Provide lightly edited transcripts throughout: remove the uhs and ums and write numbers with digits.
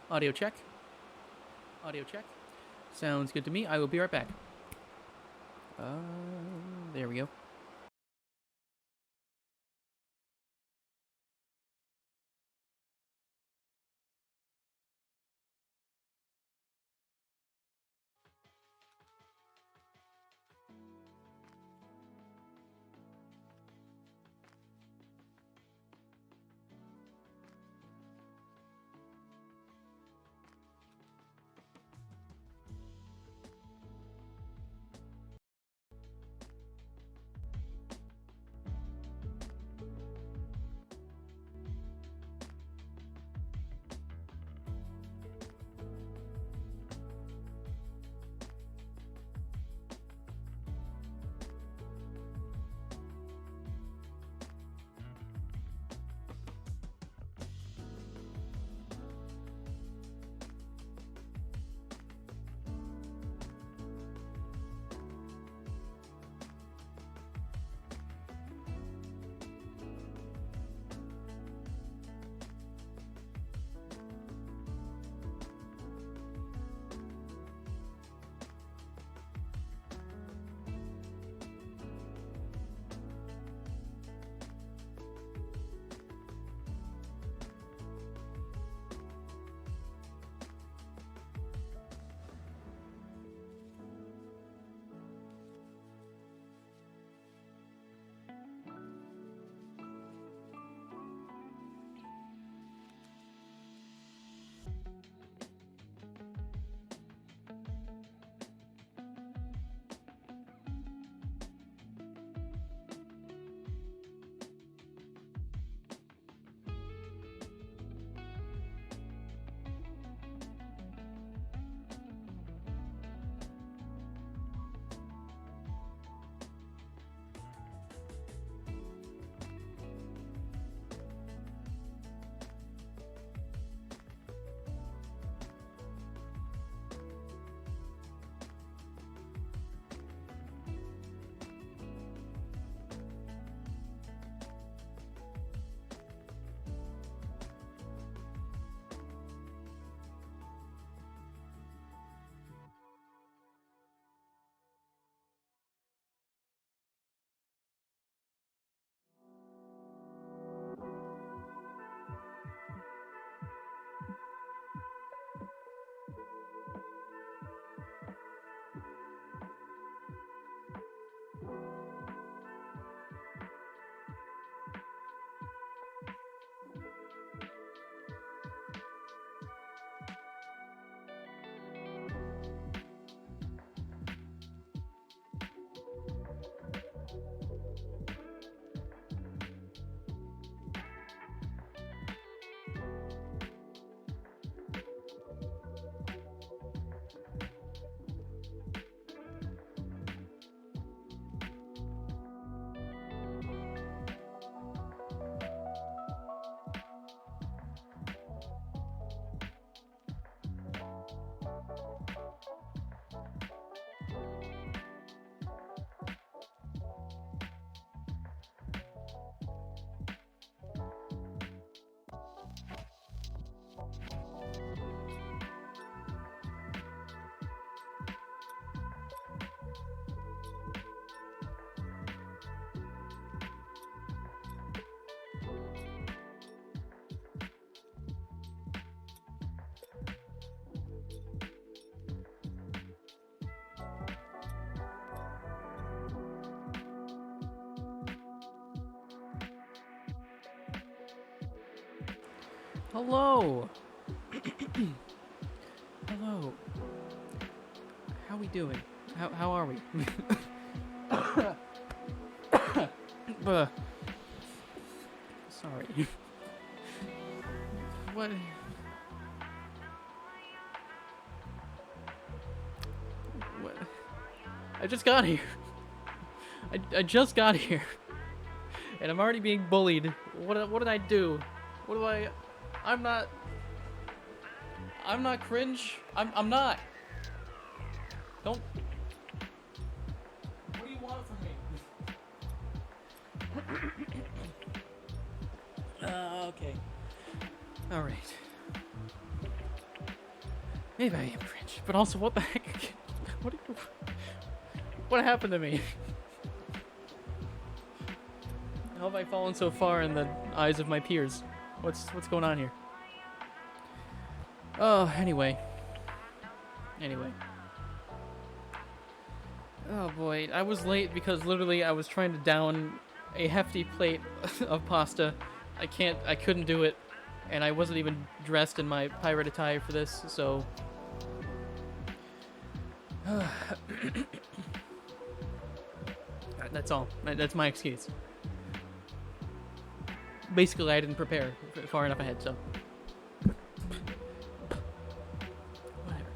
Audio check. Audio check. Sounds good to me. I will be right back. There we go. Hello. Hello. How we doing? How are we? Sorry. What? What? I just got here. I just got here, and I'm already being bullied. What did I do? What do I? I'm not cringe. I'm not. Don't. What do you want from me? Okay. All right. Maybe I am cringe, but also what the heck? What happened to me? How have I fallen so far in the eyes of my peers? What's going on here? Oh, anyway. Oh boy, I was late because literally I was trying to down a hefty plate of pasta. I couldn't do it, and I wasn't even dressed in my pirate attire for this, so... That's all. That's my excuse. Basically, I didn't prepare far enough ahead, so... Whatever.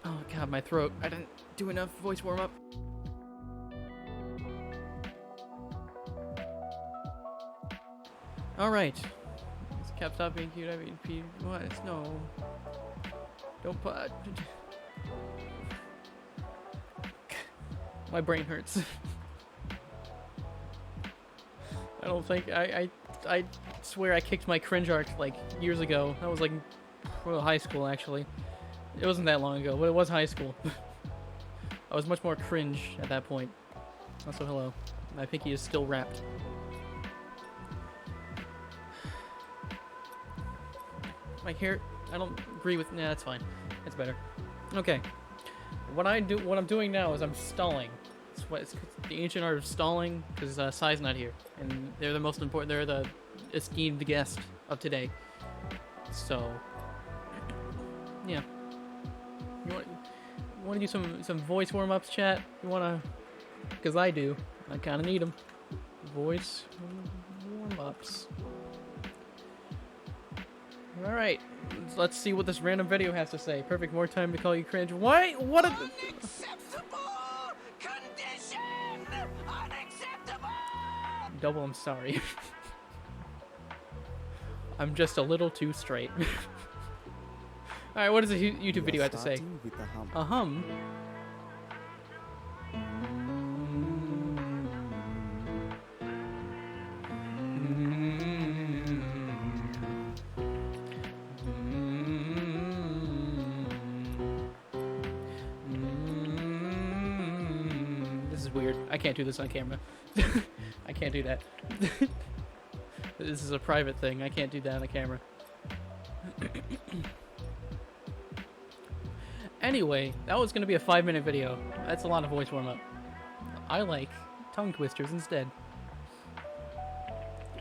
Oh god, my throat. I didn't do enough voice warm-up. Alright. It's kept stop being cute. I mean, what? No. Don't put... My brain hurts. I don't think... I swear I kicked my cringe arc, like, years ago. That was, like, well, high school, actually. It wasn't that long ago, but it was high school. I was much more cringe at that point. Also, hello. My pinky is still wrapped. My hair... I don't agree with... Nah, that's fine. It's better. Okay. What I'm doing now is I'm stalling. It's the ancient art of stalling, because Sai's not here, and they're the most important. They're the esteemed guest of today. So, yeah. You want to do some voice warm-ups, chat? You want to? Because I do. I kind of need them. Voice warm-ups. All right. Let's see what this random video has to say. Perfect. More time to call you cringe. Why? What? Unacceptable condition. Unacceptable. Double. I'm sorry. I'm just a little too straight. All right. What does the YouTube video have to say? A hum. Weird. I can't do this on camera. I can't do that. This is a private thing. I can't do that on the camera. Anyway, that was going to be a 5-minute video. That's a lot of voice warm-up. I like tongue twisters instead.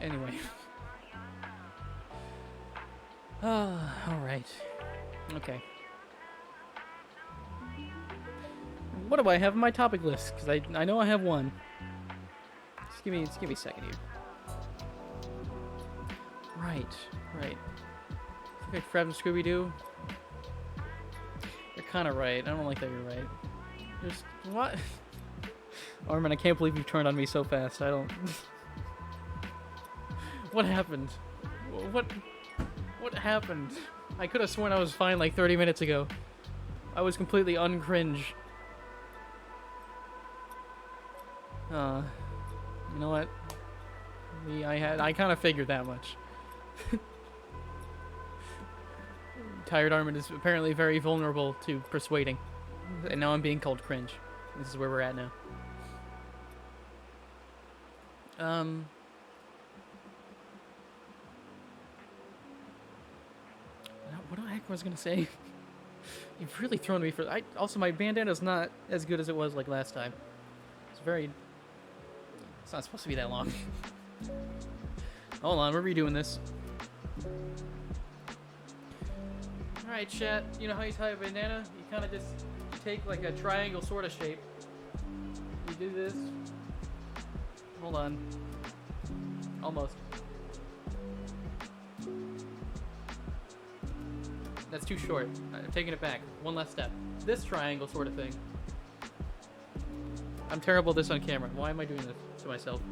Anyway. Alright. Okay. What do I have on my topic list? Because I know I have one. Just give me a second here. Right. Okay, Fred and Scooby-Doo. You're kind of right. I don't like that you're right. Just what? Armin, I can't believe you turned on me so fast. I don't. What happened? What happened? I could have sworn I was fine like 30 minutes ago. I was completely uncringe. You know what? I kind of figured that much. Tired Armin is apparently very vulnerable to persuading. And now I'm being called cringe. This is where we're at now. What the heck was I gonna say? You've really thrown me for... Also, my bandana's not as good as it was like last time. It's very... It's not supposed to be that long. Hold on, we're redoing this. Alright, chat. You know how you tie a bandana? You kind of just take like a triangle sort of shape. You do this. Hold on. Almost. That's too short. I'm taking it back. One last step. This triangle sort of thing. I'm terrible at this on camera. Why am I doing this to myself?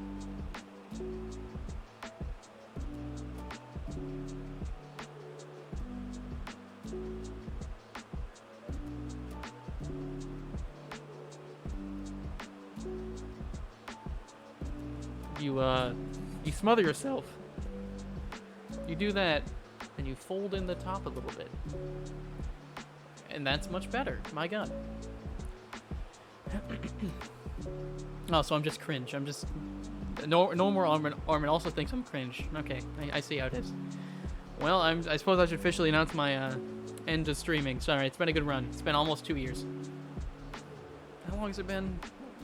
You smother yourself. You do that, and you fold in the top a little bit. And that's much better. My god. Oh, so I'm just cringe. I'm just... No more Armin also thinks I'm cringe. Okay, I see how it is. Well, I suppose I should officially announce my end of streaming. Sorry, it's been a good run. It's been almost 2 years. How long has it been?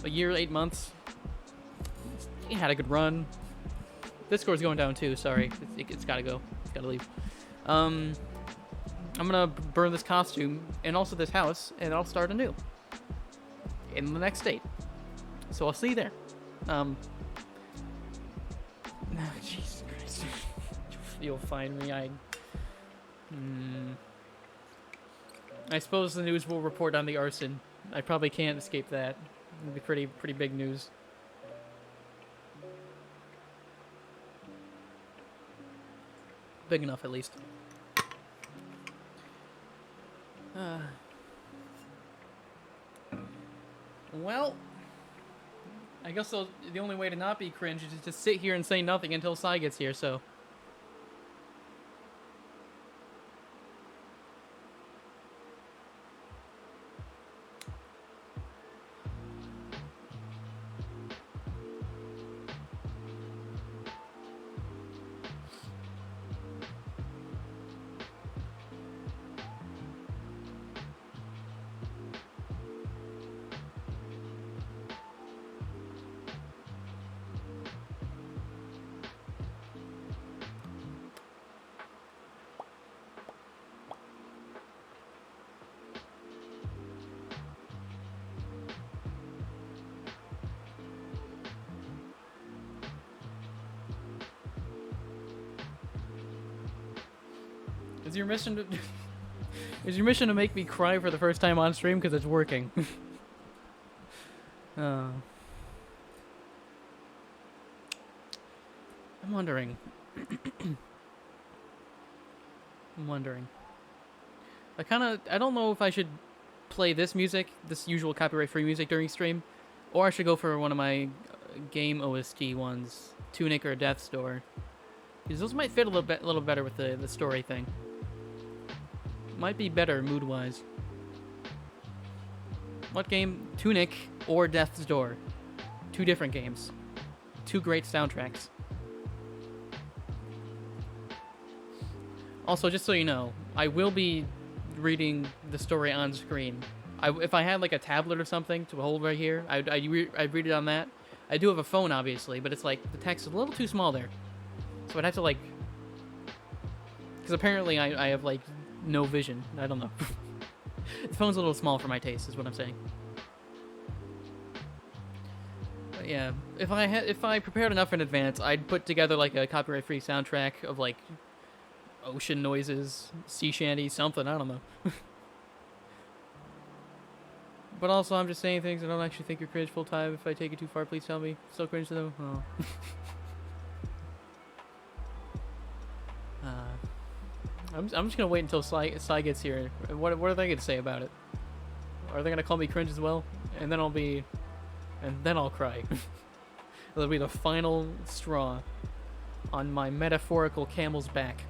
A year, 8 months? It had a good run. Discord's going down too, sorry. It's gotta go. It's gotta leave. I'm gonna burn this costume and also this house, and I'll start anew. In the next state. So I'll see you there. Jesus Christ. You'll find me. I suppose the news will report on the arson. I probably can't escape that. It'll be pretty big news. Big enough, at least. Well, I guess the only way to not be cringe is to just sit here and say nothing until Sai gets here, so... Is your mission to is your mission to make me cry for the first time on stream? Because it's working. I'm wondering. I'm wondering. I don't know if I should play this music, this usual copyright-free music during stream, or I should go for one of my game OST ones, Tunic or Death's Door. Because those might fit a little better with the story thing. Might be better mood-wise. What game? Tunic or Death's Door. 2 different games. 2 great soundtracks. Also, just so you know, I will be reading the story on screen. If I had like a tablet or something to hold right here, I'd read it on that. I do have a phone, obviously, but it's like the text is a little too small there. So I'd have to like... Because apparently I have like no vision. I don't know. The phone's a little small for my taste, is what I'm saying. But yeah, if I prepared enough in advance, I'd put together like a copyright-free soundtrack of like ocean noises, sea shanty, something. I don't know. But also, I'm just saying things I don't actually think you're cringe full time. If I take it too far, please tell me. Still cringe though. Oh. I'm just gonna wait until Sai gets here. What are they gonna say about it? Are they gonna call me cringe as well? And then I'll cry. It'll be the final straw on my metaphorical camel's back.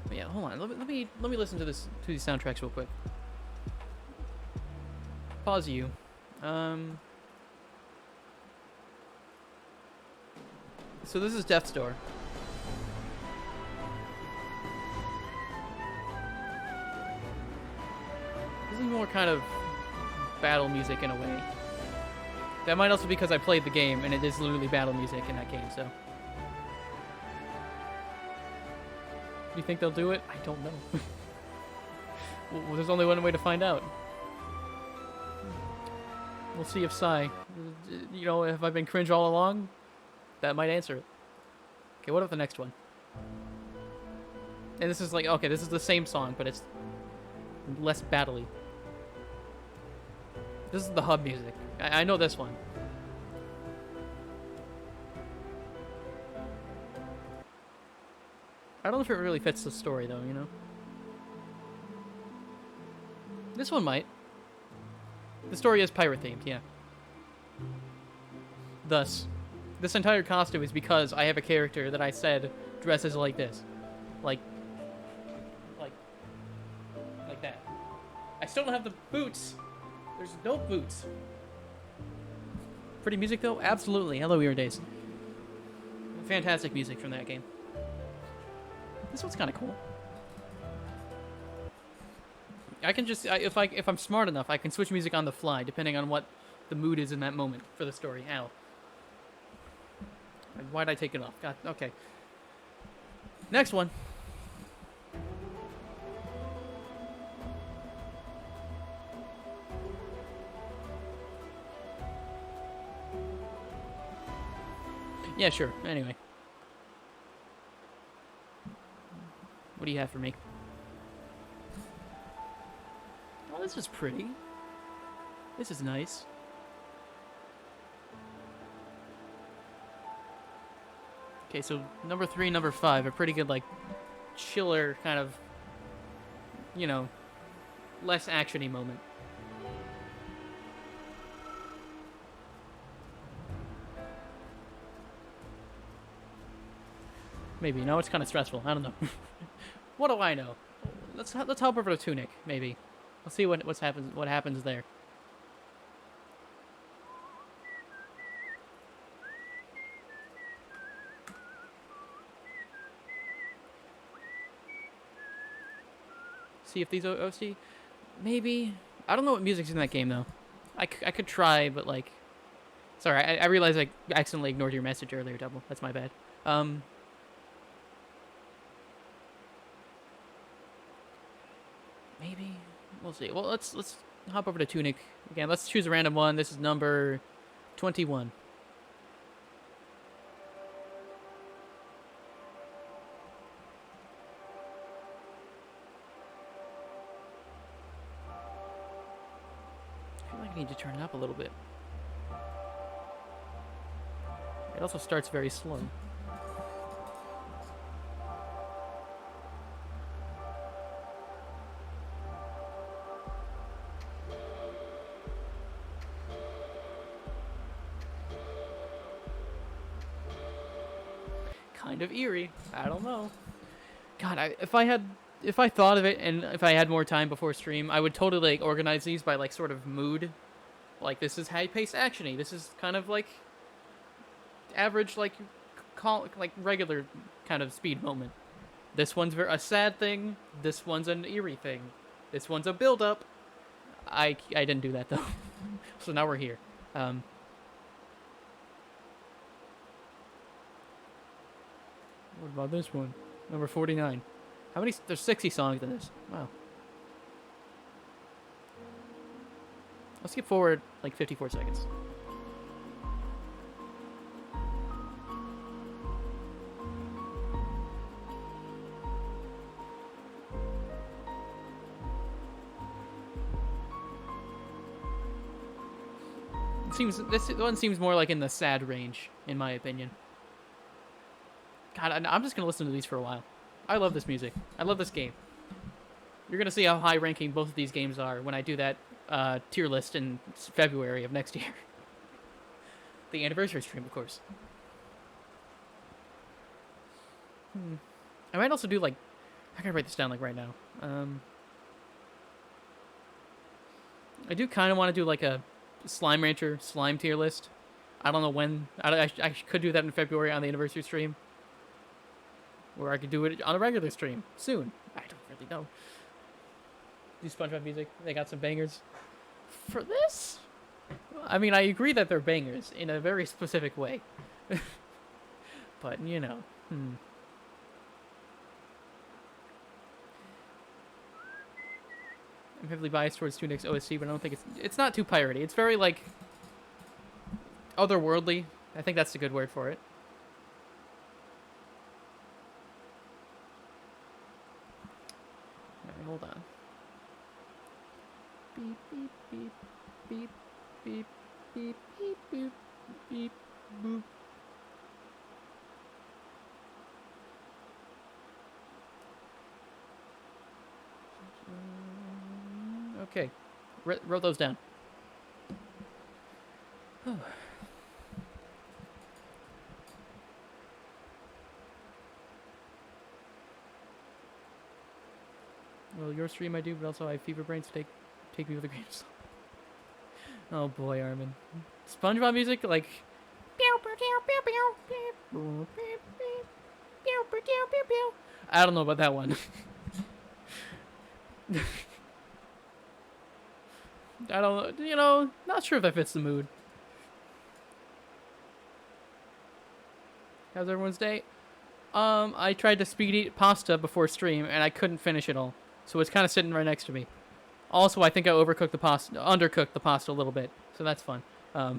But yeah, hold on. Let me listen to these soundtracks real quick. Pause you. So this is Death's Door. This is more kind of battle music in a way. That might also be because I played the game and it is literally battle music in that game, so. You think they'll do it? I don't know. Well, there's only one way to find out. We'll see if Sai, you know, have I been cringe all along? That might answer it. Okay, what about the next one? And this is like, okay, this is the same song, but it's less battle-y. This is the hub music. I know this one. I don't know if it really fits the story, though, you know? This one might. The story is pirate-themed, yeah. Thus, this entire costume is because I have a character that I said dresses like this. Like that. I still don't have the boots. There's no boots. Pretty music, though? Absolutely. Hello, Weird Days. Fantastic music from that game. This one's kind of cool. I can just, if I'm smart enough, I can switch music on the fly, depending on what the mood is in that moment for the story. Ow. Why'd I take it off? God, okay. Next one. Yeah, sure. Anyway. What do you have for me? Oh, this is pretty. This is nice. Okay, so number 3, number 5 are pretty good, like, chiller kind of, you know, less action-y moment. Maybe. No, it's kind of stressful. I don't know. What do I know? Let's hop over to Tunic, maybe. Let's see what happens there. See if these OC, maybe. I don't know what music's in that game though. I could try, but like, sorry, I realized I accidentally ignored your message earlier, Double. That's my bad. Maybe we'll see. Well, let's hop over to Tunic again. Let's choose a random one. This is number 21. I feel like I need to turn it up a little bit. It also starts very slow. Kind of eerie. I don't know. God, if I thought of it and if I had more time before stream, I would totally like organize these by like sort of mood. Like this is high-paced actiony. This is kind of like average like regular kind of speed moment. This one's a sad thing. This one's an eerie thing. This one's a build-up. I didn't do that though. So now we're here. What about this one? Number 49. How many? There's 60 songs in this. Wow. Let's skip forward like 54 seconds. This one seems more like in the sad range, in my opinion. God, I'm just gonna listen to these for a while. I love this music. I love this game. You're gonna see how high ranking both of these games are when I do that tier list in February of next year. The anniversary stream, of course. I might also do like, I gotta write this down like right now. I do kind of want to do like a Slime Rancher slime tier list. I don't know when. I could do that in February on the anniversary stream. Or I could do it on a regular stream soon. I don't really know. Do SpongeBob music. They got some bangers. For this? I mean, I agree that they're bangers in a very specific way. But, you know. I'm heavily biased towards Tunic's OSC, but I don't think it's not too piratey. It's very, like, otherworldly. I think that's a good word for it. Hold on. Beep, beep, beep, beep, beep, beep, beep, beep, beep, boop. Okay. Wrote those down. your stream I do, but also I have fever brain, so take me with a grain of salt. Oh boy, Armin. SpongeBob music, like... I don't know about that one. I don't, you know, not sure if that fits the mood. How's everyone's day? I tried to speed eat pasta before stream, and I couldn't finish it all. So it's kind of sitting right next to me. Also, I think I undercooked the pasta a little bit, so that's fun. I'll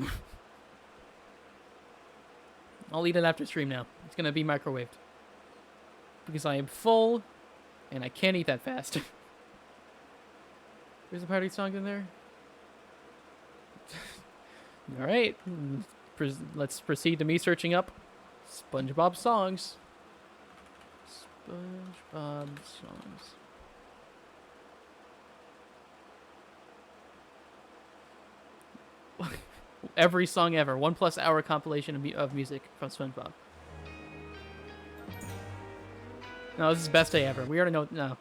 eat it after stream now. It's gonna be microwaved. Because I am full, and I can't eat that fast. There's a party song in there. Alright. Let's proceed to me searching up SpongeBob songs. SpongeBob songs. Every song ever. 1+ hour compilation of music from SpongeBob. No, this is best day ever. We already know. No.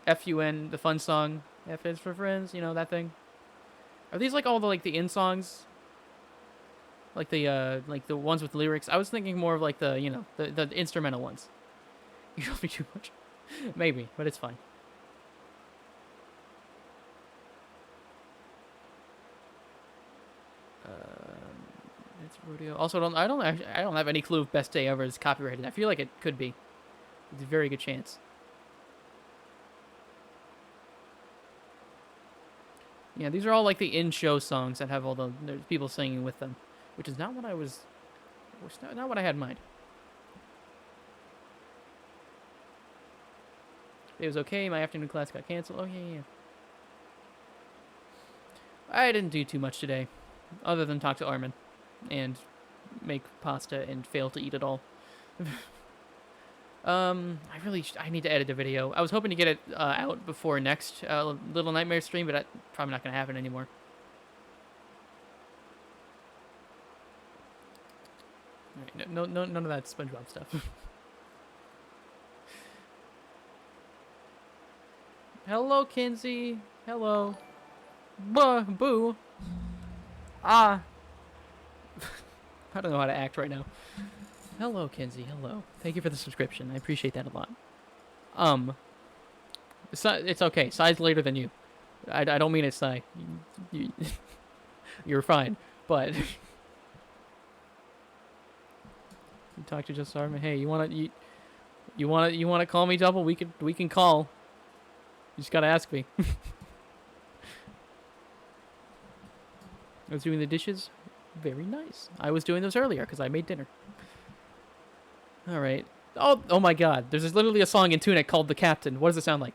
FUN, the fun song. F is for friends. You know, that thing. Are these like all the in songs? Like the ones with lyrics? I was thinking more of like the, you know, the instrumental ones. You don't be too much. Maybe, but it's fine. It's rodeo. Also, I don't have any clue if Best Day Ever is copyrighted. I feel like it could be. It's a very good chance. Yeah, these are all like the in-show songs that have all the people singing with them, which is not what I was. Not what I had in mind. It was okay. My afternoon class got canceled. Oh yeah. I didn't do too much today, other than talk to Armin, and make pasta and fail to eat it all. I need to edit a video. I was hoping to get it out before next Little Nightmare stream, but that's probably not going to happen anymore. Right, no, none of that SpongeBob stuff. Hello, Kinsey. Hello. Boo. Ah. I don't know how to act right now. Hello, Kinsey. Hello. Thank you for the subscription. I appreciate that a lot. It's okay. Sai's later than you. I don't mean it, Sai. You're fine. But you talk to just Armin. Hey, you wanna call me double? We can call. You just gotta ask me. I was doing the dishes. Very nice. I was doing those earlier because I made dinner. All right. Oh my God. There's literally a song in Tunic called "The Captain." What does it sound like?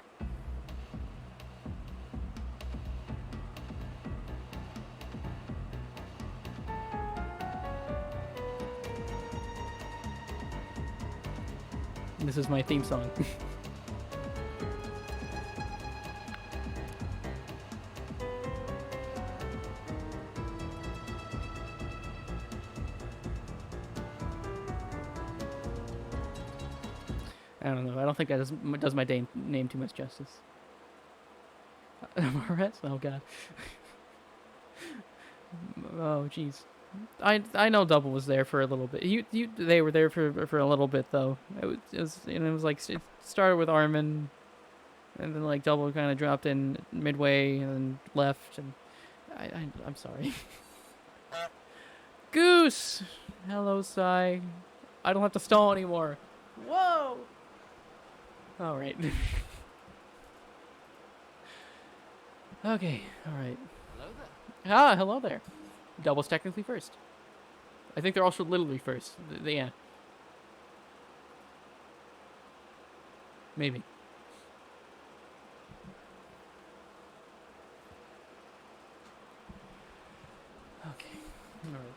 This is my theme song. I don't know. I don't think that does my name too much justice. Morris? Oh God. Oh jeez. I know Double was there for a little bit. They were there for a little bit though. It was like it started with Armin, and then like Double kind of dropped in midway and then left, and I'm sorry. Goose. Hello, Sai. I don't have to stall anymore. Whoa. All right. Okay. All right. Hello there. Ah, hello there. Double's technically first. I think they're also literally first. Yeah. Maybe. Okay. All right.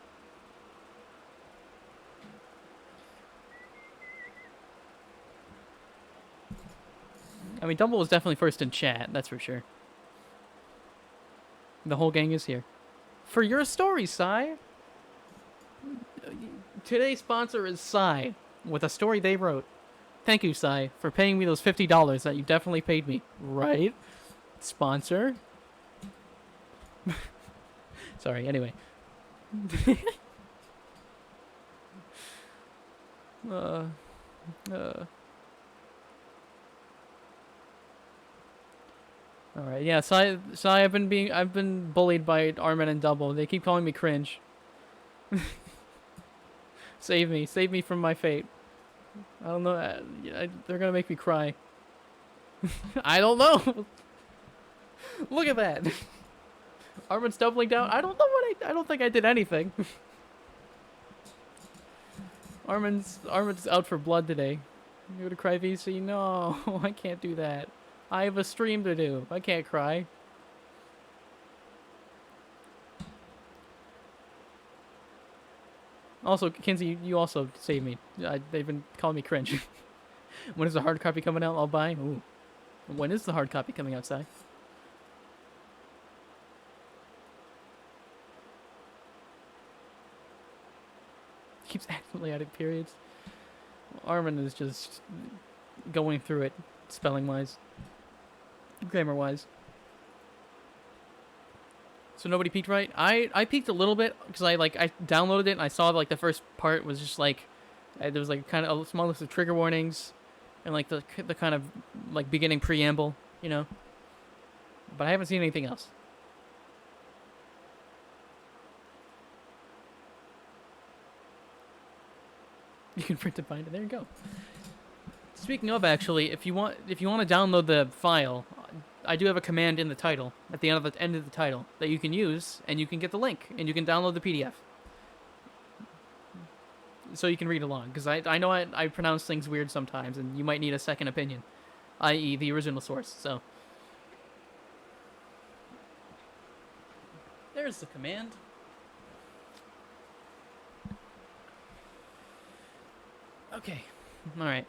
I mean, Dumble was definitely first in chat, that's for sure. The whole gang is here. For your story, Sai. Today's sponsor is Sai, with a story they wrote. Thank you, Sai, for paying me those $50 that you definitely paid me. Right? Sponsor? Sorry, anyway. uh, Alright, yeah, Sai, I've been bullied by Armin and Double. They keep calling me cringe. Save me from my fate. I don't know, they're gonna make me cry. I don't know! Look at that! Armin's doubling down. I don't know I don't think I did anything. Armin's out for blood today. You go to cry VC? No, I can't do that. I have a stream to do. I can't cry. Also, Kinsey, you also saved me. They've been calling me cringe. When is the hard copy coming out? I'll buy. Ooh. When is the hard copy coming outside? Keeps accidentally adding periods. Armin is just going through it, spelling-wise, grammar-wise. So nobody peeked right? I peeked a little bit, because I downloaded it, and I saw, like, the first part was just, like, there was, like, kind of a small list of trigger warnings, and, like, the kind of, like, beginning preamble, you know? But I haven't seen anything else. You can print and bind it. There you go. Speaking of, actually, if you want to download the file, I do have a command in the title at the end of the title that you can use, and you can get the link, and you can download the PDF, so you can read along. Because I know I pronounce things weird sometimes, and you might need a second opinion, i.e., the original source. So there's the command. Okay, all right.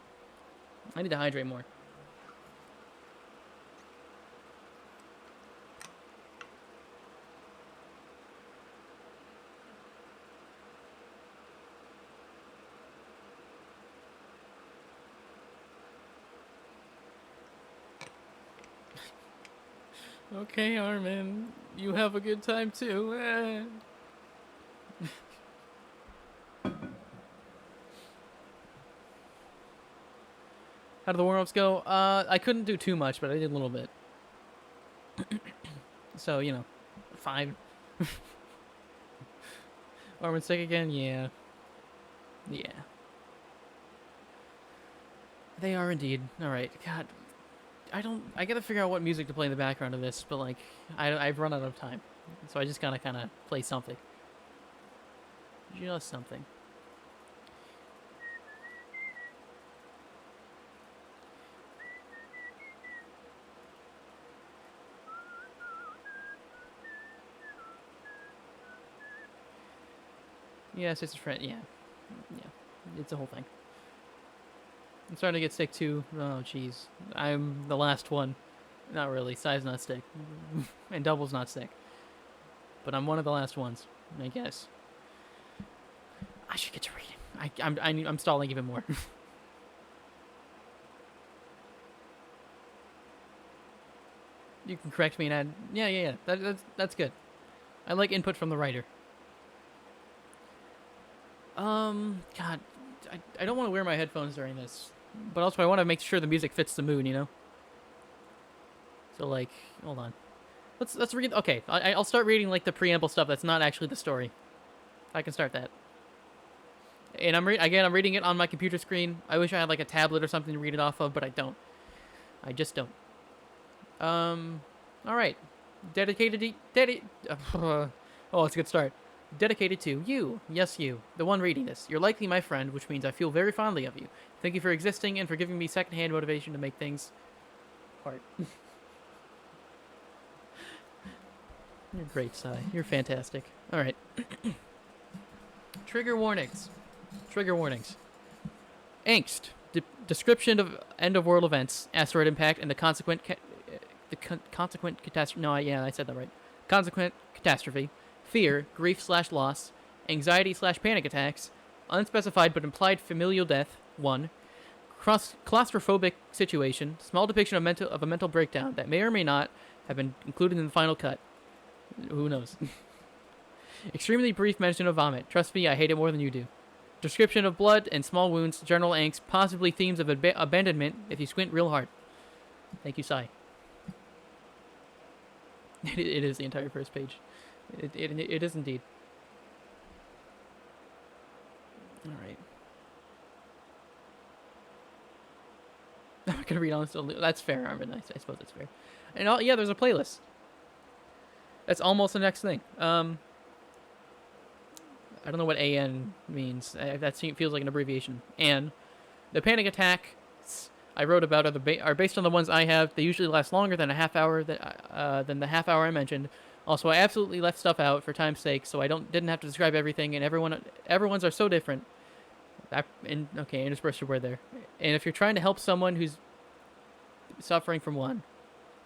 I need to hydrate more. Okay, Armin, you have a good time too. How did the warm-ups go? I couldn't do too much, but I did a little bit. So, you know, fine. Armin sick again? Yeah. Yeah. They are indeed. Alright, God. I gotta figure out what music to play in the background of this, but, like, I've run out of time. So I just gotta kind of play something. Just something. Yes, it's a friend. Yeah. Yeah. It's a whole thing. I'm starting to get sick too. Oh, jeez. I'm the last one. Not really. Sai's not sick. And Double's not sick. But I'm one of the last ones, I guess. I should get to reading. I'm stalling even more. You can correct me and add... Yeah. That's good. I like input from the writer. God, I don't want to wear my headphones during this, but also I want to make sure the music fits the mood, you know? So, like, hold on. Let's read, okay, I'll start reading, like, the preamble stuff that's not actually the story. I can start that. And I'm reading it on my computer screen. I wish I had, like, a tablet or something to read it off of, but I don't. I just don't. Alright. Dedicated to, oh, it's a good start. Dedicated to you, yes you, the one reading this. You're likely my friend, which means I feel very fondly of you. Thank you for existing and for giving me secondhand motivation to make things hard. You're great, Sai. You're fantastic. Alright. Trigger warnings. Trigger warnings. Angst. Description of end-of-world events, asteroid impact, and the consequent consequent catastrophe. No, yeah, I said that right. Consequent catastrophe. Fear, grief/loss, anxiety/panic attacks, unspecified but implied familial death, 1, claustrophobic situation, small depiction of a mental breakdown that may or may not have been included in the final cut. Who knows? Extremely brief mention of vomit. Trust me, I hate it more than you do. Description of blood and small wounds, general angst, possibly themes of abandonment if you squint real hard. Thank you, Sai. It is the entire first page. It is indeed. All right. I'm not gonna read on this. That's fair, Armin. I suppose that's fair. And yeah, there's a playlist. That's almost the next thing. I don't know what AN means. That feels like an abbreviation. And the panic attacks I wrote about are based on the ones I have. They usually last longer than a half hour than the half hour I mentioned. Also, I absolutely left stuff out for time's sake, so I didn't have to describe everything. And everyone's are so different. Okay, interspersed a word there. And if you're trying to help someone who's suffering from one,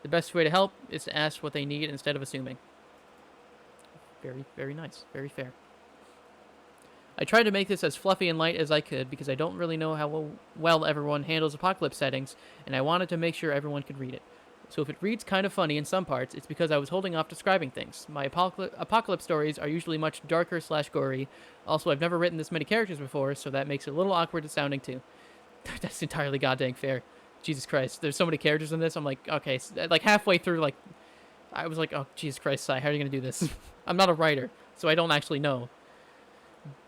the best way to help is to ask what they need instead of assuming. Very, very nice. Very fair. I tried to make this as fluffy and light as I could because I don't really know how well everyone handles apocalypse settings, and I wanted to make sure everyone could read it. So if it reads kind of funny in some parts, it's because I was holding off describing things. My apocalypse stories are usually much darker/gory. Also, I've never written this many characters before, so that makes it a little awkward sounding too. That's entirely goddamn fair. Jesus Christ, there's so many characters in this. I'm like, okay, like halfway through, like, I was like, oh, Jesus Christ, Sai, how are you gonna do this? I'm not a writer, so I don't actually know.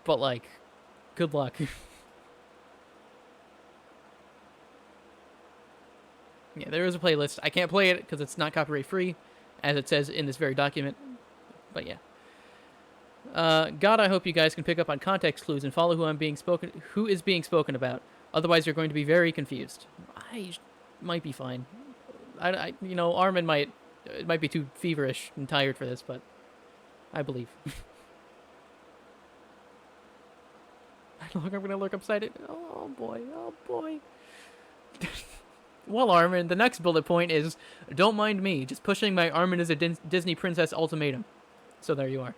But, like, good luck. Yeah, there is a playlist. I can't play it because it's not copyright free, as it says in this very document. But yeah. God, I hope you guys can pick up on context clues and follow who is being spoken about. Otherwise, you're going to be very confused. I might be fine. Armin might be too feverish and tired for this, but I believe. I'm gonna look upside it. Oh boy. Well, Armin, the next bullet point is, don't mind me, just pushing my Armin is a Disney princess ultimatum. So there you are.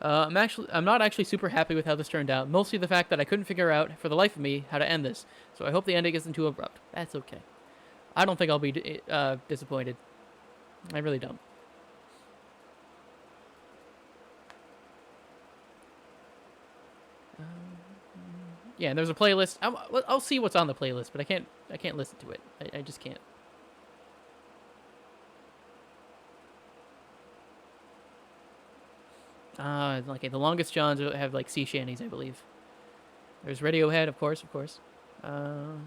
I'm not actually super happy with how this turned out. Mostly the fact that I couldn't figure out, for the life of me, how to end this. So I hope the ending isn't too abrupt. That's okay. I don't think I'll be disappointed. I really don't. Yeah, and there's a playlist. I'll see what's on the playlist, but I can't listen to it. I just can't. Okay, the longest Johns have like sea shanties, I believe. There's Radiohead, of course. Ibuprofen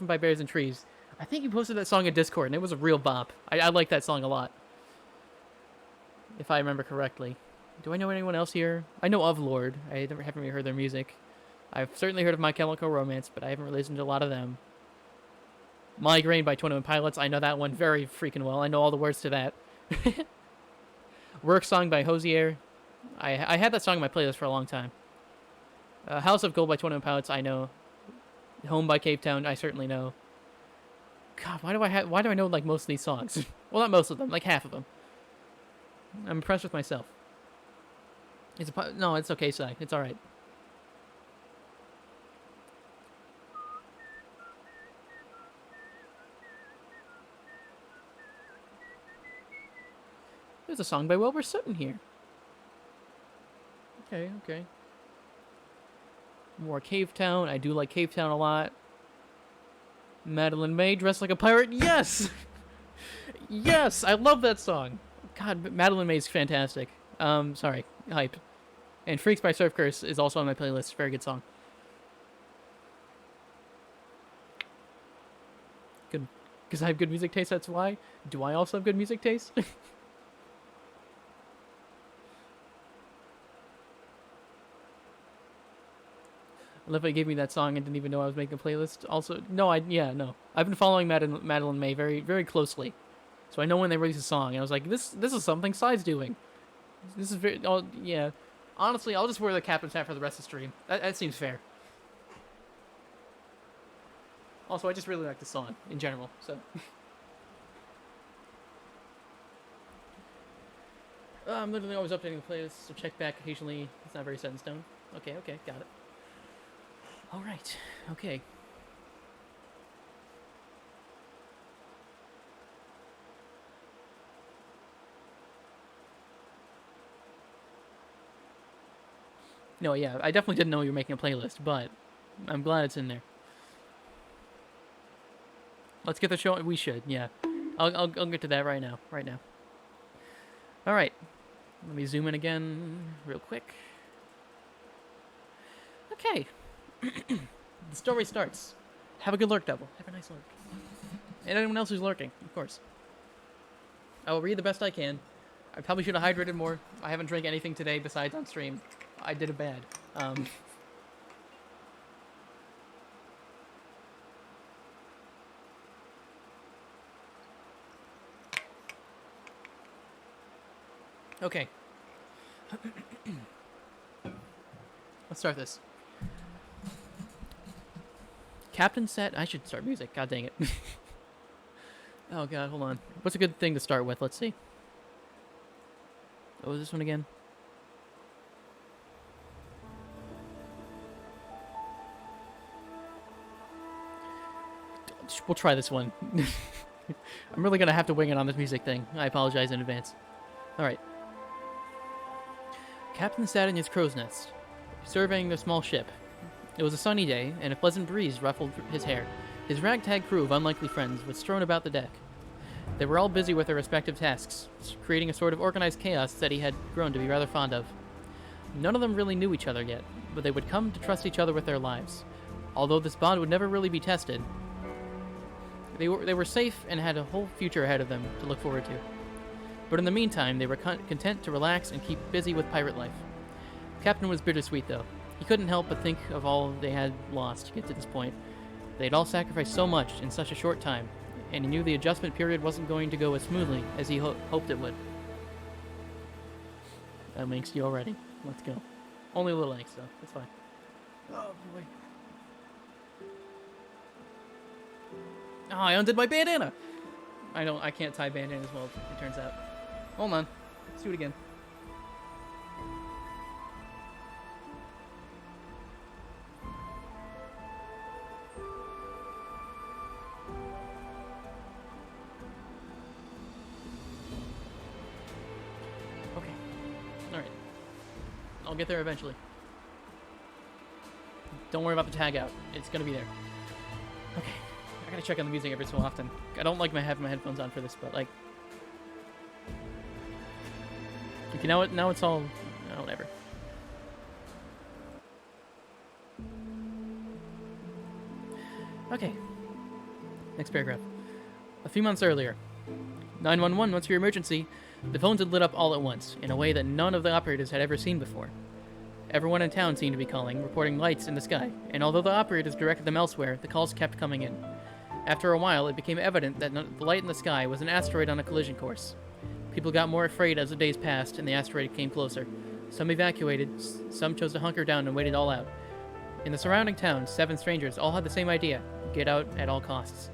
by Bears and Trees. I think you posted that song in Discord, and it was a real bop. I like that song a lot, if I remember correctly. Do I know anyone else here? I know of Lord. I haven't really heard their music. I've certainly heard of My Chemical Romance, but I haven't really listened to a lot of them. Migraine by 21 Pilots. I know that one very freaking well. I know all the words to that. Work Song by Hosier. I had that song in my playlist for a long time. House of Gold by 21 Pilots. I know. Home by Cape Town. I certainly know. God, why do I know like most of these songs? Well, not most of them. Like half of them. I'm impressed with myself. No, it's okay, Sai. It's alright. There's a song by Wilbur Sutton here. Okay. More Cave Town. I do like Cave Town a lot. Madeline May, Dressed Like a Pirate. Yes! Yes! I love that song. God, Madeline May is fantastic. Sorry. Hype. And Freaks by Surf Curse is also on my playlist. Very good song. Good. Because I have good music taste, that's why. Do I also have good music taste? I love how you gave me that song and didn't even know I was making a playlist. Also, no. I've been following Madeline May very, very closely. So I know when they release a song. And I was like, this is something Sai's doing. This is very... Oh, yeah. Honestly, I'll just wear the captain's hat for the rest of the stream. That seems fair. Also, I just really like the song in general, so... I'm literally always updating the playlist, so check back occasionally. It's not very set in stone. Okay, got it. Alright, okay. No, yeah, I definitely didn't know you were making a playlist, but I'm glad it's in there. Let's get the show. We should, yeah. I'll get to that right now. All right. Let me zoom in again real quick. Okay. The story starts. Have a good lurk, Double. Have a nice lurk. And anyone else who's lurking, of course. I will read the best I can. I probably should have hydrated more. I haven't drank anything today besides on stream. I did it bad. Okay. Let's start this. Captain said I should start music. God dang it. Oh god, hold on. What's a good thing to start with? Let's see. What was this one again? We'll try this one. I'm really gonna have to wing it on this music thing. I apologize in advance. Alright. Captain sat in his crow's nest, surveying the small ship. It was a sunny day, and a pleasant breeze ruffled his hair. His ragtag crew of unlikely friends was strewn about the deck. They were all busy with their respective tasks, creating a sort of organized chaos that he had grown to be rather fond of. None of them really knew each other yet, but they would come to trust each other with their lives. Although this bond would never really be tested, they were safe and had a whole future ahead of them to look forward to. But in the meantime, they were content to relax and keep busy with pirate life. Captain was bittersweet, though. He couldn't help but think of all they had lost to get to this point. They had all sacrificed so much in such a short time, and he knew the adjustment period wasn't going to go as smoothly as he hoped it would. That makes you already. Let's go. Only a little angst, though. That's fine. Oh, boy. Oh, I undid my bandana! I can't tie bandanas well, it turns out. Hold on. Let's do it again. Okay. Alright. I'll get there eventually. Don't worry about the tag out. It's gonna be there. Okay. I gotta check on the music every so often. I don't like having my headphones on for this, but like... Okay, now it's all... whatever. Okay. Next paragraph. A few months earlier. 911, what's your emergency? The phones had lit up all at once, in a way that none of the operators had ever seen before. Everyone in town seemed to be calling, reporting lights in the sky, and although the operators directed them elsewhere, the calls kept coming in. After a while, it became evident that the light in the sky was an asteroid on a collision course. People got more afraid as the days passed and the asteroid came closer. Some evacuated, some chose to hunker down and wait it all out. In the surrounding towns, 7 strangers all had the same idea: get out at all costs.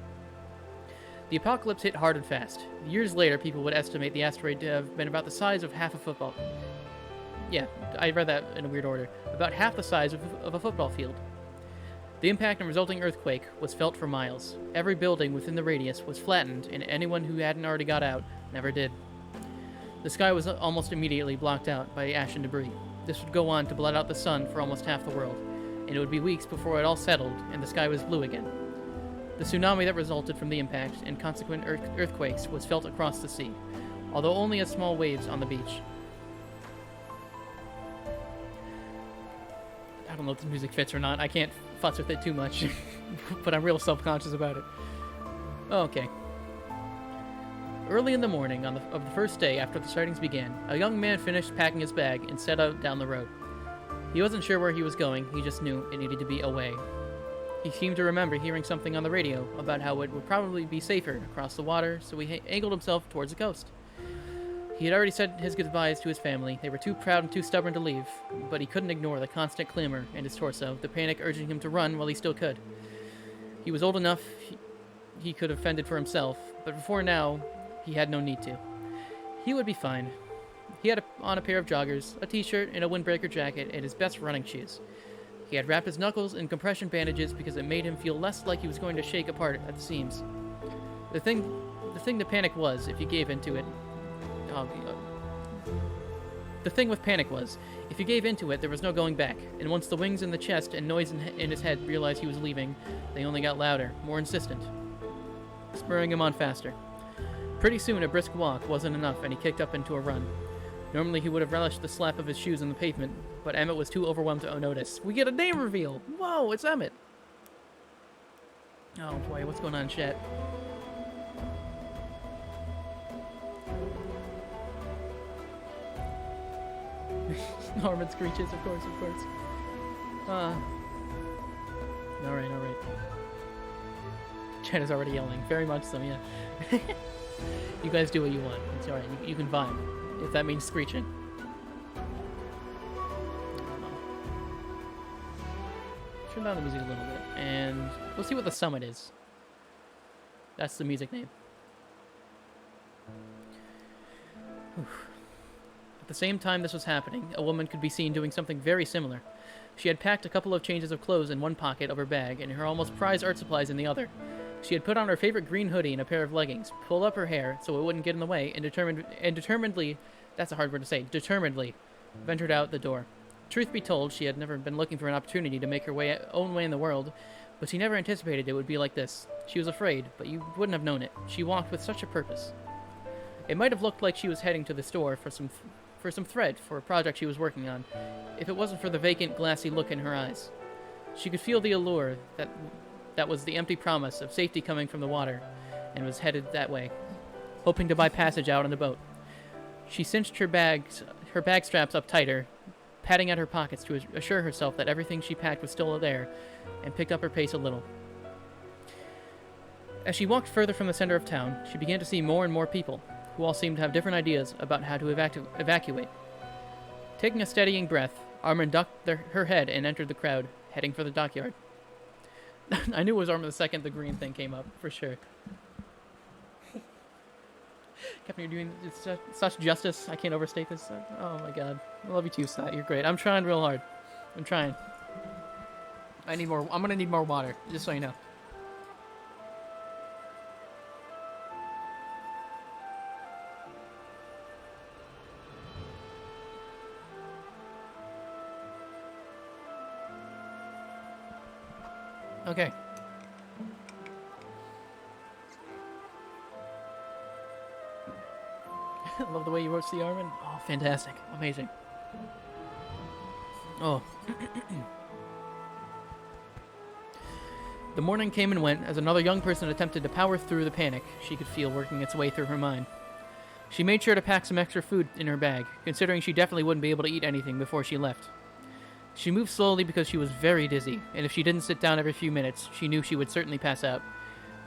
The apocalypse hit hard and fast. Years later, people would estimate the asteroid to have been about the size of half a football. Yeah, I read that in a weird order. About half the size of a football field. The impact and resulting earthquake was felt for miles. Every building within the radius was flattened, and anyone who hadn't already got out never did. The sky was almost immediately blocked out by ash and debris. This would go on to blot out the sun for almost half the world, and it would be weeks before it all settled and the sky was blue again. The tsunami that resulted from the impact and consequent earthquakes was felt across the sea, although only as small waves on the beach. I don't know if the music fits or not. I can't futz with it too much, but I'm real self-conscious about it. Okay. Early in the morning of the first day after the sightings began, a young man finished packing his bag and set out down the road. He wasn't sure where he was going, he just knew it needed to be away. He seemed to remember hearing something on the radio about how it would probably be safer across the water, so he angled himself towards the coast. He had already said his goodbyes to his family. They were too proud and too stubborn to leave, but he couldn't ignore the constant clamor in his torso, the panic urging him to run while he still could. He was old enough he could have fended for himself, but before now, he had no need to. He would be fine. He had on a pair of joggers, a t-shirt, and a windbreaker jacket, and his best running shoes. He had wrapped his knuckles in compression bandages because it made him feel less like he was going to shake apart at the seams. The thing to panic was, if you gave into it... The thing with panic was, if you gave into it, there was no going back, and once the wings in the chest and noise in his head realized he was leaving, they only got louder, more insistent, spurring him on faster. Pretty soon, a brisk walk wasn't enough, and he kicked up into a run. Normally, he would have relished the slap of his shoes on the pavement, but Emmett was too overwhelmed to notice. We get a name reveal! Whoa, it's Emmett! Oh boy, what's going on, chat? Norman screeches, of course, of course. Alright. Chat is already yelling. Very much so, yeah. You guys do what you want. It's alright. You can vibe. If that means screeching. Turn down the music a little bit. And we'll see what the summit is. That's the music name. Oof. At the same time this was happening, a woman could be seen doing something very similar. She had packed a couple of changes of clothes in one pocket of her bag and her almost prized art supplies in the other. She had put on her favorite green hoodie and a pair of leggings, pulled up her hair so it wouldn't get in the way, and determinedly, that's a hard word to say, determinedly, ventured out the door. Truth be told, she had never been looking for an opportunity to make her own way in the world, but she never anticipated it would be like this. She was afraid, but you wouldn't have known it. She walked with such a purpose. It might have looked like she was heading to the store for some thread for a project she was working on, if it wasn't for the vacant, glassy look in her eyes. She could feel the allure that was the empty promise of safety coming from the water, and was headed that way, hoping to buy passage out on the boat. She cinched her bag straps up tighter, patting at her pockets to assure herself that everything she packed was still there, and picked up her pace a little. As she walked further from the center of town, she began to see more and more people, who all seemed to have different ideas about how to evacuate. Taking a steadying breath, Armin ducked her head and entered the crowd, heading for the dockyard. I knew it was Armin the second the green thing came up, for sure. Captain, you're doing such justice. I can't overstate this. Oh my god. I love you too, Sai. You're great. I'm trying real hard. I'm trying. I need more. I'm gonna need more water, just so you know. Okay. I love the way you wrote the Armin. Oh, fantastic. Amazing. Oh. The morning came and went as another young person attempted to power through the panic she could feel working its way through her mind. She made sure to pack some extra food in her bag, considering she definitely wouldn't be able to eat anything before she left. She moved slowly because she was very dizzy, and if she didn't sit down every few minutes, she knew she would certainly pass out.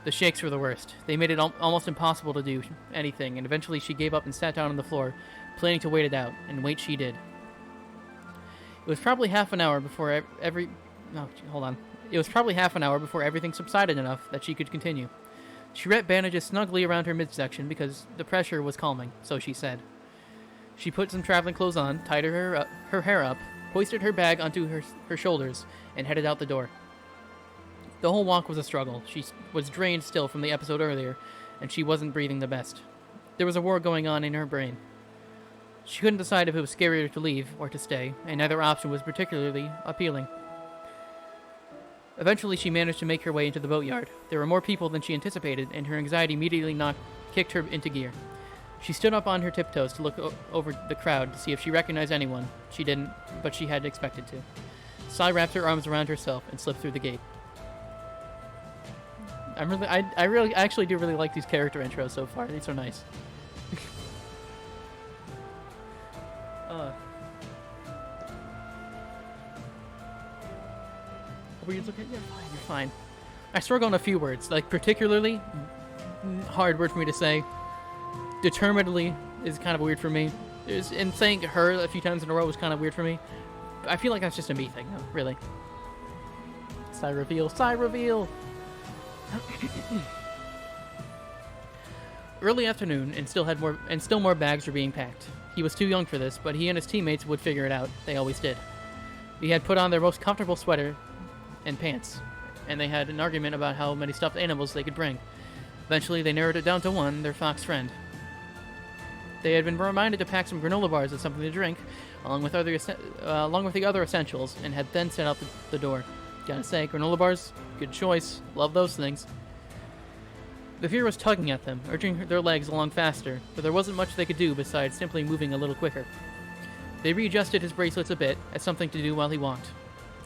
The shakes were the worst. They made it almost impossible to do anything, and eventually she gave up and sat down on the floor, planning to wait it out, and wait she did. It was probably half an hour before It was probably half an hour before everything subsided enough that she could continue. She wrapped bandages snugly around her midsection because the pressure was calming, so she said. She put some traveling clothes on, tied her hair up, hoisted her bag onto her shoulders, and headed out the door. The whole walk was a struggle. She was drained still from the episode earlier, and she wasn't breathing the best. There was a war going on in her brain. She couldn't decide if it was scarier to leave or to stay, and neither option was particularly appealing. Eventually, she managed to make her way into the boatyard. There were more people than she anticipated, and her anxiety immediately kicked her into gear. She stood up on her tiptoes to look over the crowd to see if she recognized anyone. She didn't, but she had expected to. Sai wrapped her arms around herself and slipped through the gate. I actually do really like these character intros so far. These are nice. Were you looking? You're fine. You're fine. I struggle on a few words, like particularly hard word for me to say. Determinedly is kind of weird for me. And saying her a few times in a row was kind of weird for me. I feel like that's just a me thing, though. Really. Sigh reveal. Sigh reveal. early afternoon, and still more bags were being packed. He was too young for this, but he and his teammates would figure it out. They always did. He had put on their most comfortable sweater and pants, and they had an argument about how many stuffed animals they could bring. Eventually, they narrowed it down to one, their fox friend. They had been reminded to pack some granola bars and something to drink, along with the other essentials, and had then set out the door. Gotta say, granola bars, good choice. Love those things. The fear was tugging at them, urging their legs along faster, but there wasn't much they could do besides simply moving a little quicker. They readjusted his bracelets a bit as something to do while he walked.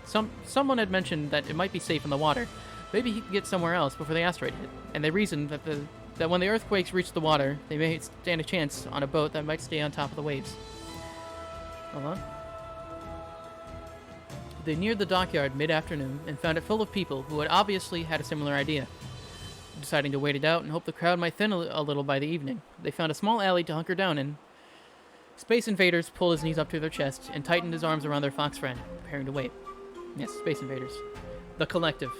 Someone had mentioned that it might be safe in the water. Maybe he could get somewhere else before the asteroid hit, and they reasoned that when the earthquakes reached the water, they may stand a chance on a boat that might stay on top of the waves. Hold on. They neared the dockyard mid-afternoon and found it full of people who had obviously had a similar idea. Deciding to wait it out and hope the crowd might thin a little by the evening, they found a small alley to hunker down in. Space Invaders pulled his knees up to their chest and tightened his arms around their fox friend, preparing to wait. Yes, Space Invaders. The Collective.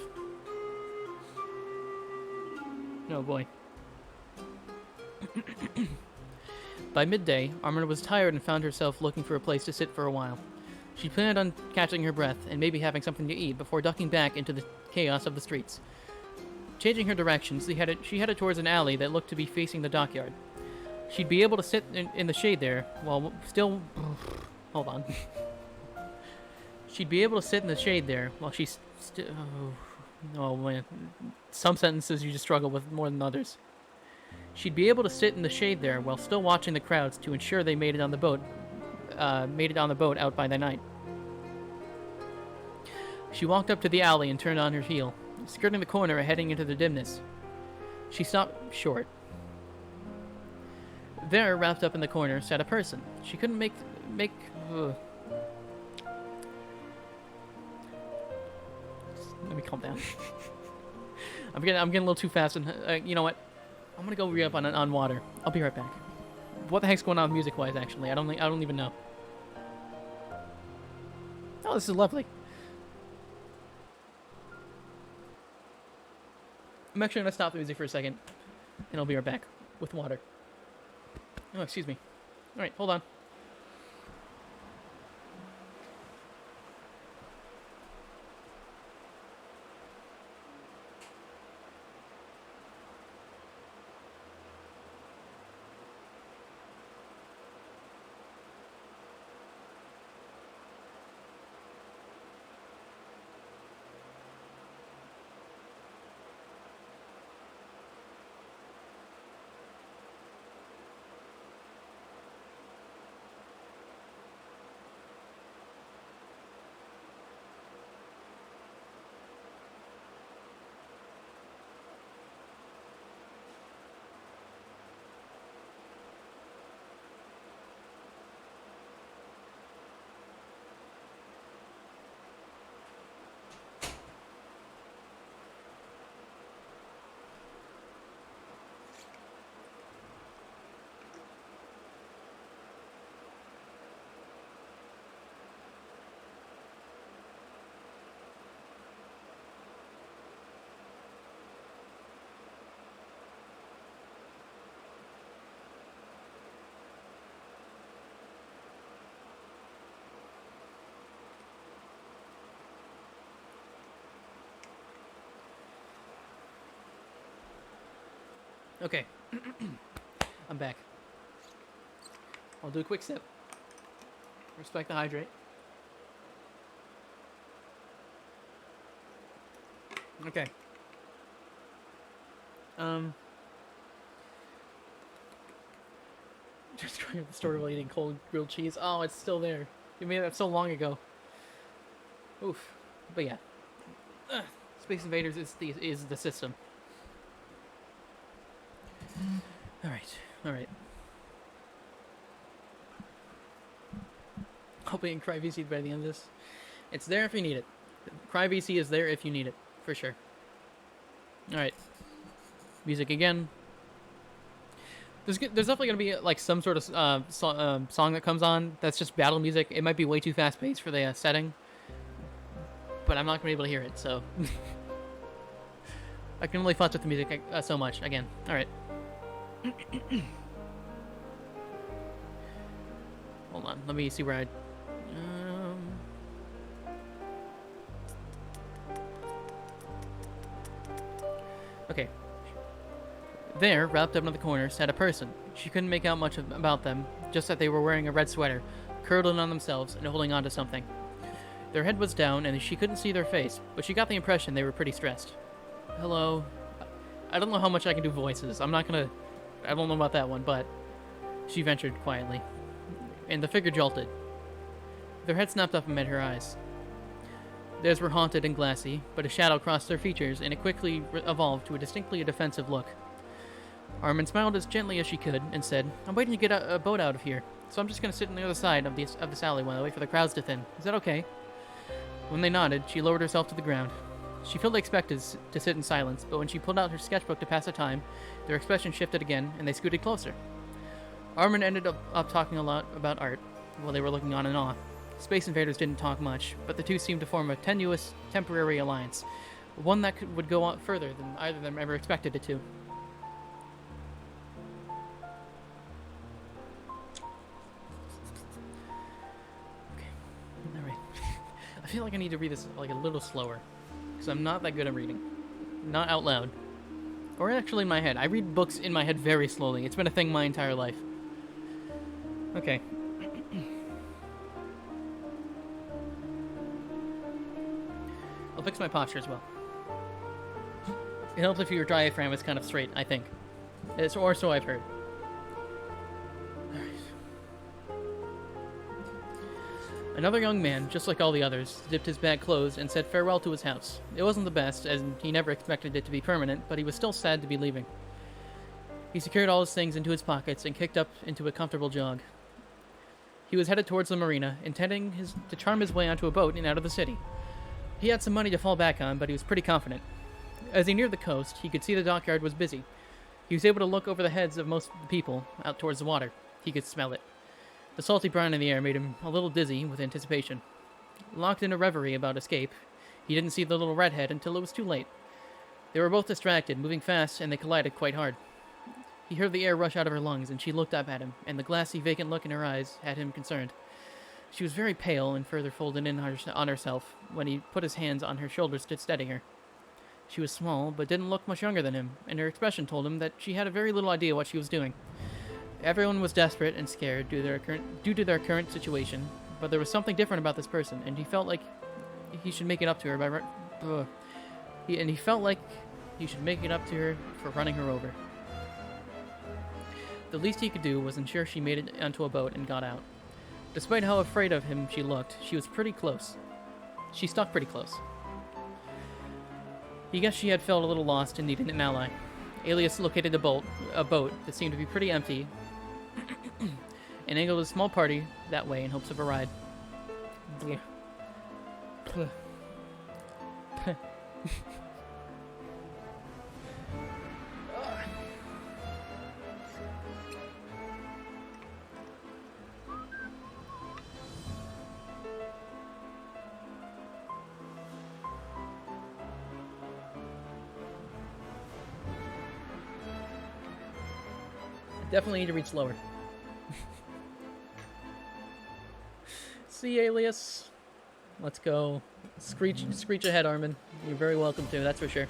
Oh boy. By midday, Armor was tired and found herself looking for a place to sit for a while. She planned on catching her breath and maybe having something to eat before ducking back into the chaos of the streets. Changing her directions, she headed towards an alley that looked to be facing the dockyard. She'd be able to sit in the shade there while still... Hold on. She'd be able to sit in the shade there while she's still... Oh, man. Some sentences you just struggle with more than others. She'd be able to sit in the shade there while still watching the crowds to ensure they made it on the boat out by the night. She walked up to the alley and turned on her heel, skirting the corner and heading into the dimness. She stopped short. There, wrapped up in the corner, sat a person. She couldn't make. Let me calm down. I'm getting a little too fast, and you know what? I'm gonna go re-up on water. I'll be right back. What the heck's going on music-wise? Actually, I don't even know. Oh, this is lovely. I'm actually gonna stop the music for a second, and I'll be right back with water. Oh, excuse me. All right, hold on. Okay. I'm back. I'll do a quick sip. Respect the hydrate. Okay. Just going to the store while eating cold grilled cheese. Oh, it's still there. You made that so long ago. Oof. But yeah. Space Invaders is the system. Alright. Hoping CryVC by the end of this. It's there if you need it. CryVC is there if you need it, for sure. Alright. Music again. There's definitely going to be like some sort of song that comes on that's just battle music. It might be way too fast-paced for the setting. But I'm not going to be able to hear it, so... I can only fuss with the music so much. Again. Alright. Hold on, let me see where I... Okay. There, wrapped up in the corner, sat a person. She couldn't make out much about them, just that they were wearing a red sweater, curled in on themselves, and holding on to something. Their head was down, and she couldn't see their face, but she got the impression they were pretty stressed. Hello. I don't know how much I can do voices. I'm not gonna... I don't know about that one, but... She ventured quietly. And the figure jolted. Their head snapped up and met her eyes. Theirs were haunted and glassy, but a shadow crossed their features, and it quickly evolved to a distinctly defensive look. Armin smiled as gently as she could, and said, I'm waiting to get a boat out of here, so I'm just gonna sit on the other side of this alley while I wait for the crowds to thin. Is that okay? When they nodded, she lowered herself to the ground. She fully expected to sit in silence, but when she pulled out her sketchbook to pass the time, their expression shifted again, and they scooted closer. Armin ended up talking a lot about art, while they were looking on in awe. Space Invaders didn't talk much, but the two seemed to form a tenuous, temporary alliance, one that would go on further than either of them ever expected it to. I feel like I need to read this like a little slower, because I'm not that good at reading. Not out loud. Or actually in my head. I read books in my head very slowly. It's been a thing my entire life. Okay. I'll fix my posture as well. It helps if your diaphragm is kind of straight, I think. Or so I've heard. Another young man, just like all the others, dipped his bag closed and said farewell to his house. It wasn't the best, as he never expected it to be permanent, but he was still sad to be leaving. He secured all his things into his pockets and kicked up into a comfortable jog. He was headed towards the marina, intending to charm his way onto a boat and out of the city. He had some money to fall back on, but he was pretty confident. As he neared the coast, he could see the dockyard was busy. He was able to look over the heads of most of the people out towards the water. He could smell it. The salty brine in the air made him a little dizzy with anticipation. Locked in a reverie about escape, he didn't see the little redhead until it was too late. They were both distracted, moving fast, and they collided quite hard. He heard the air rush out of her lungs, and she looked up at him, and the glassy, vacant look in her eyes had him concerned. She was very pale and further folded in on herself when he put his hands on her shoulders to steady her. She was small, but didn't look much younger than him, and her expression told him that she had a very little idea what she was doing. Everyone was desperate and scared due to their current situation, but there was something different about this person, and he felt like he should make it up to her he felt like he should make it up to her for running her over. The least he could do was ensure she made it onto a boat and got out. Despite how afraid of him she looked, she was pretty close. She stuck pretty close. He guessed she had felt a little lost and needed an ally. Alias located a boat that seemed to be pretty empty and angled a small party that way in hopes of a ride. Definitely need to read slower. See, Alias. Let's go. Screech ahead, Armin. You're very welcome to, that's for sure.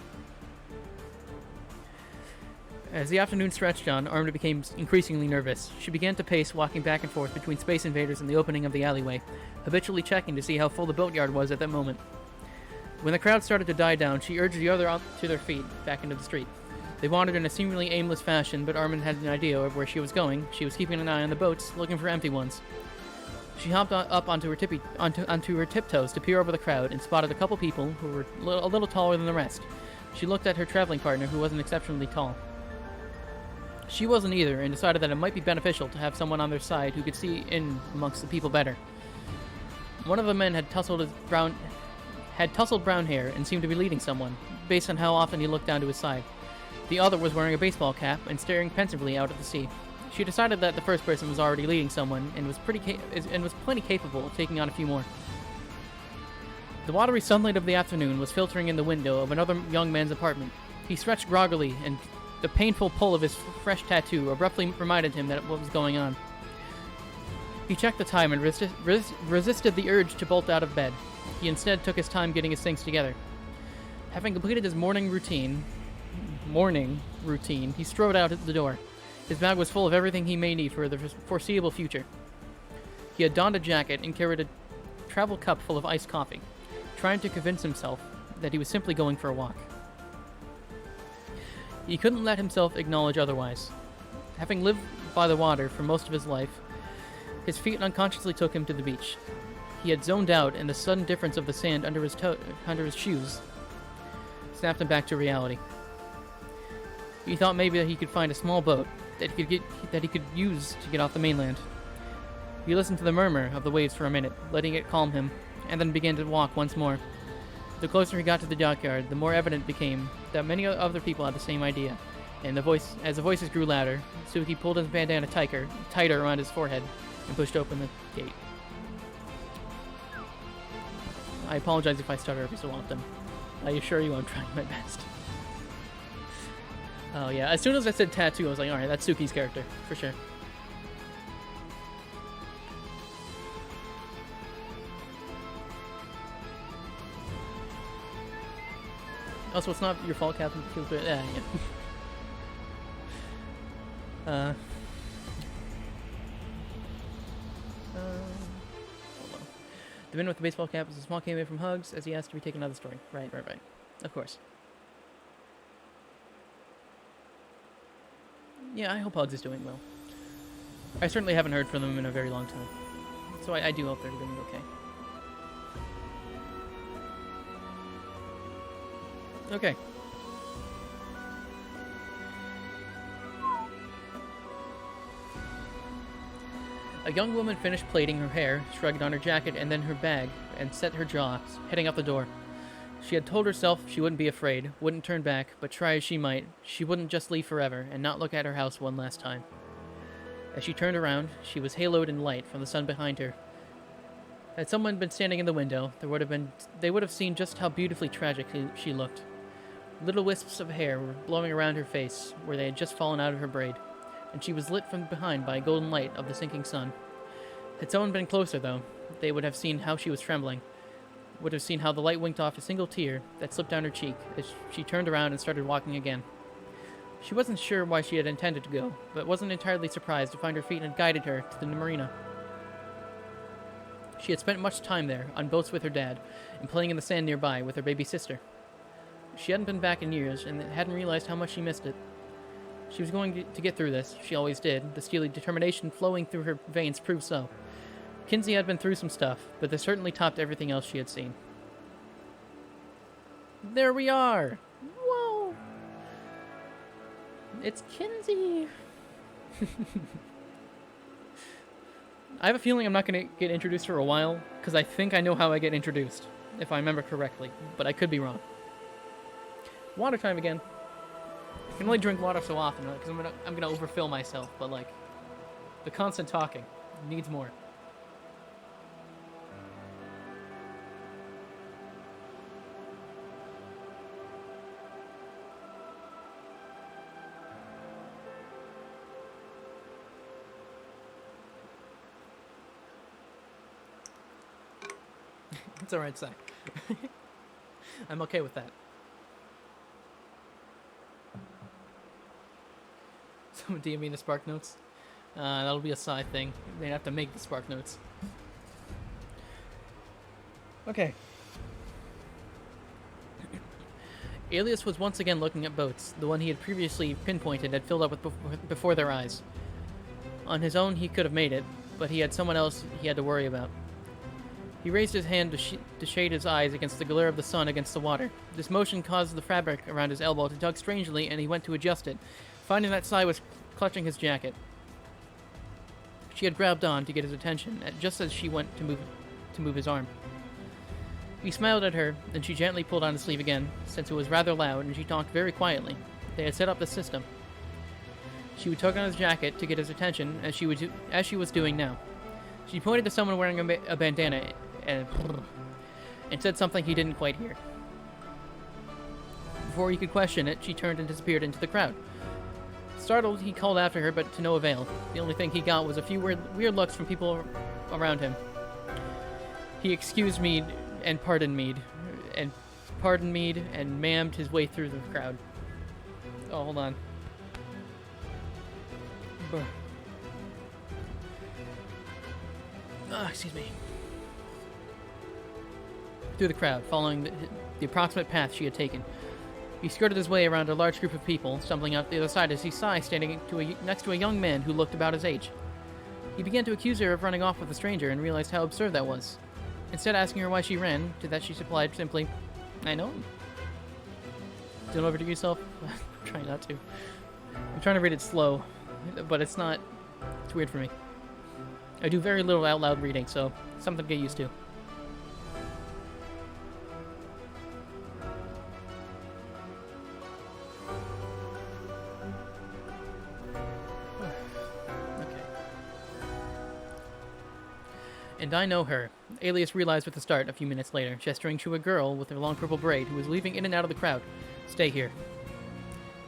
As the afternoon stretched on, Armin became increasingly nervous. She began to pace, walking back and forth between Space Invaders and the opening of the alleyway, habitually checking to see how full the boatyard was at that moment. When the crowd started to die down, she urged the other out to their feet, back into the street. They wandered in a seemingly aimless fashion, but Armin had an idea of where she was going. She was keeping an eye on the boats, looking for empty ones. She hopped up onto her tiptoes to peer over the crowd and spotted a couple people who were a little taller than the rest. She looked at her traveling partner, who wasn't exceptionally tall. She wasn't either, and decided that it might be beneficial to have someone on their side who could see in amongst the people better. One of the men had tousled brown hair and seemed to be leading someone, based on how often he looked down to his side. The other was wearing a baseball cap and staring pensively out at the sea. She decided that the first person was already leading someone and was plenty capable of taking on a few more. The watery sunlight of the afternoon was filtering in the window of another young man's apartment. He stretched groggily and The painful pull of his fresh tattoo abruptly reminded him that what was going on. He checked the time and resisted the urge to bolt out of bed. He instead took his time getting his things together. Having completed his morning routine, he strode out the door. His bag was full of everything he may need for the foreseeable future. He had donned a jacket and carried a travel cup full of iced coffee, trying to convince himself that he was simply going for a walk. He couldn't let himself acknowledge otherwise. Having lived by the water for most of his life, his feet unconsciously took him to the beach. He had zoned out, and the sudden difference of the sand under his shoes snapped him back to reality. He thought maybe that he could find a small boat that he could use to get off the mainland. He listened to the murmur of the waves for a minute, letting it calm him, and then began to walk once more. The closer he got to the dockyard, the more evident became that many other people had the same idea, and as the voices grew louder, Suki pulled his bandana tighter around his forehead and pushed open the gate. I apologize if I stutter every so often. I assure you I'm trying my best. Oh yeah, as soon as I said tattoo, I was like, alright, that's Suki's character, for sure. Also, it's not your fault, Captain. Yeah. Hold on. The man with the baseball cap was a small cameo from Hugs as he asked to be taken out of the story. Right. Of course. Yeah, I hope Hugs is doing well. I certainly haven't heard from them in a very long time. So I do hope they're doing okay. Okay. A young woman finished plaiting her hair, shrugged on her jacket and then her bag, and set her jaw, heading out the door. She had told herself she wouldn't be afraid, wouldn't turn back, but try as she might, she wouldn't just leave forever and not look at her house one last time. As she turned around, she was haloed in light from the sun behind her. Had someone been standing in the window, they would have seen just how beautifully tragic she looked. Little wisps of hair were blowing around her face where they had just fallen out of her braid, and she was lit from behind by a golden light of the sinking sun. Had someone been closer, though, they would have seen how she was trembling, would have seen how the light winked off a single tear that slipped down her cheek as she turned around and started walking again. She wasn't sure why she had intended to go, but wasn't entirely surprised to find her feet had guided her to the marina. She had spent much time there, on boats with her dad, and playing in the sand nearby with her baby sister. She hadn't been back in years, and hadn't realized how much she missed it. She was going to get through this, she always did. The steely determination flowing through her veins proved so. Kinsey had been through some stuff, but this certainly topped everything else she had seen. There we are! Whoa! It's Kinsey! I have a feeling I'm not going to get introduced for a while, because I think I know how I get introduced, if I remember correctly, but I could be wrong. Water time again. I can only drink water so often, because I'm gonna overfill myself, but like, the constant talking needs more. It's alright, Sai. I'm okay with that. Someone DM me the Spark Notes. That'll be a side thing. They'd have to make the Spark Notes. Okay. Alias was once again looking at boats. The one he had previously pinpointed had filled up with before their eyes. On his own, he could have made it, but he had someone else he had to worry about. He raised his hand to shade his eyes against the glare of the sun against the water. This motion caused the fabric around his elbow to tug strangely, and he went to adjust it, finding that Sai was clutching his jacket. She had grabbed on to get his attention, just as she went to move his arm. He smiled at her, and she gently pulled on his sleeve again, since it was rather loud, and she talked very quietly. They had set up the system. She would tug on his jacket to get his attention, as she was doing now. She pointed to someone wearing a bandana and said something he didn't quite hear. before he could question it, she turned and disappeared into the crowd. Startled, he called after her, but to no avail. The only thing he got was a few weird looks from people around him. He excused me and pardoned me, and mammed his way through the crowd. Oh, hold on. Excuse me. Through the crowd, following the approximate path she had taken. He skirted his way around a large group of people, stumbling out the other side as he saw standing next to a young man who looked about his age. He began to accuse her of running off with a stranger and realized how absurd that was. Instead of asking her why she ran, to that she replied simply, "I know." Don't overdo yourself. I'm trying not to. I'm trying to read it slow, but it's not. It's weird for me. I do very little out loud reading, so something to get used to. And I know her, Alias realized with a start a few minutes later, gesturing to a girl with a long purple braid who was weaving in and out of the crowd. "Stay here."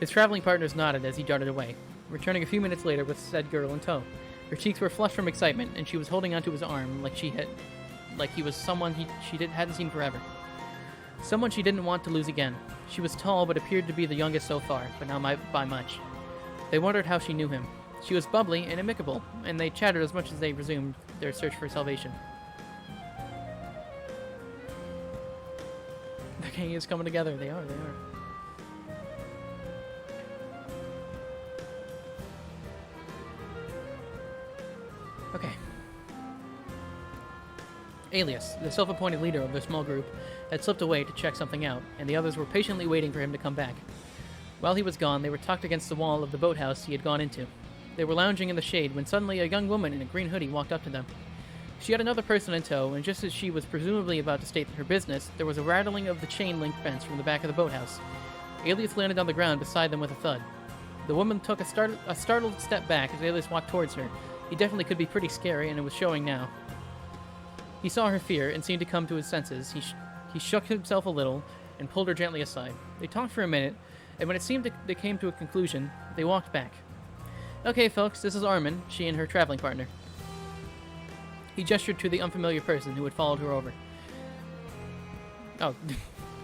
His traveling partners nodded as he darted away, returning a few minutes later with said girl in tow. Her cheeks were flushed from excitement, and she was holding onto his arm like he was someone she hadn't seen forever. Someone she didn't want to lose again. She was tall, but appeared to be the youngest so far, but not by much. They wondered how she knew him. She was bubbly and amicable, and they chattered as much as they resumed their search for salvation. The gang is coming together. They are. Okay. Alias, the self-appointed leader of their small group, had slipped away to check something out, and the others were patiently waiting for him to come back. While he was gone, they were tucked against the wall of the boathouse he had gone into. They were lounging in the shade when suddenly a young woman in a green hoodie walked up to them. She had another person in tow, and just as she was presumably about to state her business, there was a rattling of the chain-link fence from the back of the boathouse. Alias landed on the ground beside them with a thud. The woman took a startled step back as Alias walked towards her. He definitely could be pretty scary, and it was showing now. He saw her fear and seemed to come to his senses. He shook himself a little and pulled her gently aside. They talked for a minute, and when it seemed they came to a conclusion, they walked back. "Okay, folks, this is Armin, she and her traveling partner." He gestured to the unfamiliar person who had followed her over. "Oh,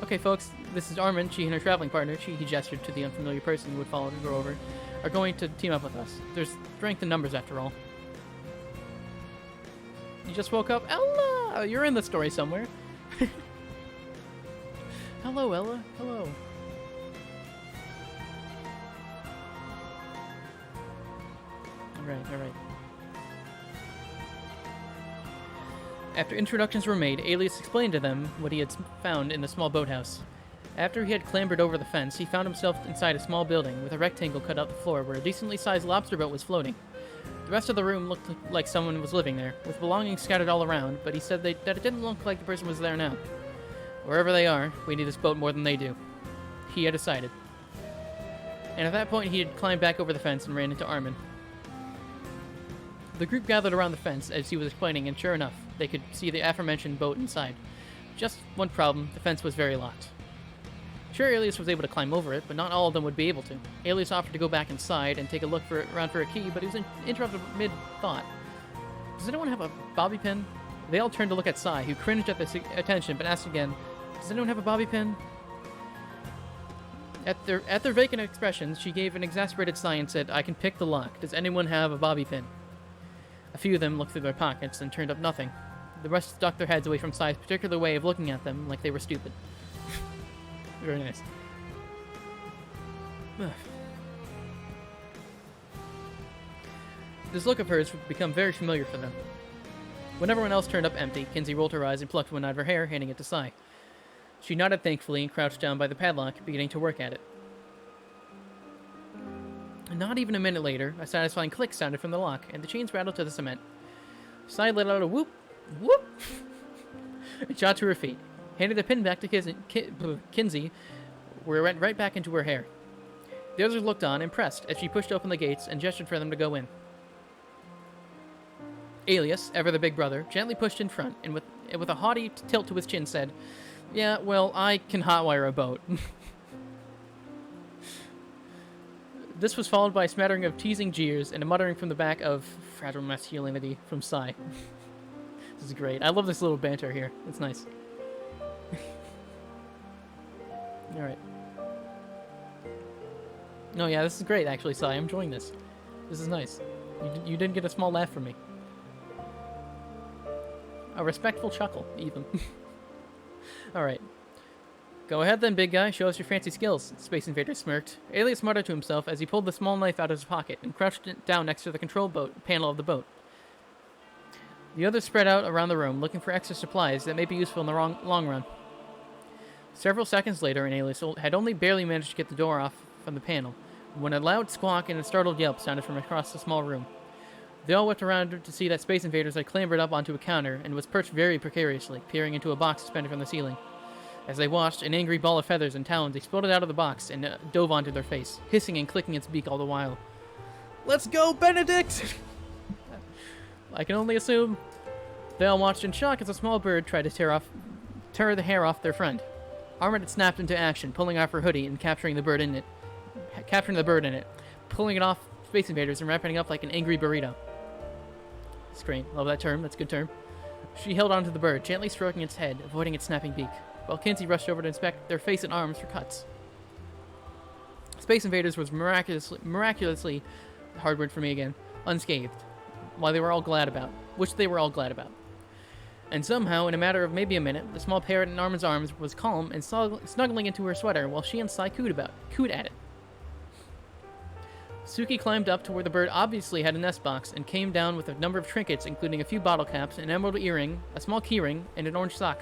okay, folks, this is Armin, she and her traveling partner," he gestured to the unfamiliar person who had followed her over, "are going to team up with us. There's strength in numbers, after all." You just woke up? Ella! You're in the story somewhere. Hello, Ella. Hello. Alright. After introductions were made, Alias explained to them what he had found in the small boathouse. After he had clambered over the fence, he found himself inside a small building with a rectangle cut out the floor where a decently sized lobster boat was floating. The rest of the room looked like someone was living there, with belongings scattered all around, but he said that it didn't look like the person was there now. Wherever they are, we need this boat more than they do. He had decided. And at that point, he had climbed back over the fence and ran into Armin. The group gathered around the fence as he was explaining, and sure enough, they could see the aforementioned boat inside. Just one problem, the fence was very locked. Sure, Alias was able to climb over it, but not all of them would be able to. Alias offered to go back inside and take a look around for a key, but he was interrupted mid-thought. "Does anyone have a bobby pin?" They all turned to look at Sai, who cringed at the attention, but asked again, "Does anyone have a bobby pin?" At their vacant expressions, she gave an exasperated sigh and said, "I can pick the lock. Does anyone have a bobby pin?" A few of them looked through their pockets and turned up nothing. The rest ducked their heads away from Sai's particular way of looking at them, like they were stupid. Very nice. This look of hers would become very familiar for them. When everyone else turned up empty, Kinsey rolled her eyes and plucked one out of her hair, handing it to Sai. She nodded thankfully and crouched down by the padlock, beginning to work at it. Not even a minute later, a satisfying click sounded from the lock, and the chains rattled to the cement. Sai let out a whoop, whoop, and shot to her feet, handed the pin back to Kinsey, where it went right back into her hair. The others looked on, impressed, as she pushed open the gates and gestured for them to go in. Alias, ever the big brother, gently pushed in front, and with a haughty tilt to his chin said, "Yeah, well, I can hotwire a boat." This was followed by a smattering of teasing jeers and a muttering from the back of fragile masculinity from Sai. This is great. I love this little banter here. It's nice. Alright. No, yeah, this is great, actually, Sai. I'm enjoying this. This is nice. You didn't get a small laugh from me. A respectful chuckle, even. Alright. Go ahead then, big guy. Show us your fancy skills, Space Invader smirked. Alias muttered to himself as he pulled the small knife out of his pocket and crouched it down next to the control panel of the boat. The others spread out around the room, looking for extra supplies that may be useful in the long run. Several seconds later, an Alias had only barely managed to get the door off from the panel, when a loud squawk and a startled yelp sounded from across the small room. They all whipped around to see that Space Invaders had clambered up onto a counter and was perched very precariously, peering into a box suspended from the ceiling. As they watched, an angry ball of feathers and talons exploded out of the box and dove onto their face, hissing and clicking its beak all the while. Let's go, Benedict! I can only assume. They all watched in shock as a small bird tried to tear the hair off their friend. Armor had snapped into action, pulling off her hoodie and capturing the bird in it, pulling it off Space Invaders and wrapping it up like an angry burrito. It's great. Love that term. That's a good term. She held onto the bird, gently stroking its head, avoiding its snapping beak, while Kinsey rushed over to inspect their face and arms for cuts. Space Invaders was miraculously, hard word for me again, unscathed, which they were all glad about. And somehow, in a matter of maybe a minute, the small parrot in Armin's arms was calm and snuggling into her sweater while she and Sai cooed at it. Suki climbed up to where the bird obviously had a nest box and came down with a number of trinkets, including a few bottle caps, an emerald earring, a small keyring, and an orange sock.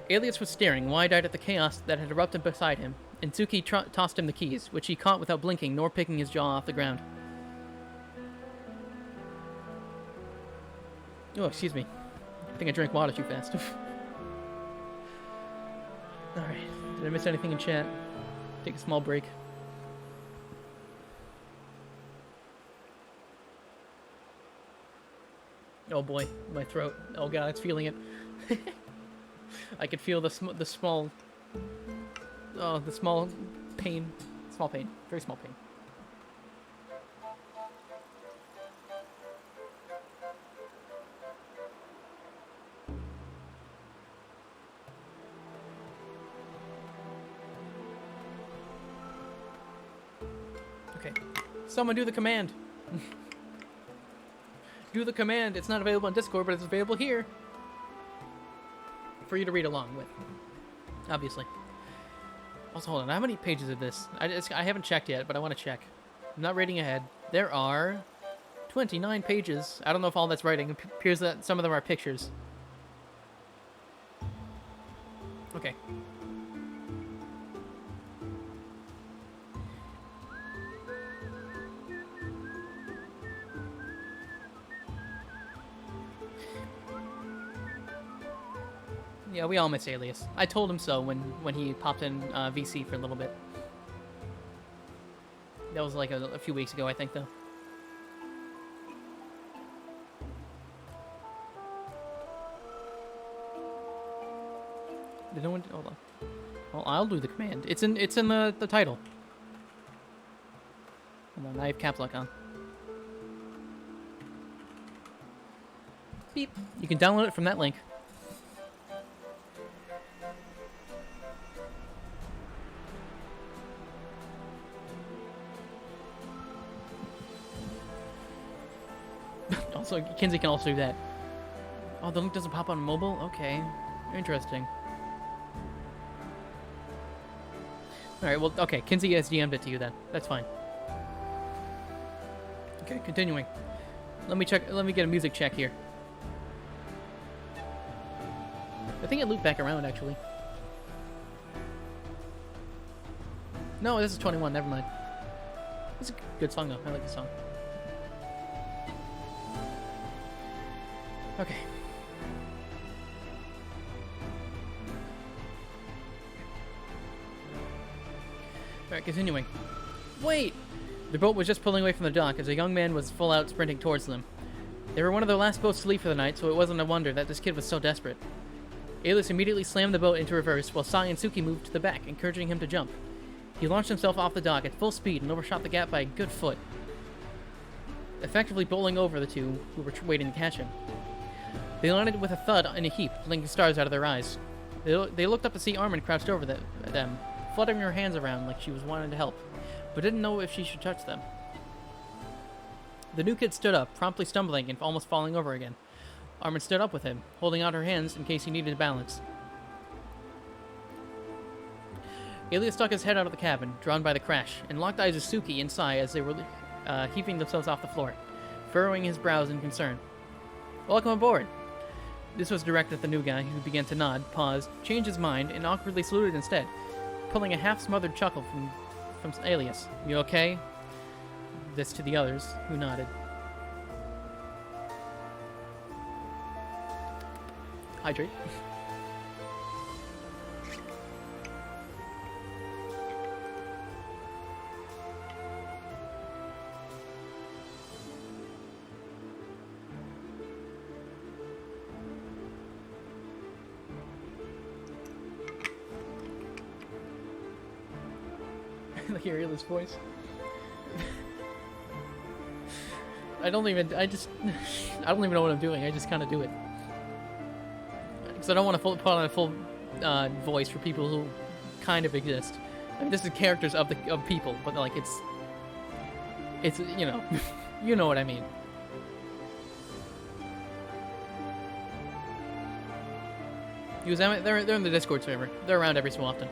Alias was staring wide-eyed at the chaos that had erupted beside him, and Suki tossed him the keys, which he caught without blinking nor picking his jaw off the ground. Oh, excuse me. I think I drank water too fast. Alright. Did I miss anything in chat? Take a small break. Oh boy, my throat. Oh god, it's feeling it. I could feel the small pain. Small pain. Very small pain. Okay. Someone do the command. Do the command. It's not available on Discord, but it's available here. For you to read along with. Obviously. Also, hold on. How many pages of this? I haven't checked yet, but I want to check. I'm not reading ahead. There are 29 pages. I don't know if all that's writing. It appears that some of them are pictures. Okay. Yeah, we all miss Alias. I told him so when he popped in VC for a little bit. That was like a few weeks ago, I think, though. Did no one... Hold on. Well, I'll do the command. It's in the title. Hold on, I have caps lock on. Beep. You can download it from that link. Also, Kinsey can also do that. Oh, the link doesn't pop on mobile? Okay. Interesting. Alright, well, okay. Kinsey has DM'd it to you then. That's fine. Okay, continuing. Let me get a music check here. I think it looped back around, actually. No, this is 21. Never mind. It's a good song, though. I like the song. Okay. Alright, continuing. Wait! The boat was just pulling away from the dock as a young man was full out sprinting towards them. They were one of the last boats to leave for the night, so it wasn't a wonder that this kid was so desperate. Alias immediately slammed the boat into reverse, while Sai and Suki moved to the back, encouraging him to jump. He launched himself off the dock at full speed and overshot the gap by a good foot, effectively bowling over the two who were waiting to catch him. They landed with a thud in a heap, blinking stars out of their eyes. They looked up to see Armin crouched over them, fluttering her hands around like she was wanting to help, but didn't know if she should touch them. The new kid stood up, promptly stumbling and almost falling over again. Armin stood up with him, holding out her hands in case he needed balance. Alias stuck his head out of the cabin, drawn by the crash, and locked eyes with Suki and Sai as they were heaving themselves off the floor, furrowing his brows in concern. "Welcome aboard." This was directed at the new guy, who began to nod, paused, changed his mind, and awkwardly saluted instead, pulling a half-smothered chuckle from Alias. "You okay?" This to the others, who nodded. Hydrate. I hear Alias' voice. I don't even know what I'm doing. I just kind of do it. Because I don't want to put on a full voice for people who kind of exist. I mean, this is characters of people, but like it's you know, you know what I mean. They're in the Discord server. They're around every so often.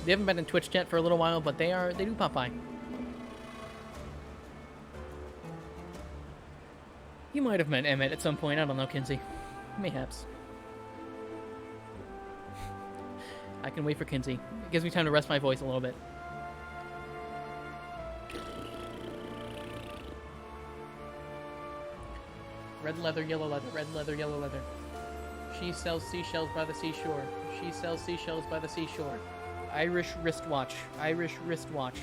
They haven't been in Twitch chat for a little while, but they do pop by. You might have met Emmett at some point. I don't know, Kinsey. Mayhaps. I can wait for Kinsey. It gives me time to rest my voice a little bit. Red leather, yellow leather, red leather, yellow leather. She sells seashells by the seashore. She sells seashells by the seashore. Irish wristwatch. Irish wristwatch.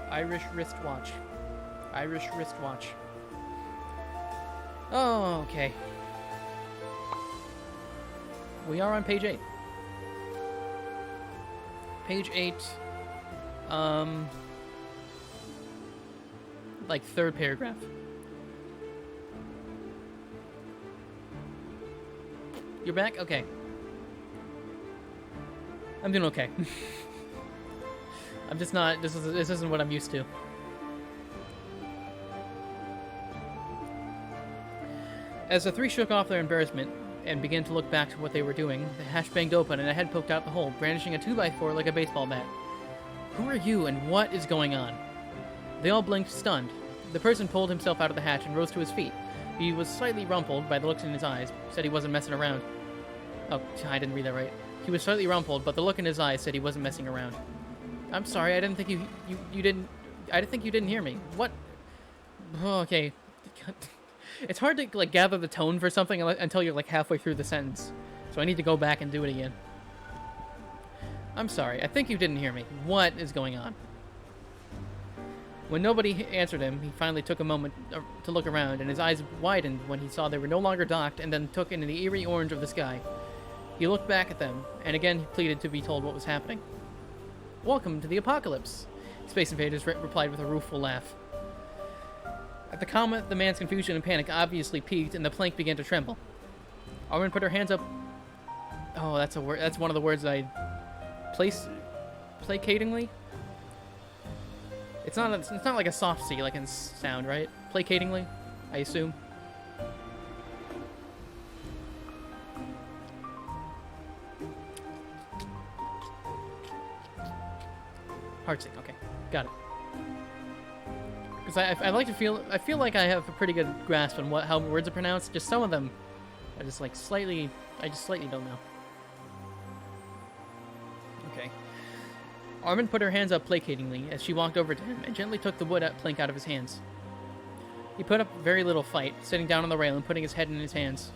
Irish wristwatch. Irish wristwatch. Oh, okay. We are on page 8. Page 8. Like third paragraph. You're back? Okay. I'm doing okay. I'm just not. This isn't what I'm used to. As the three shook off their embarrassment and began to look back to what they were doing, the hatch banged open and a head poked out the hole, brandishing a 2x4 like a baseball bat. "Who are you and what is going on?" They all blinked, stunned. The person pulled himself out of the hatch and rose to his feet. He was slightly rumpled by the looks in his eyes, said he wasn't messing around. Oh, I didn't read that right. He was slightly rumpled, but the look in his eyes said he wasn't messing around. "I'm sorry, I didn't think you didn't... I didn't think you didn't hear me. What?" Oh, okay. It's hard to, like, gather the tone for something until you're, like, halfway through the sentence. So I need to go back and do it again. "I'm sorry, I think you didn't hear me. What is going on?" When nobody answered him, he finally took a moment to look around, and his eyes widened when he saw they were no longer docked, and then took in the eerie orange of the sky. He looked back at them, and again he pleaded to be told what was happening. "Welcome to the apocalypse," Space Invaders replied with a rueful laugh. At the comment, the man's confusion and panic obviously peaked, and the plank began to tremble. Armin put her hands up. Oh, that's a word. That's one of the words I placatingly. It's not like a soft C like in sound, right? Placatingly, I assume. Heartsick, okay, got it. Because I feel like I have a pretty good grasp on how words are pronounced. Just some of them, I just slightly don't know. Okay. Armin put her hands up placatingly as she walked over to him and gently took the wood plank out of his hands. He put up very little fight, sitting down on the rail and putting his head in his hands.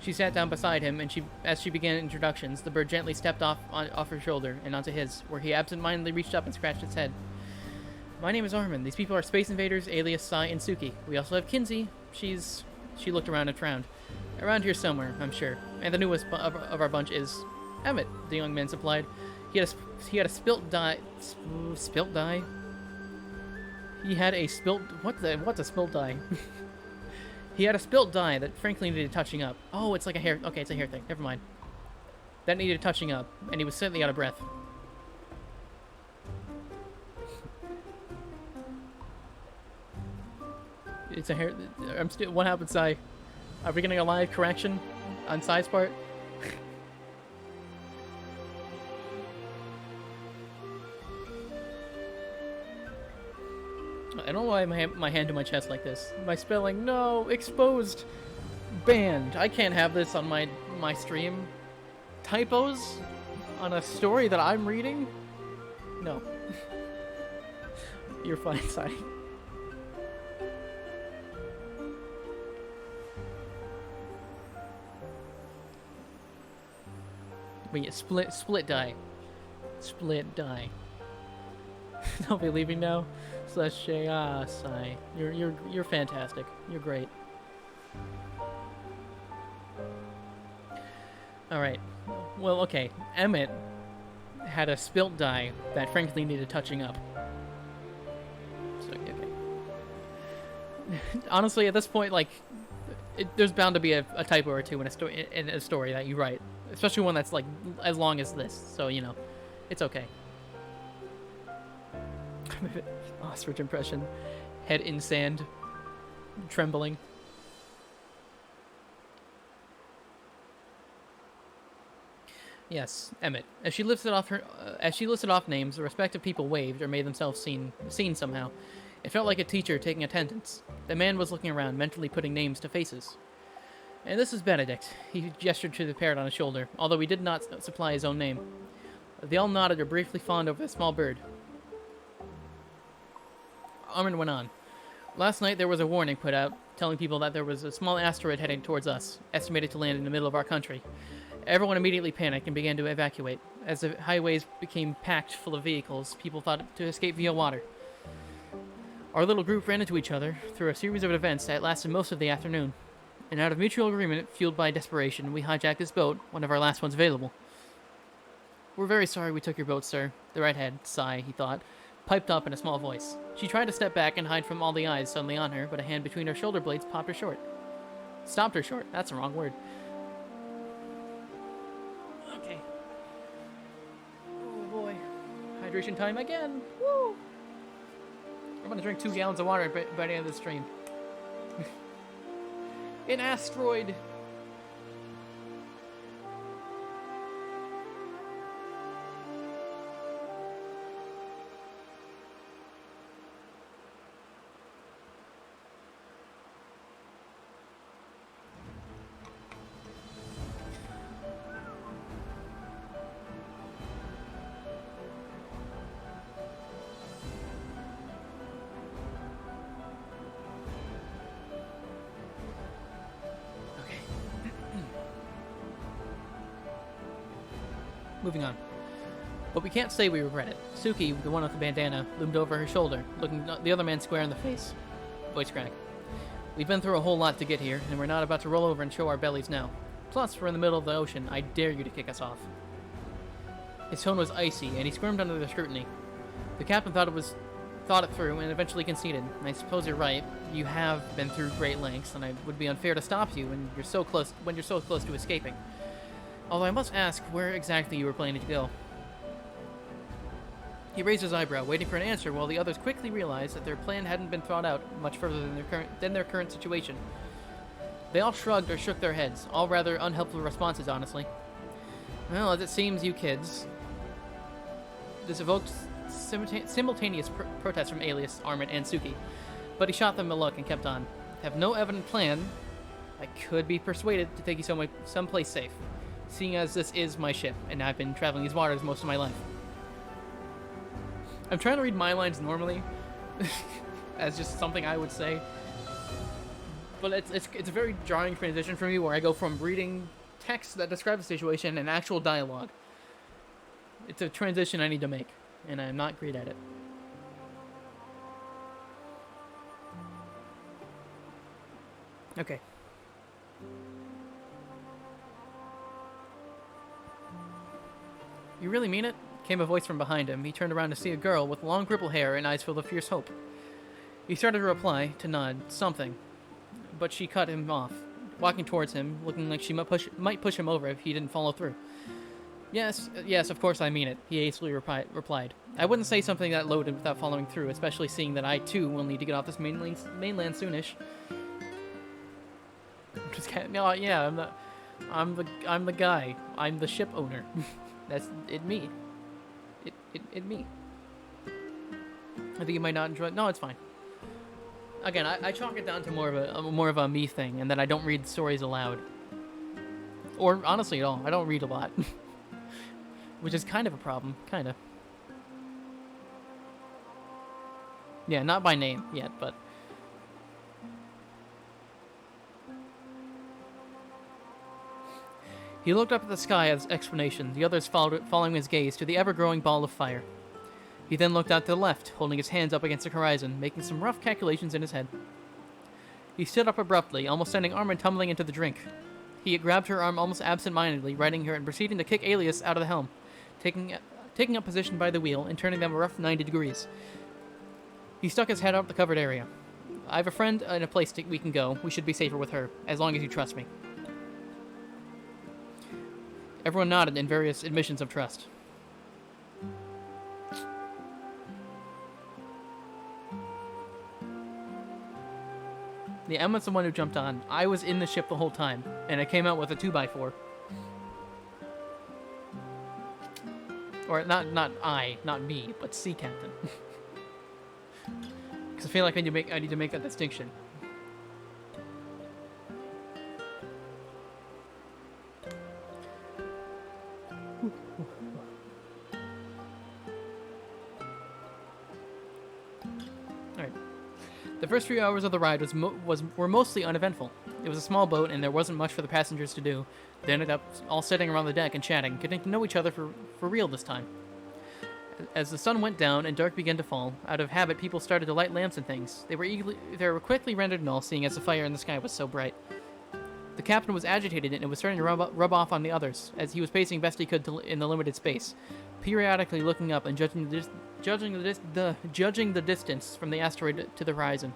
She sat down beside him, and as she began introductions, the bird gently stepped off her shoulder and onto his, where he absent-mindedly reached up and scratched its head. "My name is Armin. These people are Space Invaders, alias Sai and Suki. We also have Kinsey. She looked around and frowned. Around here somewhere, I'm sure. And the newest of our bunch is Emmett, the young man supplied. He had a spilt dye. Spilt dye? He had a spilt... What's a spilt dye? He had a spilt dye that frankly needed touching up. Oh, it's like a hair... Okay, it's a hair thing. Never mind. That needed touching up, and he was certainly out of breath. It's a hair... I'm still... What happened, Sai? Are we getting a live correction on Sai's part? I don't know why my hand to my chest like this. My spelling, no, exposed, banned. I can't have this on my stream. Typos on a story that I'm reading? No. You're fine, Sai. But yeah, split die. Split die. Don't be leaving now. Slash Sai. You're fantastic. You're great. Alright. Well, okay. Emmett had a spilt die that frankly needed touching up. So, okay. Honestly, at this point, like, there's bound to be a typo or two in a story that you write. Especially one that's, like, as long as this. So, you know, it's okay. Ostrich impression. Head in sand. Trembling. Yes, Emmett. As she listed off names, the respective people waved or made themselves seen somehow. It felt like a teacher taking attendance. The man was looking around, mentally putting names to faces. And this is Benedict. He gestured to the parrot on his shoulder, although he did not supply his own name. They all nodded or briefly fawned over the small bird. Armin went on. Last night there was a warning put out, telling people that there was a small asteroid heading towards us, estimated to land in the middle of our country. Everyone immediately panicked and began to evacuate. As the highways became packed full of vehicles, people thought to escape via water. Our little group ran into each other through a series of events that lasted most of the afternoon. And out of mutual agreement, fueled by desperation, we hijacked this boat, one of our last ones available. We're very sorry we took your boat, sir. The redhead, Sai, he thought, piped up in a small voice. She tried to step back and hide from all the eyes suddenly on her, but a hand between her shoulder blades popped her short. Stopped her short. That's the wrong word. Okay. Oh boy. Hydration time again. Woo! I'm gonna drink 2 gallons of water by the end of the stream. An asteroid! Moving on. But we can't say we regret it. Suki, the one with the bandana, loomed over her shoulder, looking the other man square in the face. Voice crack. We've been through a whole lot to get here, and we're not about to roll over and show our bellies now. Plus, we're in the middle of the ocean. I dare you to kick us off. His tone was icy, and he squirmed under the scrutiny. The captain thought it through, and eventually conceded. I suppose you're right. You have been through great lengths, and it would be unfair to stop you when you're so close to escaping. Although I must ask where exactly you were planning to go. He raised his eyebrow, waiting for an answer, while the others quickly realized that their plan hadn't been thought out much further than their current situation. They all shrugged or shook their heads, all rather unhelpful responses, honestly. Well, as it seems, you kids... This evoked simultaneous protests from Alias, Armin, and Suki, but he shot them a look and kept on. Have no evident plan. I could be persuaded to take you someplace safe, seeing as this is my ship, and I've been traveling these waters most of my life. I'm trying to read my lines normally, as just something I would say, but it's a very jarring transition for me, where I go from reading text that describes the situation and actual dialogue. It's a transition I need to make, and I'm not great at it. Okay. You really mean it? Came a voice from behind him. He turned around to see a girl with long purple hair and eyes full of fierce hope. He started to reply, to nod, something, but she cut him off, walking towards him, looking like she might push him over if he didn't follow through. Yes, of course I mean it, he hastily replied. I wouldn't say something that loaded without following through, especially seeing that I, too, will need to get off this mainland soonish. Just kidding. No, yeah, I'm the guy. I'm the ship owner. That's it. Me. It me. I think you might not enjoy. No, it's fine. Again, I chalk it down to more of a me thing, and that I don't read stories aloud. Or honestly, at all. I don't read a lot, which is kind of a problem. Kind of. Yeah, not by name yet, but. He looked up at the sky as explanation, the others following his gaze to the ever-growing ball of fire. He then looked out to the left, holding his hands up against the horizon, making some rough calculations in his head. He stood up abruptly, almost sending Armin tumbling into the drink. He grabbed her arm almost absent-mindedly, righting her and proceeding to kick Alias out of the helm, taking up position by the wheel and turning them a rough 90 degrees. He stuck his head out the covered area. I have a friend and a place we can go. We should be safer with her, as long as you trust me. Everyone nodded in various admissions of trust. Yeah, Emma's the one who jumped on. I was in the ship the whole time, and I came out with a 2x4. Or not me, but Sea Captain. Because I feel like I need to make that distinction. The first few hours of the ride were mostly uneventful. It was a small boat, and there wasn't much for the passengers to do. They ended up all sitting around the deck and chatting, getting to know each other for real this time. As the sun went down and dark began to fall, out of habit people started to light lamps and things. They were quickly rendered null, seeing as the fire in the sky was so bright. The captain was agitated and was starting to rub off on the others, as he was pacing best he could in the limited space, periodically looking up and judging the distance from the asteroid to the horizon.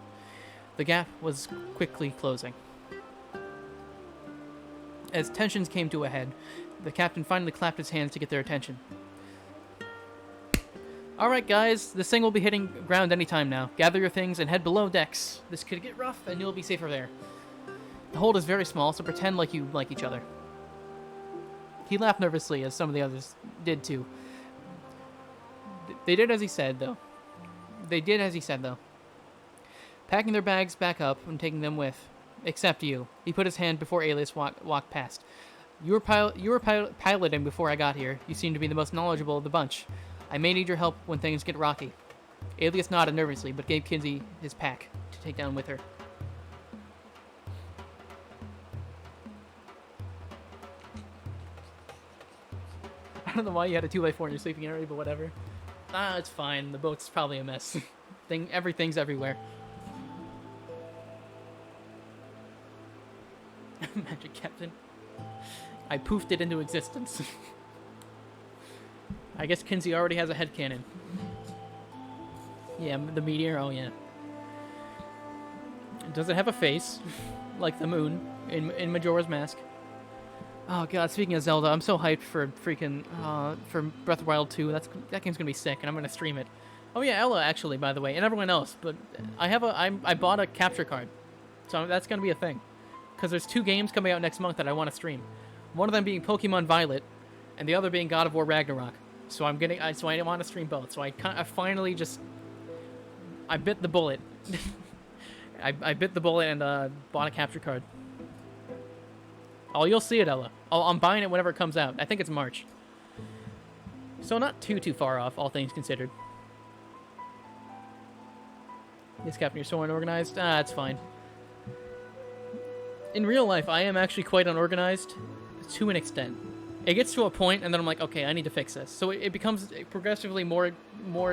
The gap was quickly closing. As tensions came to a head, the captain finally clapped his hands to get their attention. Alright guys, this thing will be hitting ground anytime now. Gather your things and head below decks. This could get rough and you'll be safer there. The hold is very small, so pretend like you like each other. He laughed nervously, as some of the others did too. They did as he said, though. Packing their bags back up and taking them with, except you. He put his hand before Alias walked past. You were piloting before I got here. You seem to be the most knowledgeable of the bunch. I may need your help when things get rocky. Alias nodded nervously, but gave Kinsey his pack to take down with her. I don't know why you had a 2x4 in your sleeping area, but whatever. Ah, it's fine. The boat's probably a mess. Everything's everywhere. Magic Captain. I poofed it into existence. I guess Kinsey already has a headcanon. Yeah, the meteor, oh yeah. Does it have a face? Like the moon in Majora's Mask? Oh god, speaking of Zelda, I'm so hyped for freaking, for Breath of the Wild 2. That game's gonna be sick, and I'm gonna stream it. Oh yeah, Ella, actually, by the way, and everyone else, but I bought a capture card. So that's gonna be a thing. Because there's 2 games coming out next month that I want to stream. One of them being Pokemon Violet, and the other being God of War Ragnarok. So I want to stream both. So I finally just, I bit the bullet. I bit the bullet and bought a capture card. Oh, you'll see it, Ella. Oh, I'm buying it whenever it comes out. I think it's March. So not too far off, all things considered. Yes, Captain, you're so unorganized. Ah, it's fine. In real life, I am actually quite unorganized to an extent. It gets to a point, and then I'm like, okay, I need to fix this. So it becomes progressively more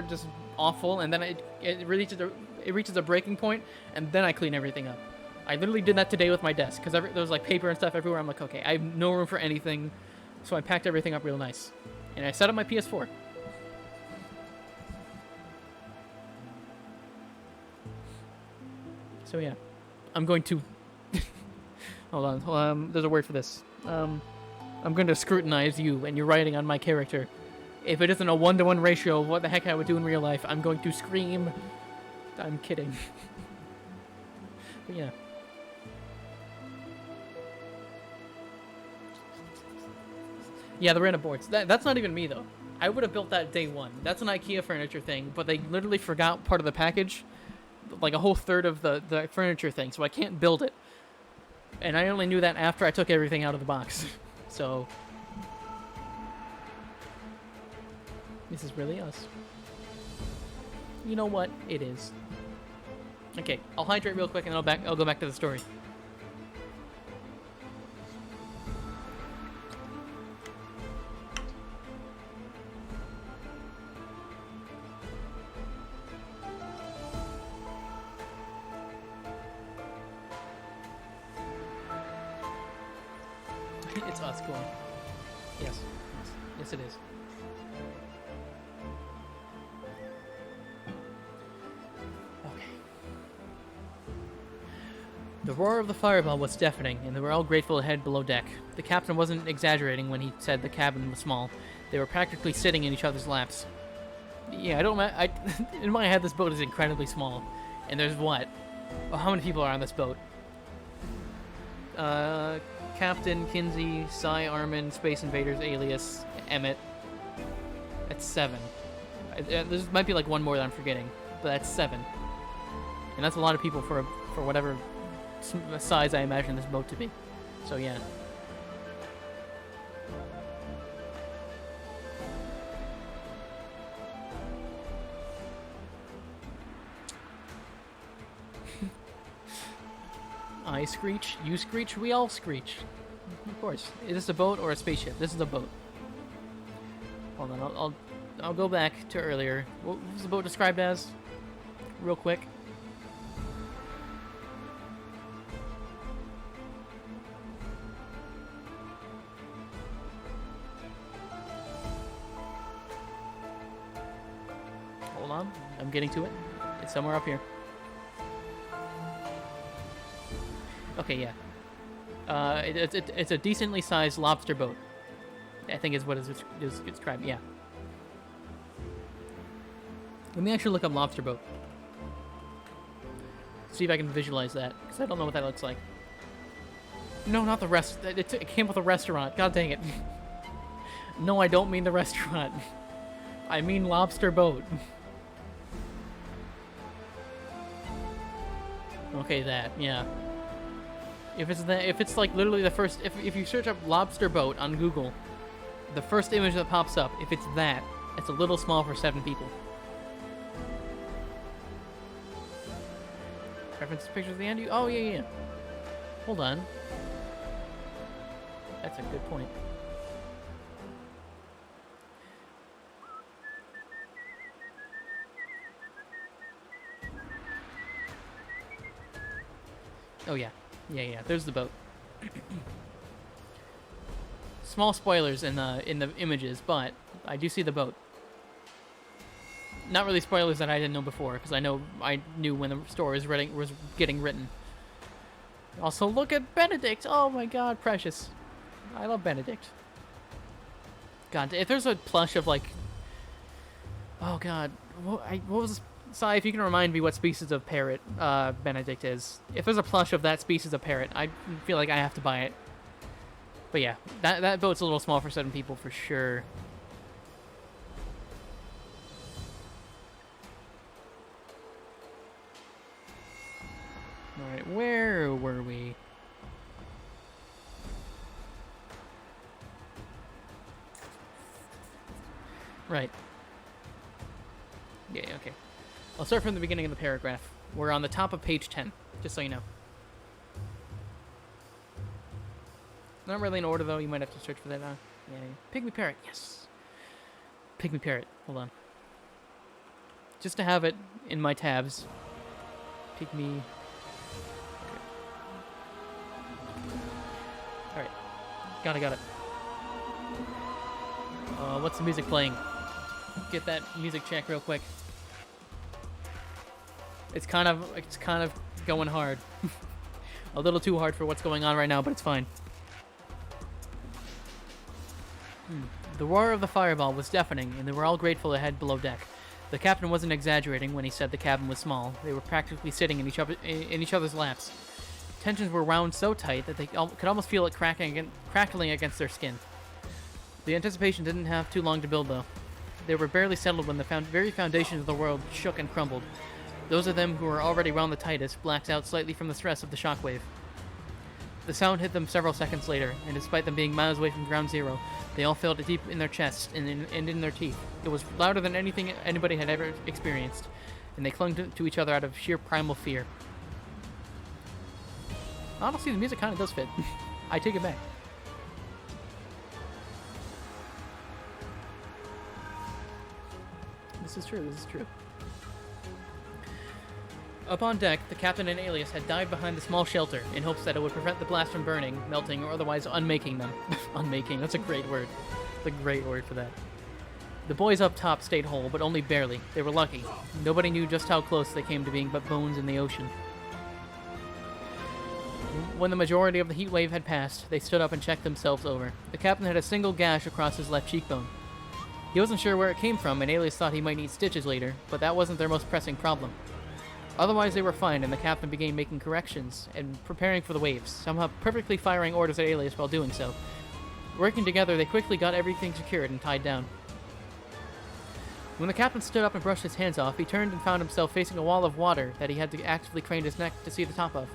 just awful, and then it reaches a breaking point, and then I clean everything up. I literally did that today with my desk, because there was like paper and stuff everywhere. I'm like, okay, I have no room for anything, so I packed everything up real nice. And I set up my PS4. So yeah, I'm going to... hold on, there's a word for this. I'm going to scrutinize you and your writing on my character. If it isn't a 1-to-1 ratio of what the heck I would do in real life, I'm going to scream. I'm kidding. But yeah. Yeah, the random boards. That's not even me, though. I would have built that day one. That's an IKEA furniture thing, but they literally forgot part of the package. Like a whole third of the furniture thing, so I can't build it. And I only knew that after I took everything out of the box. So... this is really us. You know what? It is. Okay, I'll hydrate real quick and I'll go back to the story. It's us, cool. Yes. Yes, it is. Okay. The roar of the fireball was deafening, and they were all grateful to head below deck. The captain wasn't exaggerating when he said the cabin was small. They were practically sitting in each other's laps. Yeah, in my head, this boat is incredibly small. And there's what? Well, how many people are on this boat? Captain, Kinsey, Cy, Armin, Space Invaders, Alias, Emmett. That's 7. There might be like one more that I'm forgetting, but that's 7. And that's a lot of people for whatever size I imagine this boat to be. So yeah. I screech, you screech, we all screech. Of course. Is this a boat or a spaceship? This is a boat. Hold on, I'll go back to earlier. What was the boat described as? Real quick. Hold on, I'm getting to it. It's somewhere up here. Okay, yeah. It's a decently sized lobster boat. I think is what is described, yeah. Let me actually look up lobster boat. See if I can visualize that, because I don't know what that looks like. No, not the rest. It came with a restaurant. God dang it. No, I don't mean the restaurant. I mean lobster boat. Okay, that, yeah. If it's like literally the first, if you search up lobster boat on Google, the first image that pops up, if it's that, it's a little small for 7 people. Reference pictures of the end? Oh, yeah. Hold on. That's a good point. Oh, yeah. Yeah, there's the boat. Small spoilers in the images, but I do see the boat. Not really spoilers that I didn't know before, because I knew when the story was getting written. Also, look at Benedict! Oh my god, precious. I love Benedict. God, if there's a plush of like... Oh god, what was... Sai, if you can remind me what species of parrot Benedict is. If there's a plush of that species of parrot, I feel like I have to buy it. But yeah, that boat's a little small for 7 people for sure. Alright, where were we? Right. Yeah, okay. I'll start from the beginning of the paragraph. We're on the top of page 10, just so you know. Not really in order, though. You might have to search for that. Yeah. Pygmy Parrot, yes. Pygmy Parrot, hold on. Just to have it in my tabs. Pygmy. Alright. Got it. What's the music playing? Get that music check real quick. It's kind of going hard. A little too hard for what's going on right now, but it's fine. The roar of the fireball was deafening, and they were all grateful to head below deck. The captain wasn't exaggerating when he said the cabin was small. They were practically sitting in each other's laps. Tensions were wound so tight that they could almost feel it crackling against their skin. The anticipation didn't have too long to build, though. They were barely settled when the very foundations of the world shook and crumbled. Those of them who were already round the tightest blacked out slightly from the stress of the shockwave. The sound hit them several seconds later, and despite them being miles away from ground zero, they all felt it deep in their chests and in their teeth. It was louder than anything anybody had ever experienced, and they clung to each other out of sheer primal fear. Honestly, the music kind of does fit. I take it back. This is true. Up on deck, the captain and Alias had dived behind the small shelter in hopes that it would prevent the blast from burning, melting, or otherwise unmaking them. Unmaking, that's a great word. That's a great word for that. The boys up top stayed whole, but only barely. They were lucky. Nobody knew just how close they came to being but bones in the ocean. When the majority of the heat wave had passed, they stood up and checked themselves over. The captain had a single gash across his left cheekbone. He wasn't sure where it came from, and Alias thought he might need stitches later, but that wasn't their most pressing problem. Otherwise, they were fine, and the captain began making corrections and preparing for the waves, somehow perfectly firing orders at Alias while doing so. Working together, they quickly got everything secured and tied down. When the captain stood up and brushed his hands off, he turned and found himself facing a wall of water that he had to actively crane his neck to see the top of.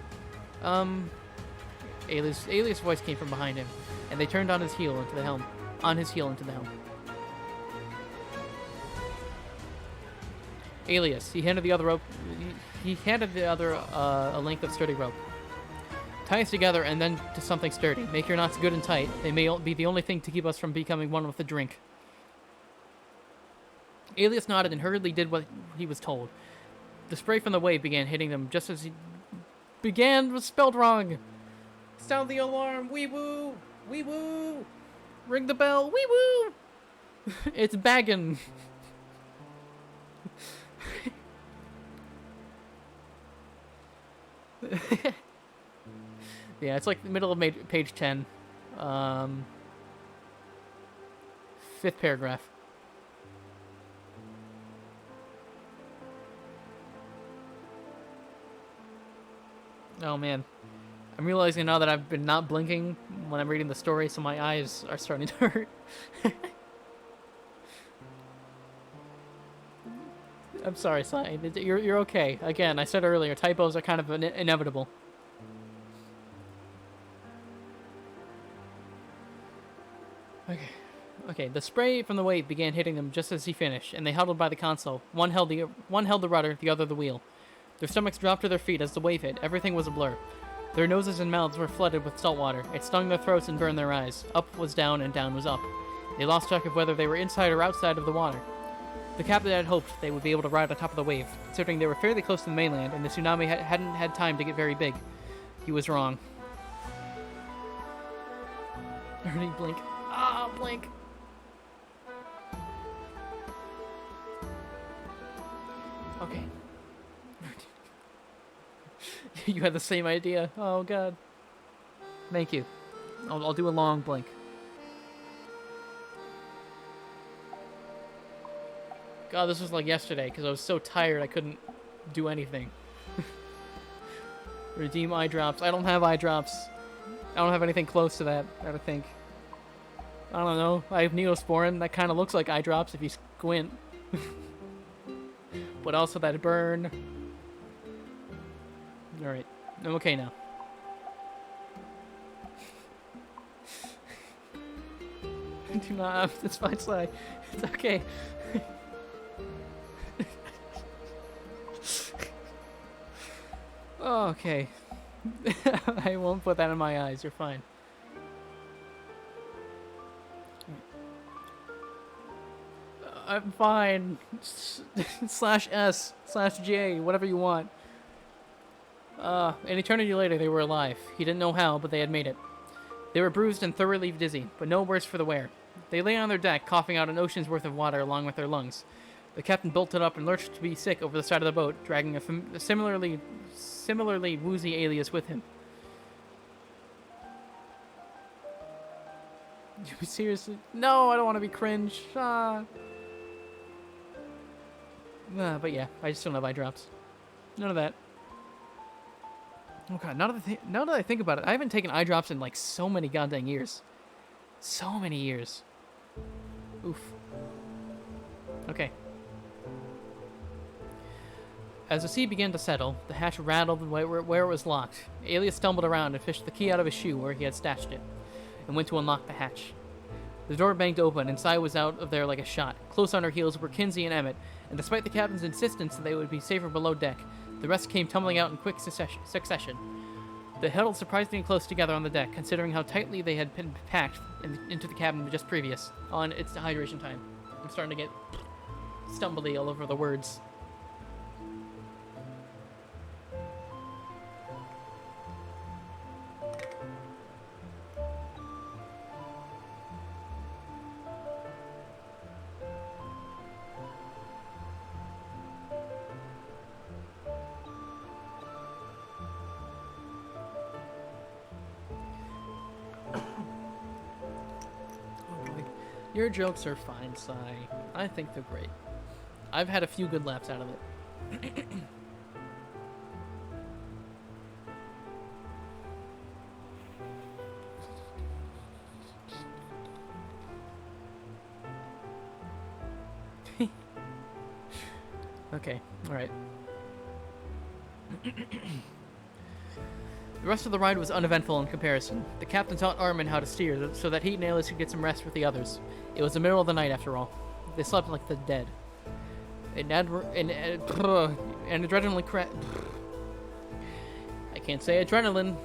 Alias' voice came from behind him, and they turned on his heel into the helm. Alias, he handed the other a length of sturdy rope. Tie us together and then to something sturdy. Make your knots good and tight. They may be the only thing to keep us from becoming one with the drink. Alias nodded and hurriedly did what he was told. The spray from the wave began hitting them just as he was spelled wrong. Sound the alarm, wee woo, wee woo. Ring the bell, wee woo. It's baggin'. Yeah, it's like the middle of page 10. 5th paragraph. Oh man. I'm realizing now that I've been not blinking when I'm reading the story, so my eyes are starting to hurt. I'm sorry, Sign. You're okay. Again, I said earlier, typos are kind of inevitable. Okay. The spray from the wave began hitting them just as he finished, and they huddled by the console. One held the rudder, the other the wheel. Their stomachs dropped to their feet as the wave hit. Everything was a blur. Their noses and mouths were flooded with salt water. It stung their throats and burned their eyes. Up was down, and down was up. They lost track of whether they were inside or outside of the water. The captain had hoped they would be able to ride on top of the wave, considering they were fairly close to the mainland and the tsunami hadn't had time to get very big. He was wrong. Ernie, blink. Ah, blink! Okay. You had the same idea. Oh, God. Thank you. I'll do a long blink. God, this was like yesterday, because I was so tired I couldn't do anything. Redeem eye drops. I don't have eye drops. I don't have anything close to that, I don't think. I don't know. I have Neosporin. That kind of looks like eye drops if you squint. But also that burn. Alright. I'm okay now. Do not. It's fine, Sly. It's okay. Oh, okay. I won't put that in my eyes. You're fine. I'm fine. /S/J, whatever you want. An eternity later, they were alive. He didn't know how, but they had made it. They were bruised and thoroughly dizzy, but no worse for the wear. They lay on their deck, coughing out an ocean's worth of water along with their lungs. The captain bolted up and lurched to be sick over the side of the boat, dragging a similarly woozy alias with him. You seriously? No, I don't want to be cringe. But yeah, I just don't have eye drops. None of that. Oh god, now that I think about it, I haven't taken eye drops in like so many goddamn years. So many years. Oof. Okay. As the sea began to settle, the hatch rattled where it was locked. Alias stumbled around and fished the key out of his shoe where he had stashed it, and went to unlock the hatch. The door banged open, and Sai was out of there like a shot. Close on her heels were Kinsey and Emmett, and despite the captain's insistence that they would be safer below deck, the rest came tumbling out in quick succession. They huddled surprisingly close together on the deck, considering how tightly they had been packed into the cabin just previous. It's hydration time. I'm starting to get stumbly all over the words. Your jokes are fine, Sai. I think they're great. I've had a few good laughs out of it. Okay, alright. The rest of the ride was uneventful in comparison. The captain taught Armin how to steer so that he and Alice could get some rest with the others. It was the middle of the night after all. They slept like the dead. An adrenaline crash. I can't say adrenaline.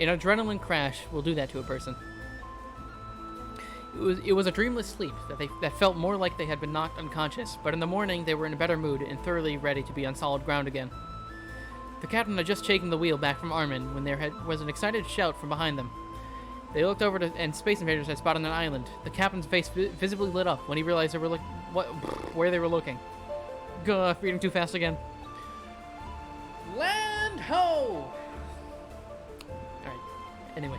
An adrenaline crash will do that to a person. It was a dreamless sleep that felt more like they had been knocked unconscious, but in the morning they were in a better mood and thoroughly ready to be on solid ground again. The captain had just taken the wheel back from Armin when there was an excited shout from behind them. They looked over and Space Invaders had spotted an island. The captain's face visibly lit up when he realized they were where they were looking. Gah, reading too fast again. Land ho! Alright, anyway.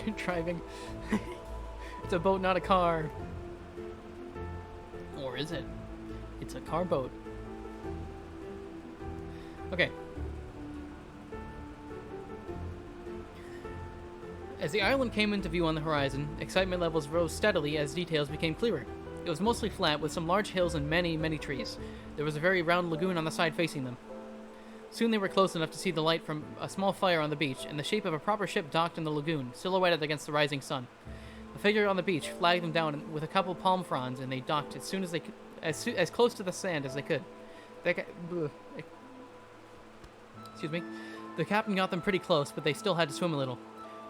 You're driving. It's a boat, not a car. Or is it? It's a car boat. Okay. As the island came into view on the horizon, excitement levels rose steadily as details became clearer. It was mostly flat, with some large hills and many, many trees. There was a very round lagoon on the side facing them. Soon they were close enough to see the light from a small fire on the beach, and the shape of a proper ship docked in the lagoon, silhouetted against the rising sun. A figure on the beach flagged them down with a couple palm fronds, and they docked as soon as they could, as close to the sand as they could. Excuse me. The captain got them pretty close, but they still had to swim a little.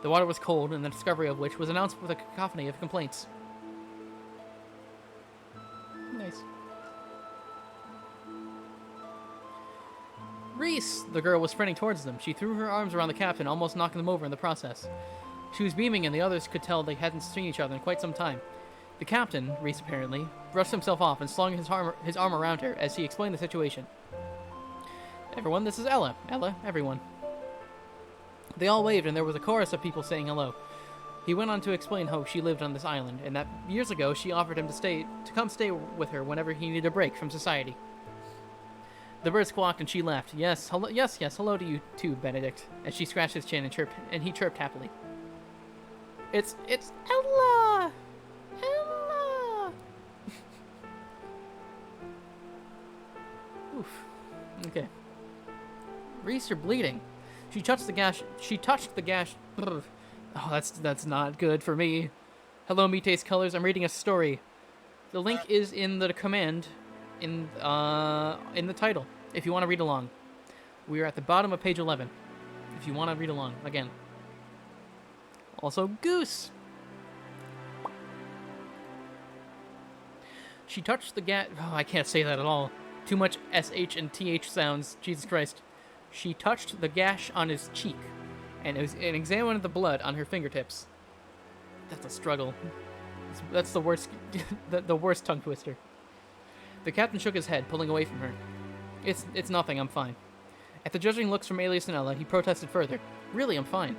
The water was cold, and the discovery of which was announced with a cacophony of complaints. Nice. Reese! The girl was sprinting towards them. She threw her arms around the captain, almost knocking them over in the process. She was beaming, and the others could tell they hadn't seen each other in quite some time. The captain, Reese apparently, brushed himself off and slung his arm around her as he explained the situation. Everyone, this is Ella. Ella, everyone. They all waved, and there was a chorus of people saying hello. He went on to explain how she lived on this island, and that years ago she offered him to come stay with her whenever he needed a break from society. The bird squawked and she laughed. Yes, hello, yes, hello to you too, Benedict. As she scratched his chin and he chirped happily. It's Ella! Ella! Oof. Okay. Reese, you're bleeding. She touched the gash. Oh, that's not good for me. Hello, Mite's Colors. I'm reading a story. The link is in the command in the title, if you want to read along. We are at the bottom of page 11, if you want to read along, again. Also, Goose! She touched the gash. Oh, I can't say that at all. Too much SH and TH sounds. Jesus Christ. She touched the gash on his cheek and examined the blood on her fingertips. That's a struggle. That's the worst, the worst tongue twister. The captain shook his head, pulling away from her. It's nothing, I'm fine. At the judging looks from Alias and Ella, he protested further. Really, I'm fine.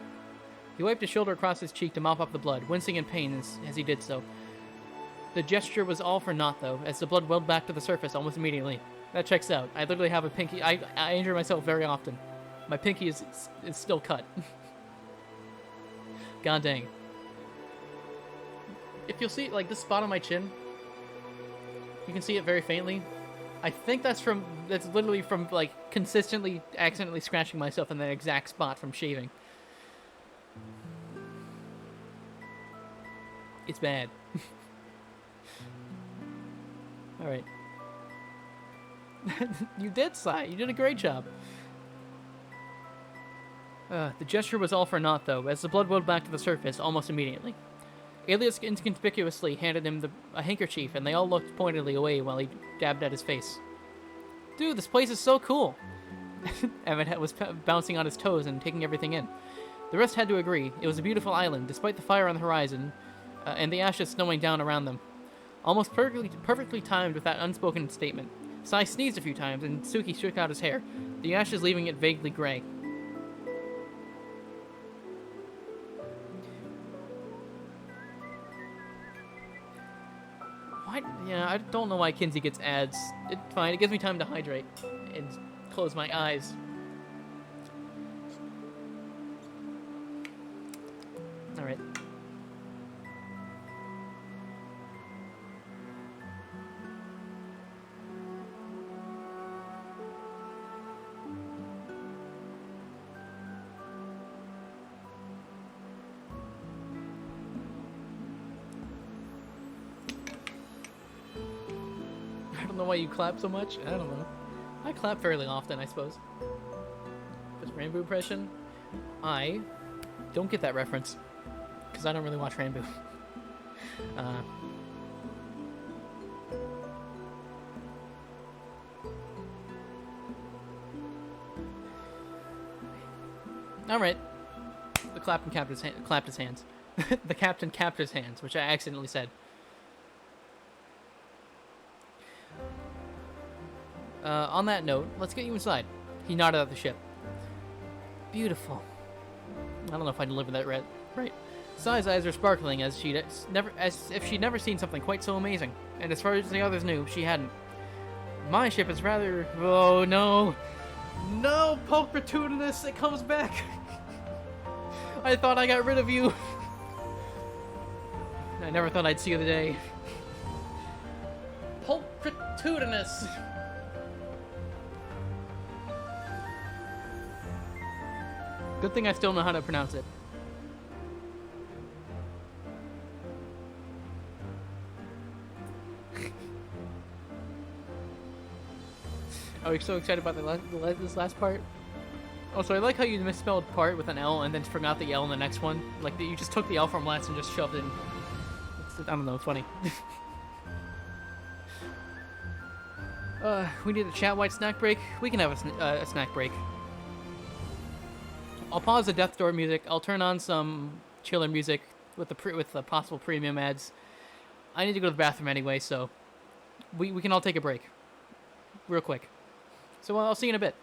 He wiped his shoulder across his cheek to mop up the blood, wincing in pain as he did so. The gesture was all for naught, though, as the blood welled back to the surface almost immediately. That checks out. I literally have a pinky. I injure myself very often. My pinky is still cut. God dang. If you'll see, like, this spot on my chin, you can see it very faintly. I think that's literally from, like, consistently accidentally scratching myself in that exact spot from shaving. It's bad. Alright. You did, Sai. You did a great job. The gesture was all for naught, though, as the blood welled back to the surface almost immediately. Alias inconspicuously handed him a handkerchief, and they all looked pointedly away while he dabbed at his face. Dude, this place is so cool! Emmett was bouncing on his toes and taking everything in. The rest had to agree. It was a beautiful island, despite the fire on the horizon, and the ashes snowing down around them. Almost perfectly timed with that unspoken statement. Sai sneezed a few times, and Suki shook out his hair, the ashes leaving it vaguely gray. What? Yeah, I don't know why Kinsey gets ads. It's fine, it gives me time to hydrate and close my eyes. Alright. I don't know why you clap so much. I don't know. I clap fairly often, I suppose. This Rambo impression? I don't get that reference. Because I don't really watch Rambo. Alright. The captain clapped his hands. The captain clapped his hands, which I accidentally said. On that note, let's get you inside. He nodded at the ship. Beautiful. I don't know if I delivered that right. Sai's eyes were sparkling as if she'd never seen something quite so amazing. And as far as the others knew, she hadn't. My ship is rather... Oh, no. No, pulchritudinous, it comes back. I thought I got rid of you. I never thought I'd see the day. Pulchritudinous. Good thing I still know how to pronounce it. Are you so excited about this last part? Also, I like how you misspelled part with an L and then forgot the L in the next one. Like, you just took the L from last and just shoved it in. I don't know, it's funny. We need a chat white snack break. We can have a snack break. I'll pause the Death Door music. I'll turn on some chiller music with the possible premium ads. I need to go to the bathroom anyway, so we can all take a break. Real quick. So I'll see you in a bit.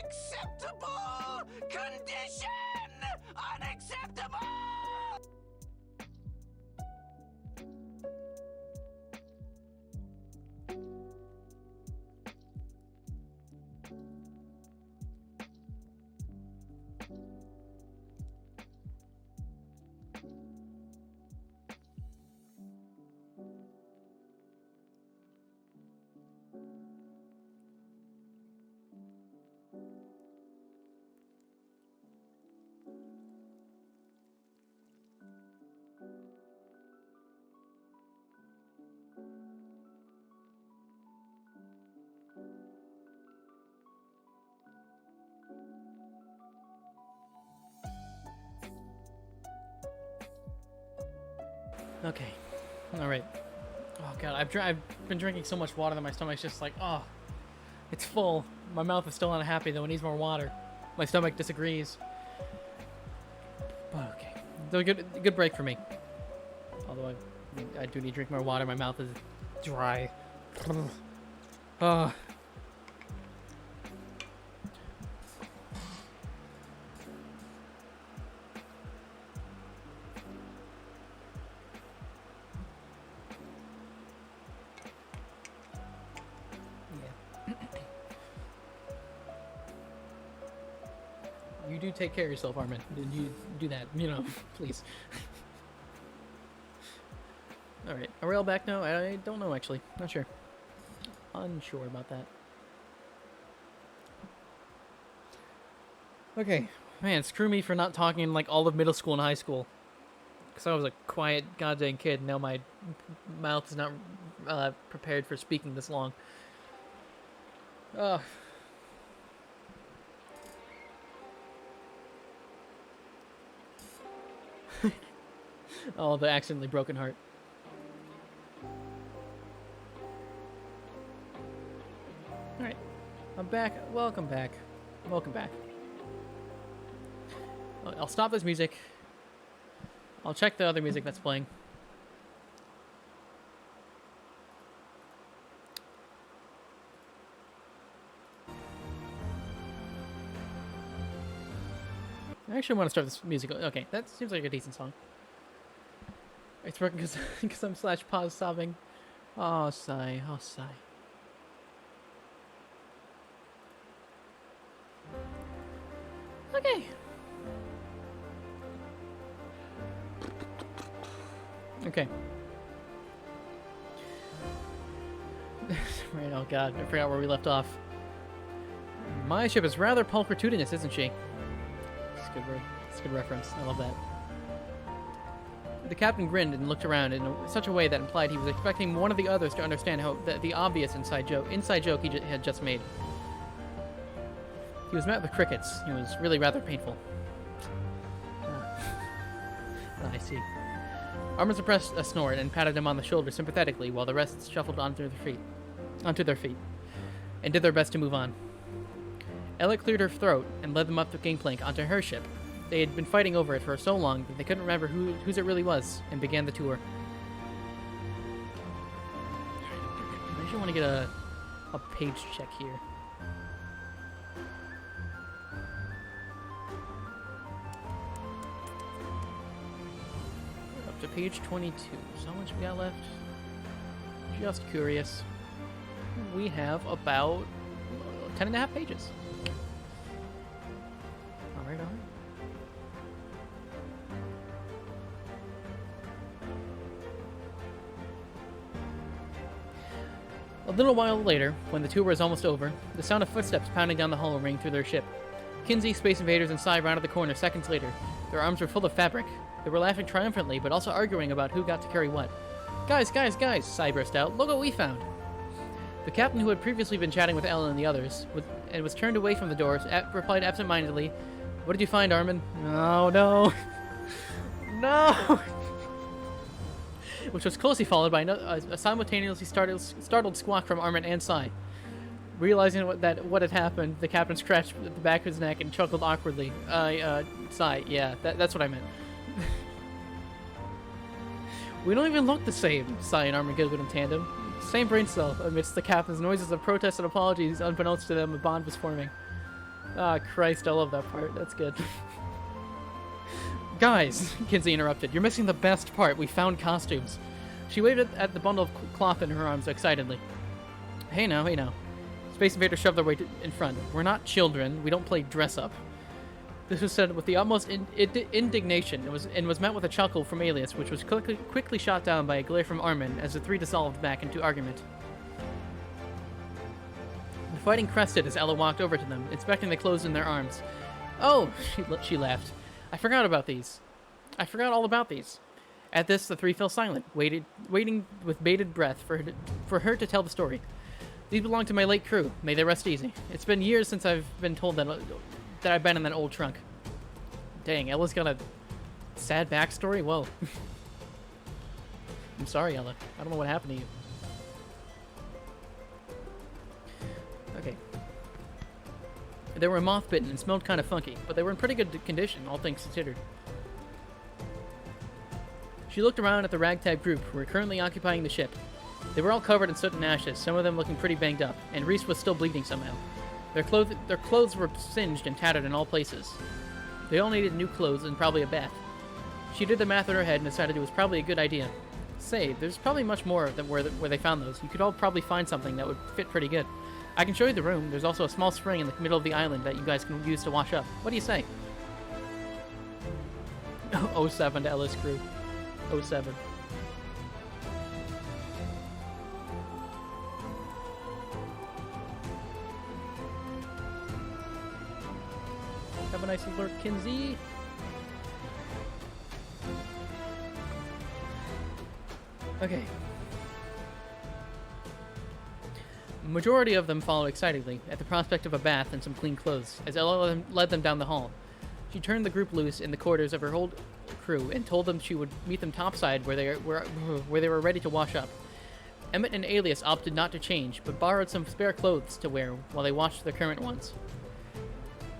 Unacceptable condition! Unacceptable! Okay. Alright. Oh god, I've been drinking so much water that my stomach's just like, oh, it's full. My mouth is still unhappy though, it needs more water. My stomach disagrees. But okay. So good break for me. Although I do need to drink more water, my mouth is dry. Oh. You do take care of yourself, Armin. You do that, you know, please. Alright, are we all back now? I don't know, actually. Not sure. Unsure about that. Okay. Man, screw me for not talking in, like, all of middle school and high school. Because I was a quiet, goddamn kid, and now my mouth is not prepared for speaking this long. Ugh. Oh, the accidentally broken heart. Alright. I'm back. Welcome back. Welcome back. I'll stop this music. I'll check the other music that's playing. I actually want to start this music. Okay, that seems like a decent song. It's working because I'm /pause sobbing. Oh, sigh. Oh, sigh. Okay. Okay. Right, oh god, I forgot where we left off. My ship is rather pulchritudinous, isn't she? It's a good word. It's a good reference. I love that. The captain grinned and looked around in such a way that implied he was expecting one of the others to understand how the obvious inside joke he had just made. He was met with crickets. It was really rather painful. I see. Armin suppressed a snort and patted him on the shoulder sympathetically while the rest shuffled onto their feet, and did their best to move on. Ella cleared her throat and led them up the gangplank onto her ship. They had been fighting over it for so long that they couldn't remember whose it really was, and began the tour. I actually want to get a page check here. Up to page 22. So how much we got left? Just curious. We have about 10.5 pages. Alright, alright. A little while later, when the tour was almost over, the sound of footsteps pounding down the hall rang through their ship. Kinsey, Space Invaders, and Sai rounded the corner seconds later. Their arms were full of fabric. They were laughing triumphantly, but also arguing about who got to carry what. Guys, guys, guys, Sai burst out. Look what we found. The captain, who had previously been chatting with Ellen and the others, was turned away from the doors, replied absent-mindedly, "What did you find, Armin?" "No, no." No! Which was closely followed by a simultaneously startled squawk from Armin and Sai. Realizing what had happened, the captain scratched at the back of his neck and chuckled awkwardly. Sai, yeah, that's what I meant. We don't even look the same, Sai and Armin giggled in tandem. Same brain cell. Amidst the captain's noises of protest and apologies, unbeknownst to them, a bond was forming. Ah, Christ, I love that part. That's good. Guys, Kinsey interrupted. You're missing the best part. We found costumes. She waved at the bundle of cloth in her arms excitedly. Hey now, hey now. Space Invaders shoved their way in front. We're not children. We don't play dress-up. This was said with the utmost indignation and was met with a chuckle from Alias, which was quickly shot down by a glare from Armin as the three dissolved back into argument. The fighting crested as Ella walked over to them, inspecting the clothes in their arms. Oh, she laughed. I forgot about these. I forgot all about these. At this, the three fell silent, waiting with bated breath for her to tell the story. These belong to my late crew. May they rest easy. It's been years since I've been told that I've been in that old trunk. Dang, Ella's got a sad backstory? Whoa. I'm sorry, Ella. I don't know what happened to you. Okay. They were moth-bitten and smelled kind of funky, but they were in pretty good condition, all things considered. She looked around at the ragtag group who were currently occupying the ship. They were all covered in soot and ashes, some of them looking pretty banged up, and Reese was still bleeding somehow. Their clothes were singed and tattered in all places. They all needed new clothes and probably a bath. She did the math in her head and decided it was probably a good idea. Say, there's probably much more than where they found those. You could all probably find something that would fit pretty good. I can show you the room. There's also a small spring in the middle of the island that you guys can use to wash up. What do you say? 07 to Ella's crew. 07. Have a nice alert, Kinsey. Okay. The majority of them followed excitedly at the prospect of a bath and some clean clothes as Ella led them down the hall. She turned the group loose in the quarters of her whole crew and told them she would meet them topside where they were ready to wash up. Emmett and Alias opted not to change, but borrowed some spare clothes to wear while they washed their current ones.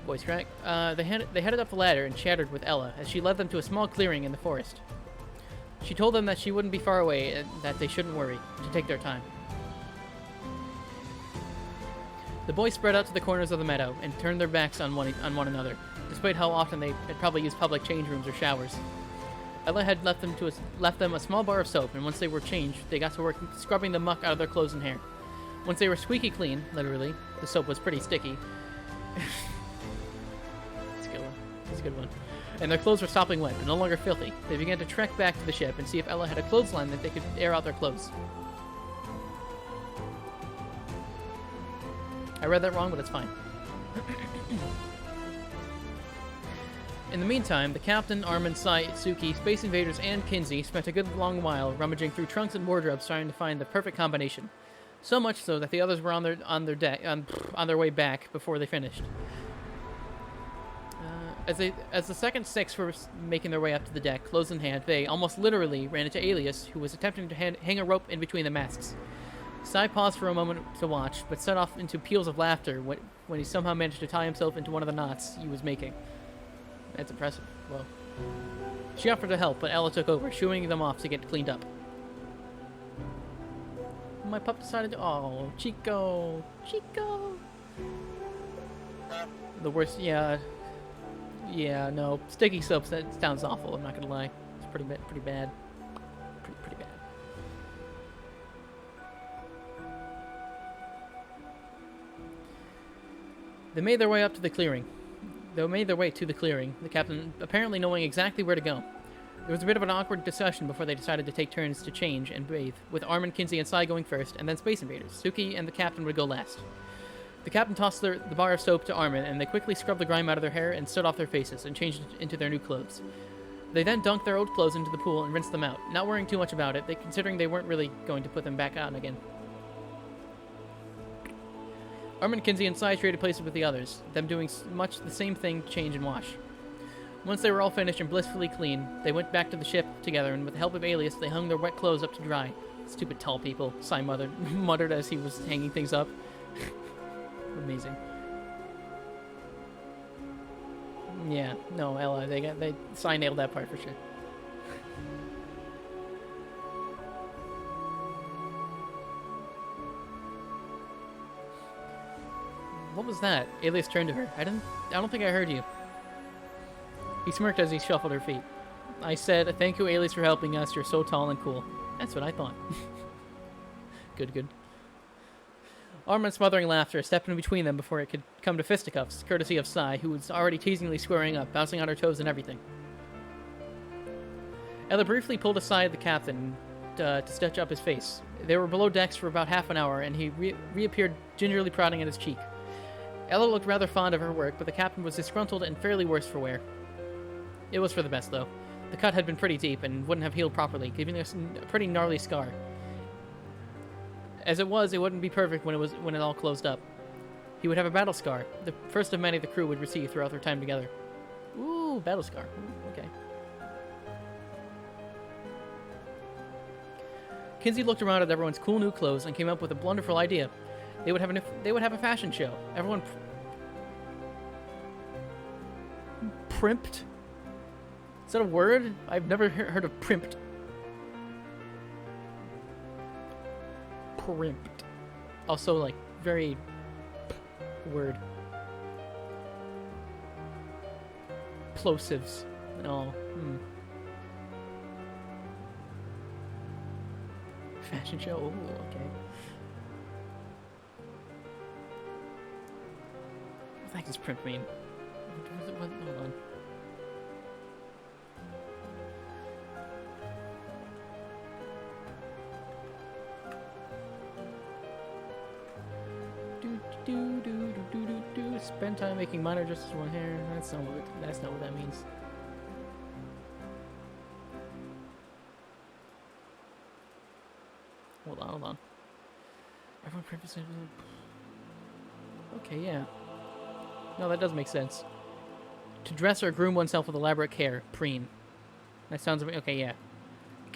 Voice crack. They headed up the ladder and chattered with Ella as she led them to a small clearing in the forest. She told them that she wouldn't be far away and that they shouldn't worry, to take their time. The boys spread out to the corners of the meadow and turned their backs on one another, despite how often they had probably used public change rooms or showers. Ella had left them a small bar of soap, and once they were changed, they got to work scrubbing the muck out of their clothes and hair. Once they were squeaky clean, literally, the soap was pretty sticky. That's a good one. And their clothes were sopping wet, but no longer filthy. They began to trek back to the ship and see if Ella had a clothesline that they could air out their clothes. I read that wrong, but it's fine. In the meantime, the captain, Armin, Sai, Suki, Space Invaders, and Kinsey spent a good long while rummaging through trunks and wardrobes trying to find the perfect combination. So much so that the others were on their way back before they finished. As the second six were making their way up to the deck, clothes in hand, they almost literally ran into Alias, who was attempting to hang a rope in between the masts. Sai paused for a moment to watch, but set off into peals of laughter when he somehow managed to tie himself into one of the knots he was making. That's impressive. Whoa. She offered to help, but Ella took over, shooing them off to get cleaned up. My pup decided to... Oh, Chico! Chico! The worst... Yeah, no. Sticky soap sounds awful, I'm not gonna lie. It's pretty bad. Pretty bad. They made their way to the clearing, the captain apparently knowing exactly where to go. There was a bit of an awkward discussion before they decided to take turns to change and bathe, with Armin, Kinsey, and Sai going first, and then Space Invaders. Suki and the captain would go last. The captain tossed the bar of soap to Armin, and they quickly scrubbed the grime out of their hair and stood off their faces and changed into their new clothes. They then dunked their old clothes into the pool and rinsed them out, not worrying too much about it, considering they weren't really going to put them back on again. Armin, Kinsey, and Sai traded places with the others, them doing much the same thing, change and wash. Once they were all finished and blissfully clean, they went back to the ship together, and with the help of Alias, they hung their wet clothes up to dry. Stupid tall people, Sai muttered as he was hanging things up. Amazing. Yeah, no, Ella, Sai nailed that part for sure. What was that? Alias turned to her. I don't think I heard you. He smirked as he shuffled her feet. I said, thank you, Alias, for helping us. You're so tall and cool. That's what I thought. Good, good. Armand smothering laughter, stepped in between them before it could come to fisticuffs, courtesy of Sai, who was already teasingly squaring up, bouncing on her toes and everything. Ella briefly pulled aside the captain to stitch up his face. They were below decks for about half an hour, and he reappeared gingerly prodding at his cheek. Ella looked rather fond of her work, but the captain was disgruntled and fairly worse for wear. It was for the best, though. The cut had been pretty deep and wouldn't have healed properly, giving us a pretty gnarly scar. As it was, it wouldn't be perfect when it all closed up. He would have a battle scar, the first of many the crew would receive throughout their time together. Ooh, battle scar. Ooh, okay. Kinsey looked around at everyone's cool new clothes and came up with a wonderful idea. They would have a fashion show. Everyone primped. Is that a word? I've never heard of primped. Primped. Also, like, very word. Plosives. Oh. Fashion show. Ooh, okay. What the heck does primp mean? Hold on. Spend time making minor adjustments to one hair. That's not what that means. Hold on. Everyone purposely. Okay, yeah. No, that does make sense. To dress or groom oneself with elaborate care. Preen. That sounds okay, yeah.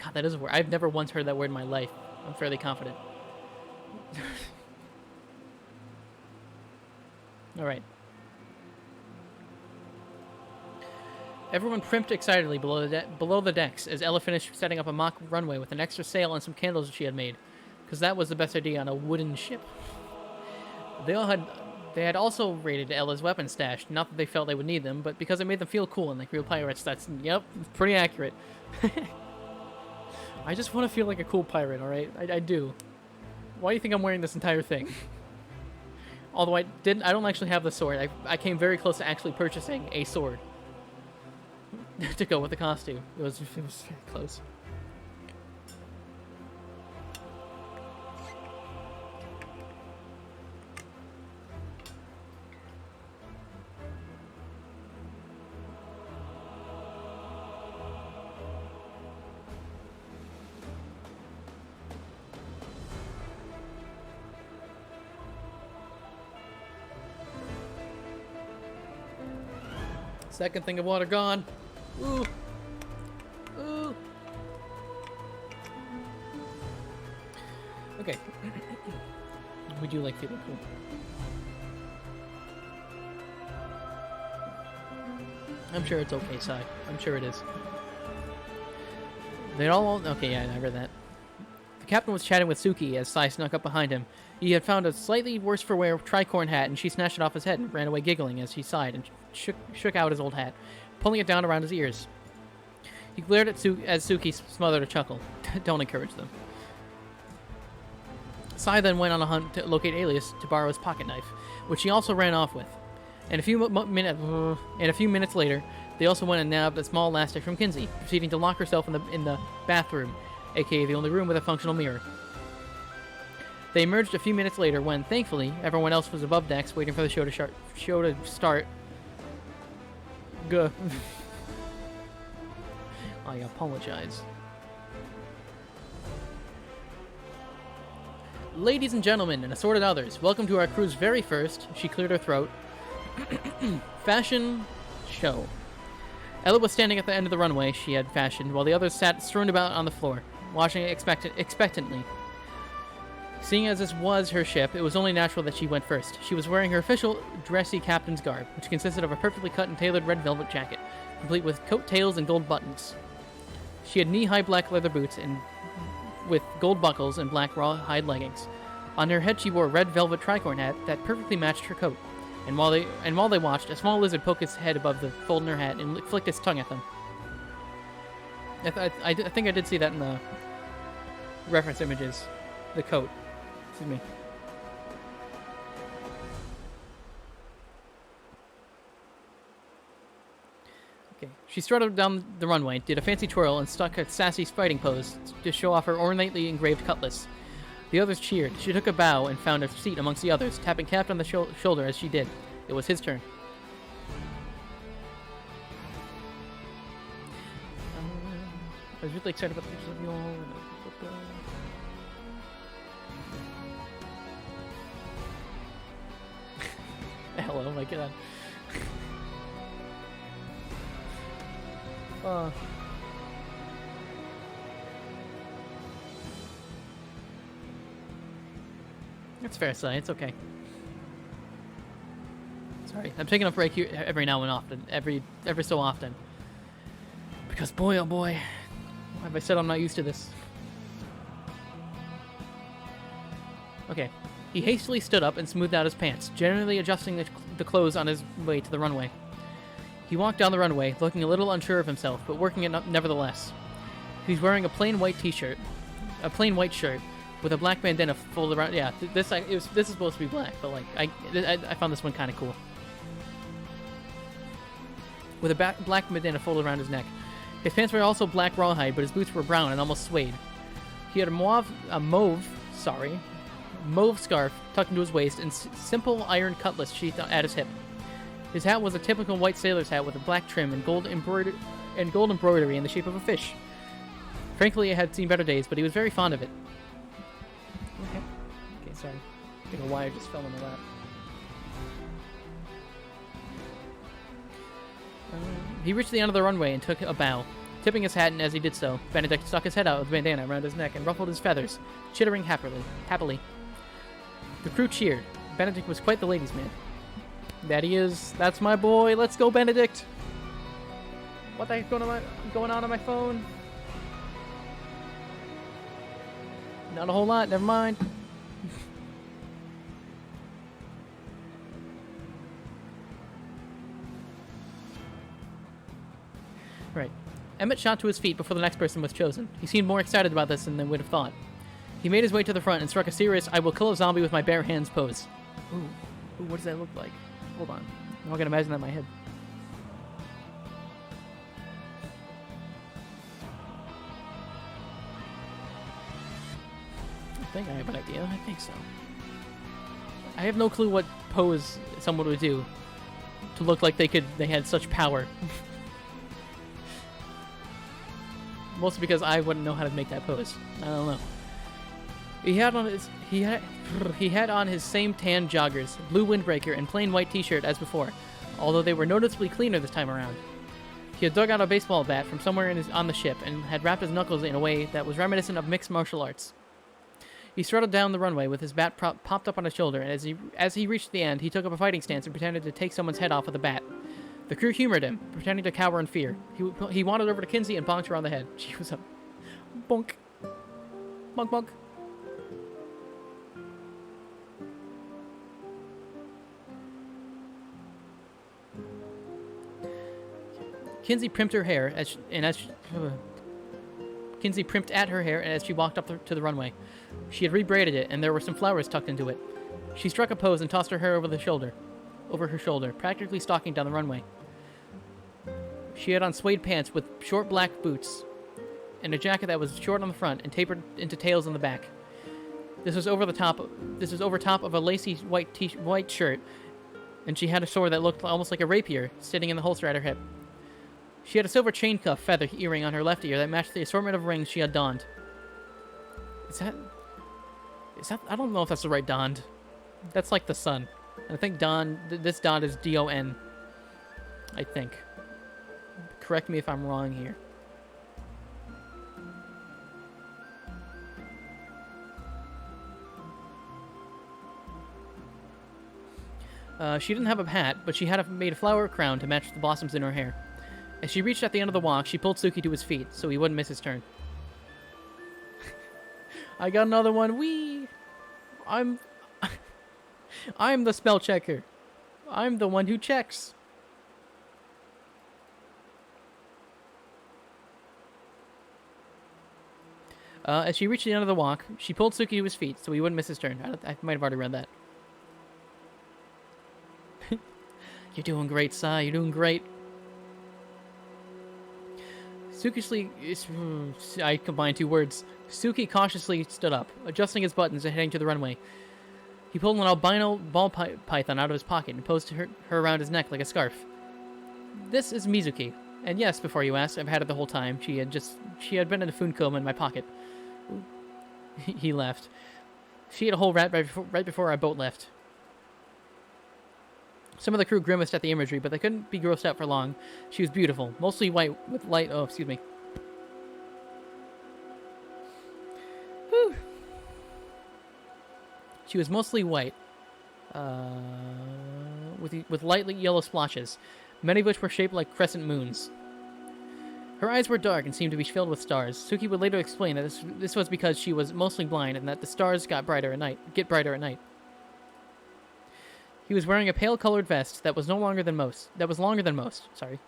God, that is a word. I've never once heard that word in my life. I'm fairly confident. Alright. Everyone primped excitedly below the decks as Ella finished setting up a mock runway with an extra sail and some candles she had made, because that was the best idea on a wooden ship. They had also raided Ella's weapon stash, not that they felt they would need them, but because it made them feel cool and like real pirates. Yep, pretty accurate. I just want to feel like a cool pirate, alright? I do. Why do you think I'm wearing this entire thing? Although I don't actually have the sword. I came very close to actually purchasing a sword to go with the costume. It was very close. Second thing of water gone. Ooh. Ooh. Okay. We do like feeling cool. I'm sure it's okay, Sai. I'm sure it is. They all... Okay, yeah, I read that. The captain was chatting with Suki as Sai snuck up behind him. He had found a slightly worse-for-wear tricorn hat, and she snatched it off his head and ran away giggling as he sighed and shook out his old hat, pulling it down around his ears. He glared at as Suki smothered a chuckle. Don't encourage them. Sai then went on a hunt to locate Alias to borrow his pocket knife, which he also ran off with. And a few minutes later, they also went and nabbed a small elastic from Kinsey, proceeding to lock herself in the bathroom, aka the only room with a functional mirror. They emerged a few minutes later when, thankfully, everyone else was above decks waiting for the show to start. Gah. I apologize. Ladies and gentlemen, and assorted others, welcome to our crew's very first, she cleared her throat, fashion show. Ella was standing at the end of the runway she had fashioned, while the others sat strewn about on the floor, watching expectantly. Seeing as this was her ship, it was only natural that she went first. She was wearing her official dressy captain's garb, which consisted of a perfectly cut and tailored red velvet jacket, complete with coat tails and gold buttons. She had knee-high black leather boots and with gold buckles and black rawhide leggings. On her head, she wore a red velvet tricorn hat that perfectly matched her coat. And while they watched, a small lizard poked its head above the fold in her hat and flicked its tongue at them. I think I did see that in the reference images. The coat. Excuse me. Okay. She strutted down the runway, did a fancy twirl, and stuck a sassy fighting pose to show off her ornately engraved cutlass. The others cheered. She took a bow and found a seat amongst the others, tapping Cap on the shoulder as she did. It was his turn. I was really excited about the pictures of you all. Hello, my god. It's fair to say, it's okay. Sorry, I'm taking a break here every now and often, every so often. Because boy, oh boy, have I said I'm not used to this. Okay, he hastily stood up and smoothed out his pants, generally adjusting the clothes on his way to the runway. He walked down the runway, looking a little unsure of himself, but working it nevertheless. He's wearing a plain white shirt, with a black bandana folded around. Yeah, this is supposed to be black, but like I found this one kind of cool. With a black bandana folded around his neck. His pants were also black rawhide, but his boots were brown and almost suede. He had a mauve scarf tucked into his waist and simple iron cutlass sheathed at his hip. His hat was a typical white sailor's hat with a black trim and gold embroidery in the shape of a fish. Frankly, it had seen better days, but he was very fond of it. Okay, sorry. I think a wire just fell into that. He reached the end of the runway and took a bow. Tipping his hat, and as he did so, Benedict stuck his head out with a bandana around his neck and ruffled his feathers, chittering happily. The crew cheered. Benedict was quite the ladies' man. That he is. That's my boy. Let's go, Benedict. What the heck's going on my phone? Not a whole lot. Never mind. Right. Emmett shot to his feet before the next person was chosen. He seemed more excited about this than they would have thought. He made his way to the front and struck a serious "I will kill a zombie with my bare hands" pose. Ooh, what does that look like? Hold on. Now I can imagine that in my head. I think I have an idea. I think so. I have no clue what pose someone would do to look like they had such power. Mostly because I wouldn't know how to make that pose. I don't know. He had on his same tan joggers, blue windbreaker, and plain white t-shirt as before, although they were noticeably cleaner this time around. He had dug out a baseball bat from somewhere on the ship and had wrapped his knuckles in a way that was reminiscent of mixed martial arts. He strutted down the runway with his bat popped up on his shoulder, and as he reached the end, he took up a fighting stance and pretended to take someone's head off with a bat. The crew humored him, pretending to cower in fear. He wandered over to Kinsey and bonked her on the head. She was a bonk. Bonk, bonk. Kinsey primped her hair Kinsey primped at her hair as she walked up to the runway. She had rebraided it, and there were some flowers tucked into it. She struck a pose and tossed her hair over her shoulder, practically stalking down the runway. She had on suede pants with short black boots, and a jacket that was short on the front and tapered into tails on the back. This was over top of a lacy white shirt, and she had a sword that looked almost like a rapier sitting in the holster at her hip. She had a silver chain cuff feather earring on her left ear that matched the assortment of rings she had donned. Is that... I don't know if that's the right donned. That's like the sun. I think this donned is D-O-N. I think. Correct me if I'm wrong here. She didn't have a hat, but she had made a flower crown to match the blossoms in her hair. As she reached at the end of the walk, she pulled Suki to his feet, so he wouldn't miss his turn. I got another one. Whee! I'm I'm the spell checker. I'm the one who checks. As she reached the end of the walk, she pulled Suki to his feet so he wouldn't miss his turn. I might have already read that. You're doing great, Sai. You're doing great. I combined two words. Suki cautiously stood up, adjusting his buttons and heading to the runway. He pulled an albino ball python out of his pocket and posed her around his neck like a scarf. This is Mizuki. And yes, before you ask, I've had it the whole time. She had been in a Funcoma in my pocket. He laughed. She ate a whole rat right before our boat left. Some of the crew grimaced at the imagery, but they couldn't be grossed out for long. She was beautiful, mostly white with light... Oh, excuse me. Whew. She was mostly white, with lightly yellow splotches, many of which were shaped like crescent moons. Her eyes were dark and seemed to be filled with stars. Suki would later explain that this was because she was mostly blind and that the stars get brighter at night. He was wearing a pale-colored vest that was longer than most. Sorry.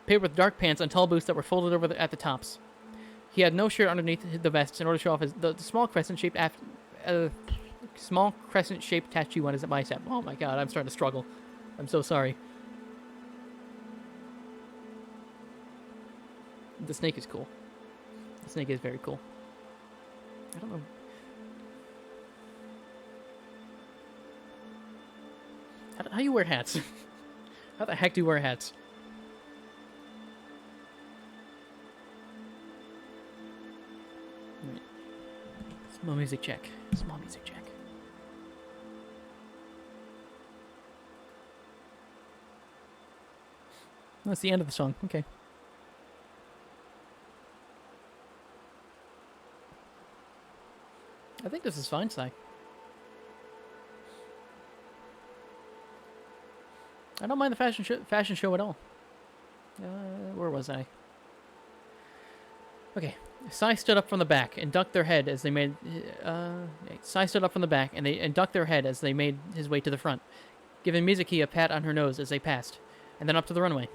Paired with dark pants and tall boots that were folded over at the tops. He had no shirt underneath the vest in order to show off the small crescent-shaped tattoo on his bicep. Oh my god, I'm starting to struggle. I'm so sorry. The snake is cool. The snake is very cool. I don't know. How do you wear hats? How the heck do you wear hats? Right. Small music check. Small music check. That's the end of the song. Okay. I think this is fine, Sai. I don't mind the fashion show at all. Where was I? Okay. Sai stood up from the back and ducked their head as they made... Sai stood up from the back and ducked their head as they made his way to the front, giving Mizuki a pat on her nose as they passed, and then up to the runway.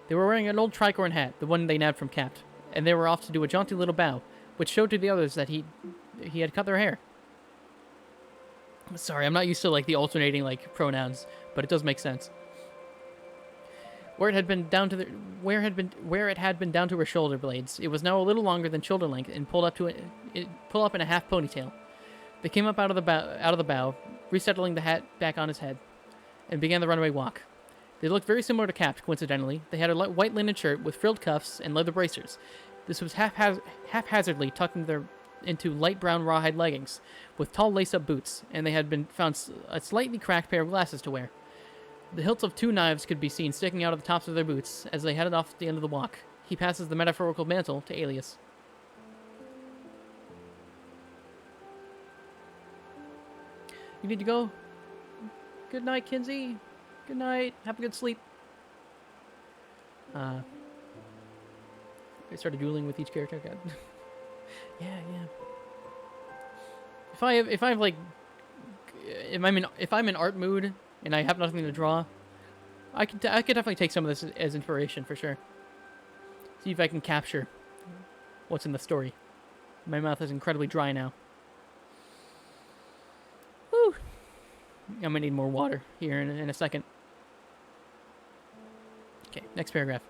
They were wearing an old tricorn hat, the one they nabbed from Capt, and they were off to do a jaunty little bow, which showed to the others that he had cut their hair. Sorry, I'm not used to like the alternating like pronouns, but it does make sense. Where it had been down to her shoulder blades, it was now a little longer than shoulder length and pulled up in a half ponytail. They came up out of the bow, resettling the hat back on his head, and began the runway walk. They looked very similar to Capt, coincidentally. They had a white linen shirt with frilled cuffs and leather bracers. This was haphazardly tucked into light brown rawhide leggings, with tall lace-up boots, and they had been found a slightly cracked pair of glasses to wear. The hilts of two knives could be seen sticking out of the tops of their boots as they headed off the end of the walk. He passes the metaphorical mantle to Alias. You need to go? Good night, Kinsey. Good night. Have a good sleep. I started dueling with each character. God. Yeah. If I'm in art mood and I have nothing to draw, I could definitely take some of this as inspiration for sure. See if I can capture what's in the story. My mouth is incredibly dry now. Woo! I'm gonna need more water here in a second. Okay, next paragraph.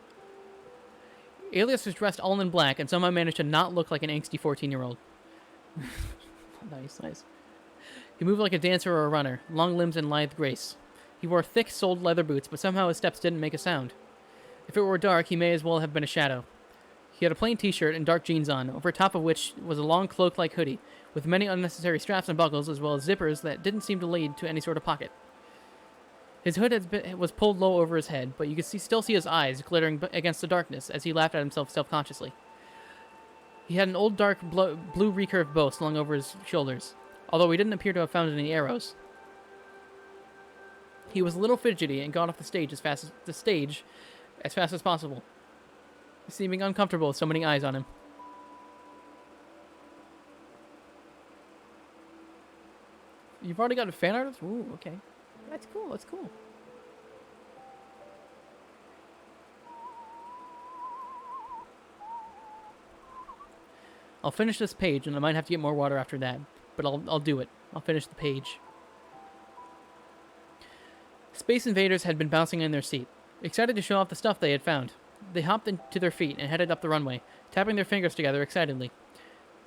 Alias was dressed all in black and somehow managed to not look like an angsty 14-year-old. Nice. He moved like a dancer or a runner, long limbs and lithe grace. He wore thick, soled leather boots, but somehow his steps didn't make a sound. If it were dark, he may as well have been a shadow. He had a plain t-shirt and dark jeans on, over top of which was a long cloak-like hoodie, with many unnecessary straps and buckles, as well as zippers that didn't seem to lead to any sort of pocket. His hood was pulled low over his head, but you could still see his eyes glittering against the darkness as he laughed at himself self-consciously. He had an old dark blue recurved bow slung over his shoulders, although he didn't appear to have found any arrows. He was a little fidgety and got off the stage as fast as possible, seeming uncomfortable with so many eyes on him. You've already got a fan art? Ooh, okay. That's cool, that's cool. I'll finish this page, and I might have to get more water after that. But I'll do it. I'll finish the page. Space invaders had been bouncing in their seat, excited to show off the stuff they had found. They hopped to their feet and headed up the runway, tapping their fingers together excitedly.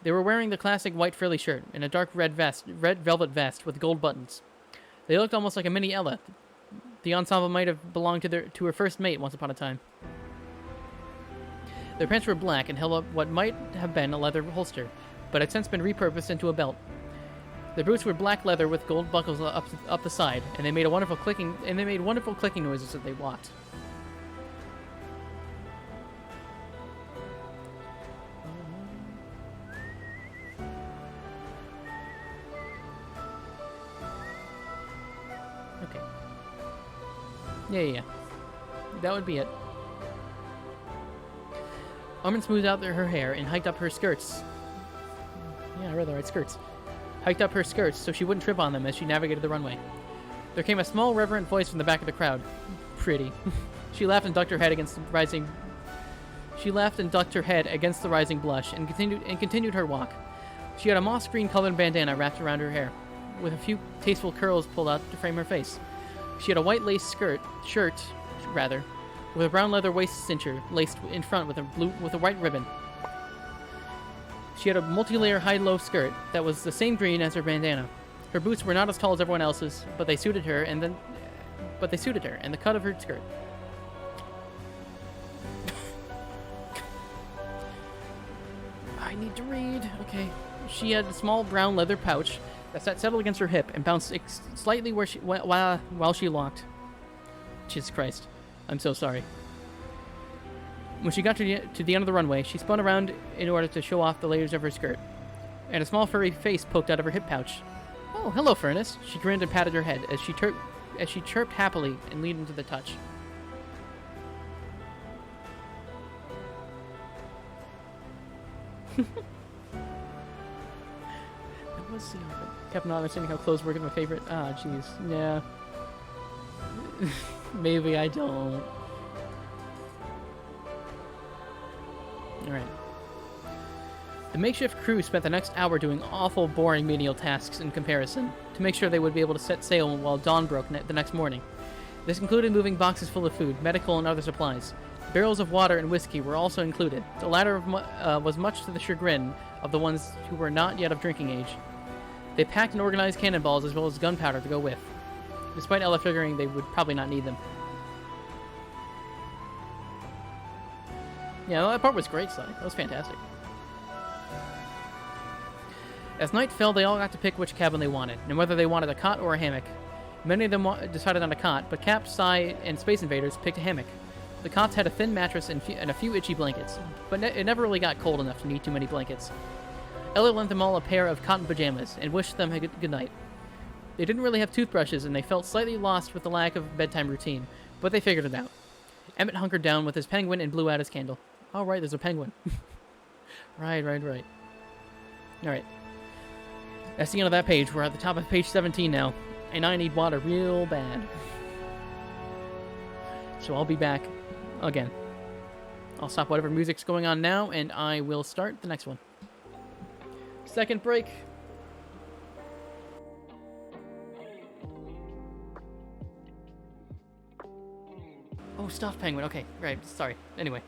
They were wearing the classic white frilly shirt and a dark red velvet vest with gold buttons. They looked almost like a mini Ella. The ensemble might have belonged to her first mate once upon a time. Their pants were black and held up what might have been a leather holster, but had since been repurposed into a belt. Their boots were black leather with gold buckles up the side, and they made wonderful clicking noises as they walked. Okay. Yeah. That would be it. Armin smoothed out her hair and hiked up her skirts. Yeah, I read the right skirts. Hiked up her skirts so she wouldn't trip on them as she navigated the runway. There came a small, reverent voice from the back of the crowd. Pretty. She laughed and ducked her head against the rising. She laughed and ducked her head against the rising blush and continued her walk. She had a moss green colored bandana wrapped around her hair, with a few tasteful curls pulled out to frame her face. She had a white lace shirt, with a brown leather waist cincher laced in front with a white ribbon. She had a multi-layer high-low skirt that was the same green as her bandana. Her boots were not as tall as everyone else's, but they suited her and the cut of her skirt. I need to read. Okay. She had a small brown leather pouch that sat settled against her hip and bounced slightly while she walked. Jesus Christ. I'm so sorry. When she got to the end of the runway, she spun around in order to show off the layers of her skirt, and a small furry face poked out of her hip pouch. "Oh, hello, Furnace." She grinned and patted her head as she chirped happily and leaned into the touch. Kept not understanding how clothes work is my favorite. Ah, jeez. Yeah. Maybe I don't. Alright. The makeshift crew spent the next hour doing awful, boring menial tasks in comparison, to make sure they would be able to set sail while dawn broke the next morning. This included moving boxes full of food, medical, and other supplies. Barrels of water and whiskey were also included. The latter was much to the chagrin of the ones who were not yet of drinking age. They packed and organized cannonballs as well as gunpowder to go with, despite Ella figuring they would probably not need them. Yeah, that part was great, Sly. That was fantastic. As night fell, they all got to pick which cabin they wanted, and whether they wanted a cot or a hammock. Many of them decided on a cot, but Cap, Psy, and Space Invaders picked a hammock. The cots had a thin mattress and a few itchy blankets, but it never really got cold enough to need too many blankets. Ella lent them all a pair of cotton pajamas and wished them a good night. They didn't really have toothbrushes, and they felt slightly lost with the lack of bedtime routine, but they figured it out. Emmett hunkered down with his penguin and blew out his candle. Oh, right, there's a penguin. Right. Alright. That's the end of that page. We're at the top of page 17 now, and I need water real bad. So I'll be back again. I'll stop whatever music's going on now, and I will start the next one. Second break. Oh, stuffed penguin. Okay, right. Sorry. Anyway.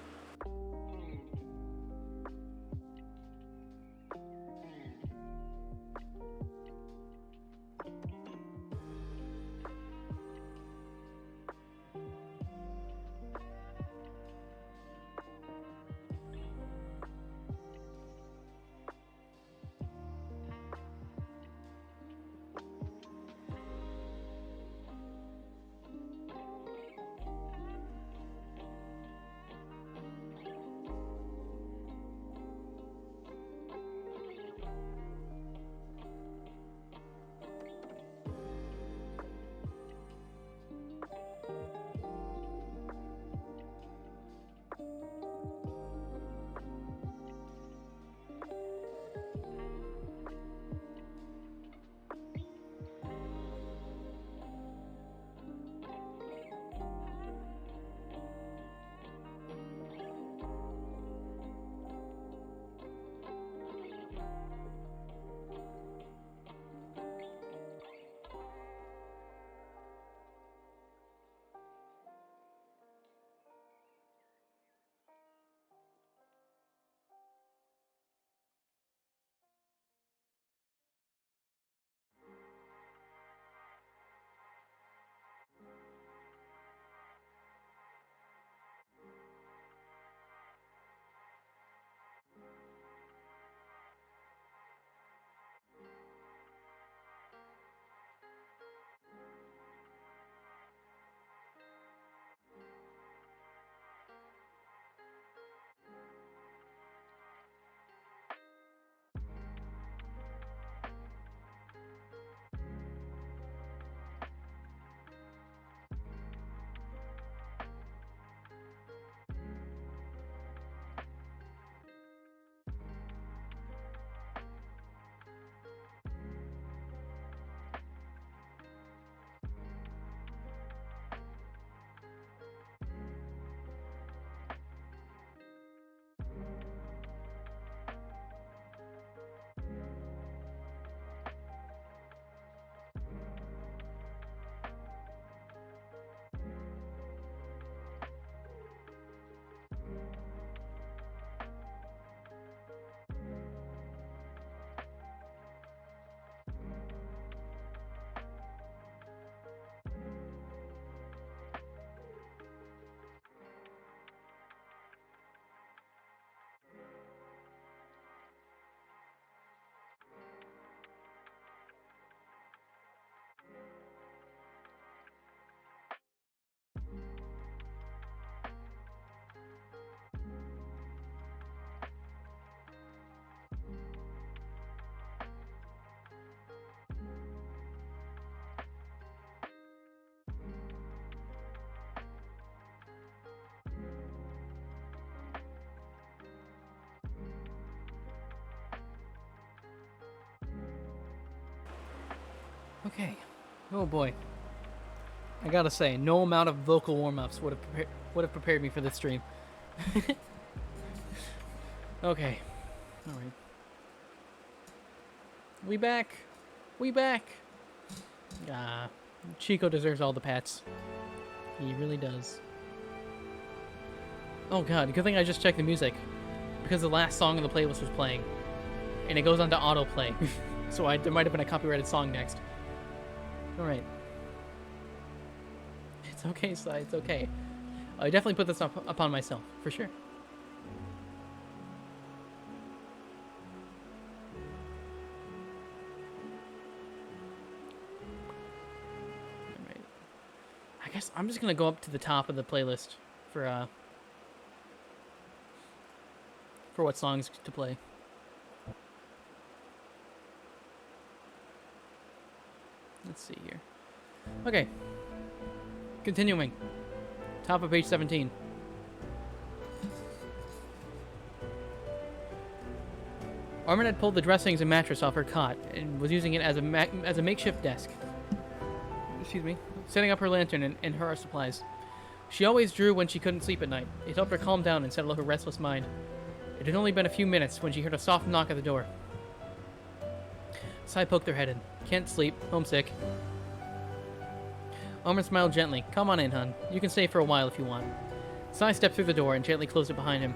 Okay. Oh boy. I gotta say, no amount of vocal warm-ups would have prepared me for this stream. Okay. All right. We back. We back. Ah, Chico deserves all the pats. He really does. Oh god, good thing I just checked the music, because the last song in the playlist was playing, and it goes on to autoplay. So there might have been a copyrighted song next. All right. It's okay, Sly. It's okay. I definitely put this upon myself, for sure. Alright. I guess I'm just gonna go up to the top of the playlist for what songs to play. Let's see here. Okay. Continuing. Top of page 17. Armin had pulled the dressings and mattress off her cot and was using it as a makeshift desk. Excuse me. Setting up her lantern and her supplies. She always drew when she couldn't sleep at night. It helped her calm down and settle her restless mind. It had only been a few minutes when she heard a soft knock at the door. Sai poked her head in. Can't sleep. Homesick. Armin smiled gently. Come on in, hun. You can stay for a while if you want. Sai stepped through the door and gently closed it behind him.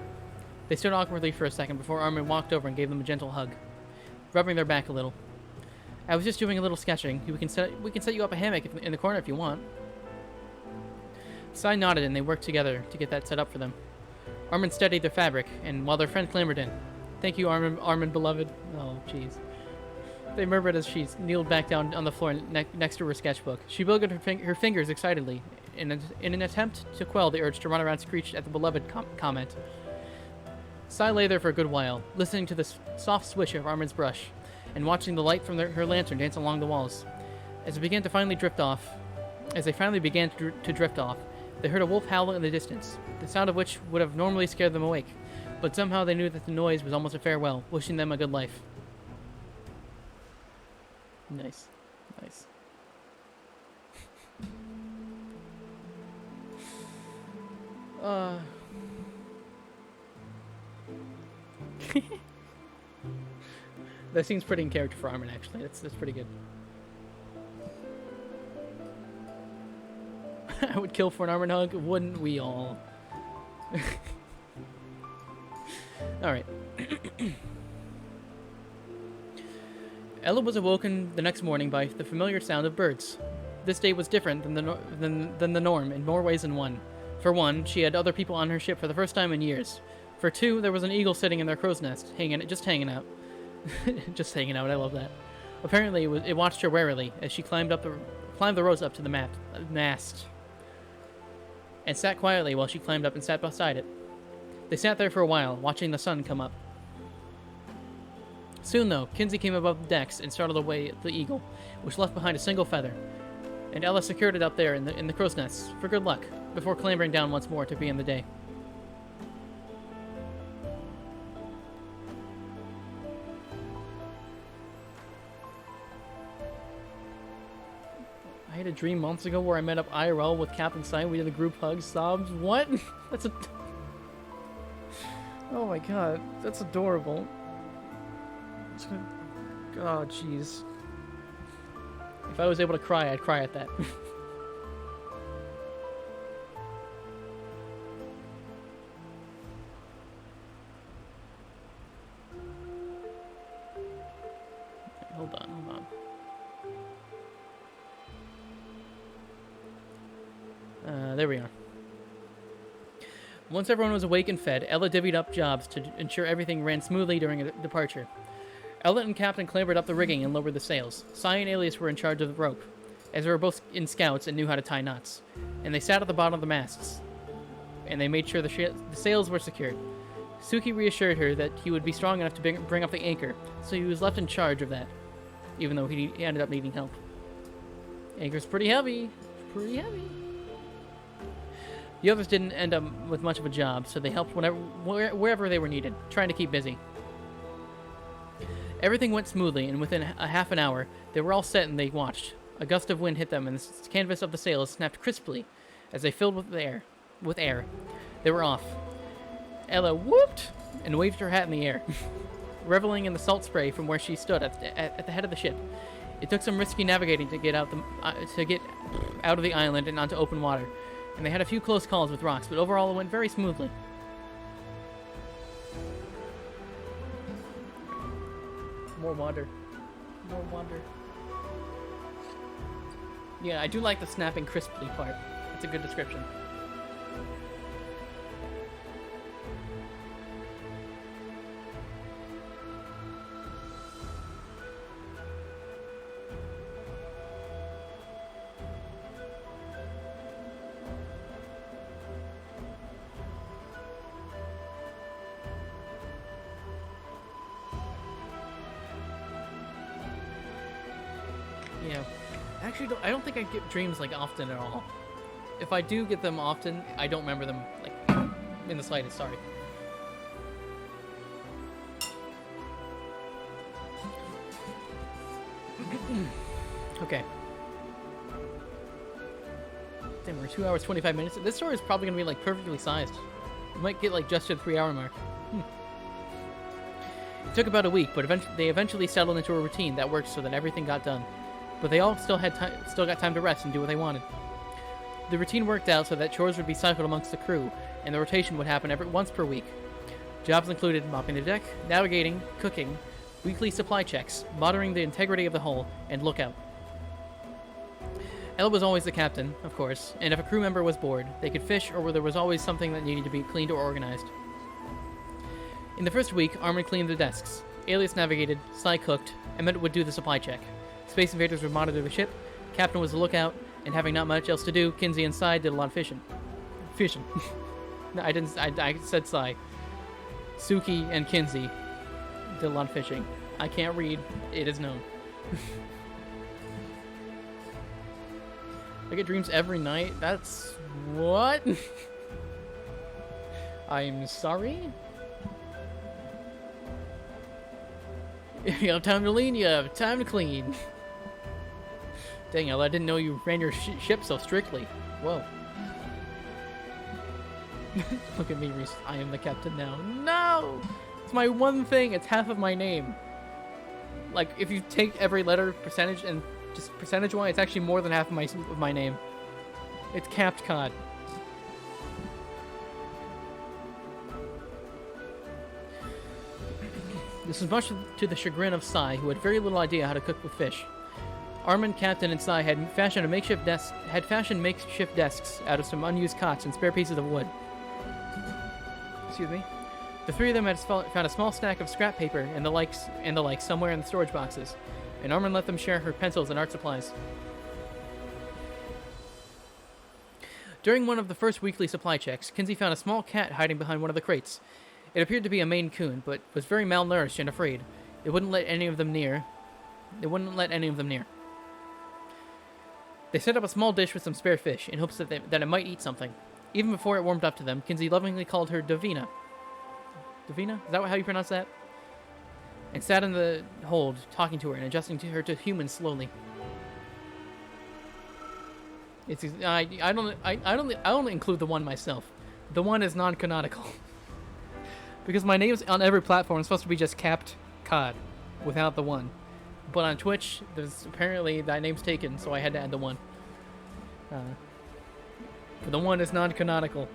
They stood awkwardly for a second before Armin walked over and gave them a gentle hug, rubbing their back a little. I was just doing a little sketching. We can set you up a hammock in the corner if you want. Sai nodded and they worked together to get that set up for them. Armin steadied their fabric, and while their friend clambered in, "Thank you, Armin, beloved." Oh, jeez. They murmured as she kneeled back down on the floor next to her sketchbook. She wiggled her fingers excitedly in an attempt to quell the urge to run around screeched at the beloved comment. Sai lay there for a good while, listening to the soft swish of Armin's brush, and watching the light from her lantern dance along the walls. As they finally began to drift off, they heard a wolf howl in the distance, the sound of which would have normally scared them awake, but somehow they knew that the noise was almost a farewell, wishing them a good life. Nice. Nice. That seems pretty in character for Armin, actually. That's pretty good. I would kill for an Armin hug, wouldn't we all? Alright. Ella was awoken the next morning by the familiar sound of birds. This day was different than the norm in more ways than one. For one, she had other people on her ship for the first time in years. For two, there was an eagle sitting in their crow's nest, just hanging out. Just hanging out, I love that. Apparently, it watched her warily as she climbed the rows up to the mast, and sat quietly while she climbed up and sat beside it. They sat there for a while, watching the sun come up. Soon, though, Kinsey came above the decks and startled away the eagle, which left behind a single feather, and Ella secured it up there in the crow's nest for good luck, before clambering down once more to begin the day. I had a dream months ago where I met up IRL with Captain Stein. We did a group hug, sobs. What? That's a... Oh my god, that's adorable. Oh, jeez. If I was able to cry, I'd cry at that. Hold on. There we are. Once everyone was awake and fed, Ella divvied up jobs to ensure everything ran smoothly during a departure. Ella and Captain clambered up the rigging and lowered the sails. Sai and Alias were in charge of the rope, as they were both in scouts and knew how to tie knots. And they sat at the bottom of the masts, and they made sure the sails were secured. Suki reassured her that he would be strong enough to bring up the anchor, so he was left in charge of that, even though he ended up needing help. Anchor's pretty heavy. Pretty heavy. The others didn't end up with much of a job, so they helped wherever they were needed, trying to keep busy. Everything went smoothly, and within a half an hour, they were all set and they watched. A gust of wind hit them, and the canvas of the sails snapped crisply as they filled with air. They were off. Ella whooped and waved her hat in the air, reveling in the salt spray from where she stood at the head of the ship. It took some risky navigating to get out of the island and onto open water, and they had a few close calls with rocks, but overall it went very smoothly. More water. More water. Yeah, I do like the snapping crisply part. It's a good description. Yeah. Actually, I don't think I get dreams, like, often at all. If I do get them often, I don't remember them, like, in the slightest, sorry. Okay. Damn, we're 2 hours, 25 minutes. This story is probably going to be, like, perfectly sized. We might get, like, just to the 3-hour mark. It took about a week, but they eventually settled into a routine that worked so that everything got done. But they all still got time to rest and do what they wanted. The routine worked out so that chores would be cycled amongst the crew, and the rotation would happen once per week. Jobs included mopping the deck, navigating, cooking, weekly supply checks, monitoring the integrity of the hull, and lookout. Ella was always the captain, of course, and if a crew member was bored, they could fish or there was always something that needed to be cleaned or organized. In the first week, Armin cleaned the desks, Alias navigated, Sly cooked, and Emmett would do the supply check. Space Invaders would monitor the ship, Captain was the lookout, and having not much else to do, Kinsey and Cy did a lot of fishing. No, I didn't. I said Cy. Suki and Kinsey did a lot of fishing. I can't read. It is known. I get dreams every night? That's... what? I'm sorry? If you have time to lean, you have time to clean. Dang, I didn't know you ran your ship so strictly. Whoa. Look at me, Reese. I am the captain now. No! It's my one thing. It's half of my name. Like, if you take every letter percentage and just percentage-wise, it's actually more than half of my name. It's Capt Cod. This was much to the chagrin of Cy, who had very little idea how to cook with fish. Armin, Captain, and Cy had fashioned makeshift desks out of some unused cots and spare pieces of wood. Excuse me. The three of them had found a small stack of scrap paper and the like somewhere in the storage boxes, and Armin let them share her pencils and art supplies. During one of the first weekly supply checks, Kinsey found a small cat hiding behind one of the crates. It appeared to be a Maine Coon, but was very malnourished and afraid. It wouldn't let any of them near. They set up a small dish with some spare fish in hopes that it might eat something. Even before it warmed up to them, Kinsey lovingly called her Davina. Davina? Is that how you pronounce that? And sat in the hold, talking to her and adjusting her to human slowly. I don't include the one myself. The one is non-canonical. Because my name's on every platform is supposed to be just Capt Cod, without the one. But on Twitch, there's apparently that name's taken, so I had to add the one. But the one is non-canonical.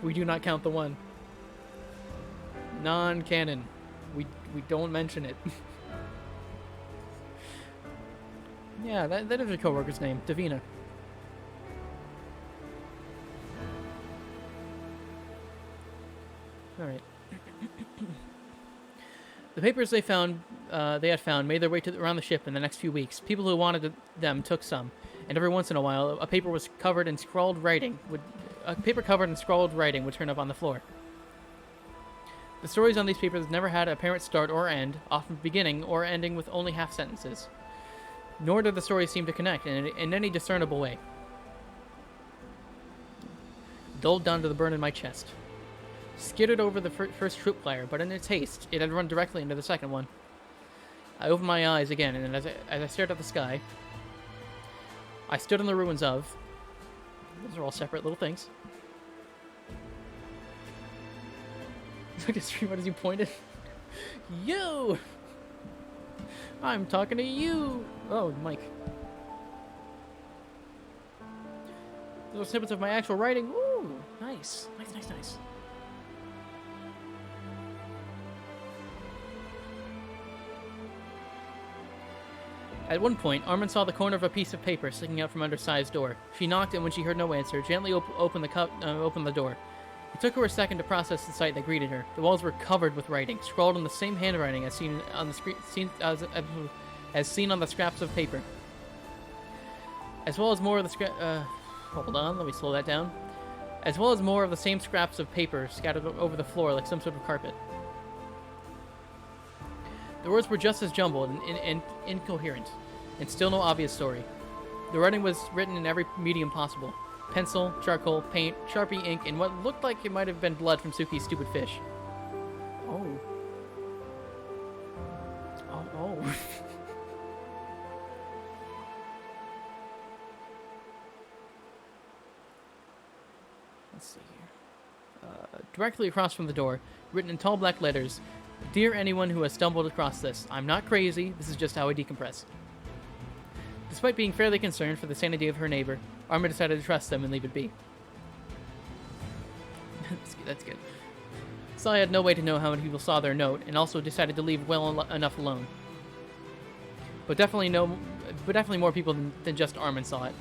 We do not count the one. Non-canon. We don't mention it. Yeah, that is your coworker's name, Davina. All right. The papers they had found made their way around the ship in the next few weeks. People who wanted them took some, and every once in a while, a paper covered in scrawled writing would turn up on the floor. The stories on these papers never had an apparent start or end, often beginning or ending with only half sentences. Nor did the stories seem to connect in any discernible way. Dulled down to the burn in my chest. Skidded over the first troop flyer, but in its haste, it had run directly into the second one. I opened my eyes again, and as I stared at the sky, I stood on the ruins of. Those are all separate little things. Look at Streamer as you pointed. You! I'm talking to you! Oh, Mike. Those are snippets of my actual writing. Ooh, nice. Nice. At one point, Armin saw the corner of a piece of paper sticking out from under Sai's door. She knocked, and when she heard no answer, gently opened the door. It took her a second to process the sight that greeted her. The walls were covered with writing, scrawled in the same handwriting as seen on the scraps of paper. As well as more of the hold on, let me slow that down. As well as more of the same scraps of paper scattered over the floor like some sort of carpet. The words were just as jumbled and incoherent, and still no obvious story. The writing was written in every medium possible. Pencil, charcoal, paint, Sharpie ink, and what looked like it might have been blood from Suki's stupid fish. Oh. Oh. Let's see here. Directly across from the door, written in tall black letters, "Dear anyone who has stumbled across this, I'm not crazy, this is just how I decompress." Despite being fairly concerned for the sanity of her neighbor, Armin decided to trust them and leave it be. That's good. Sai had no way to know how many people saw their note, and also decided to leave well enough alone. But definitely more people than just Armin saw it.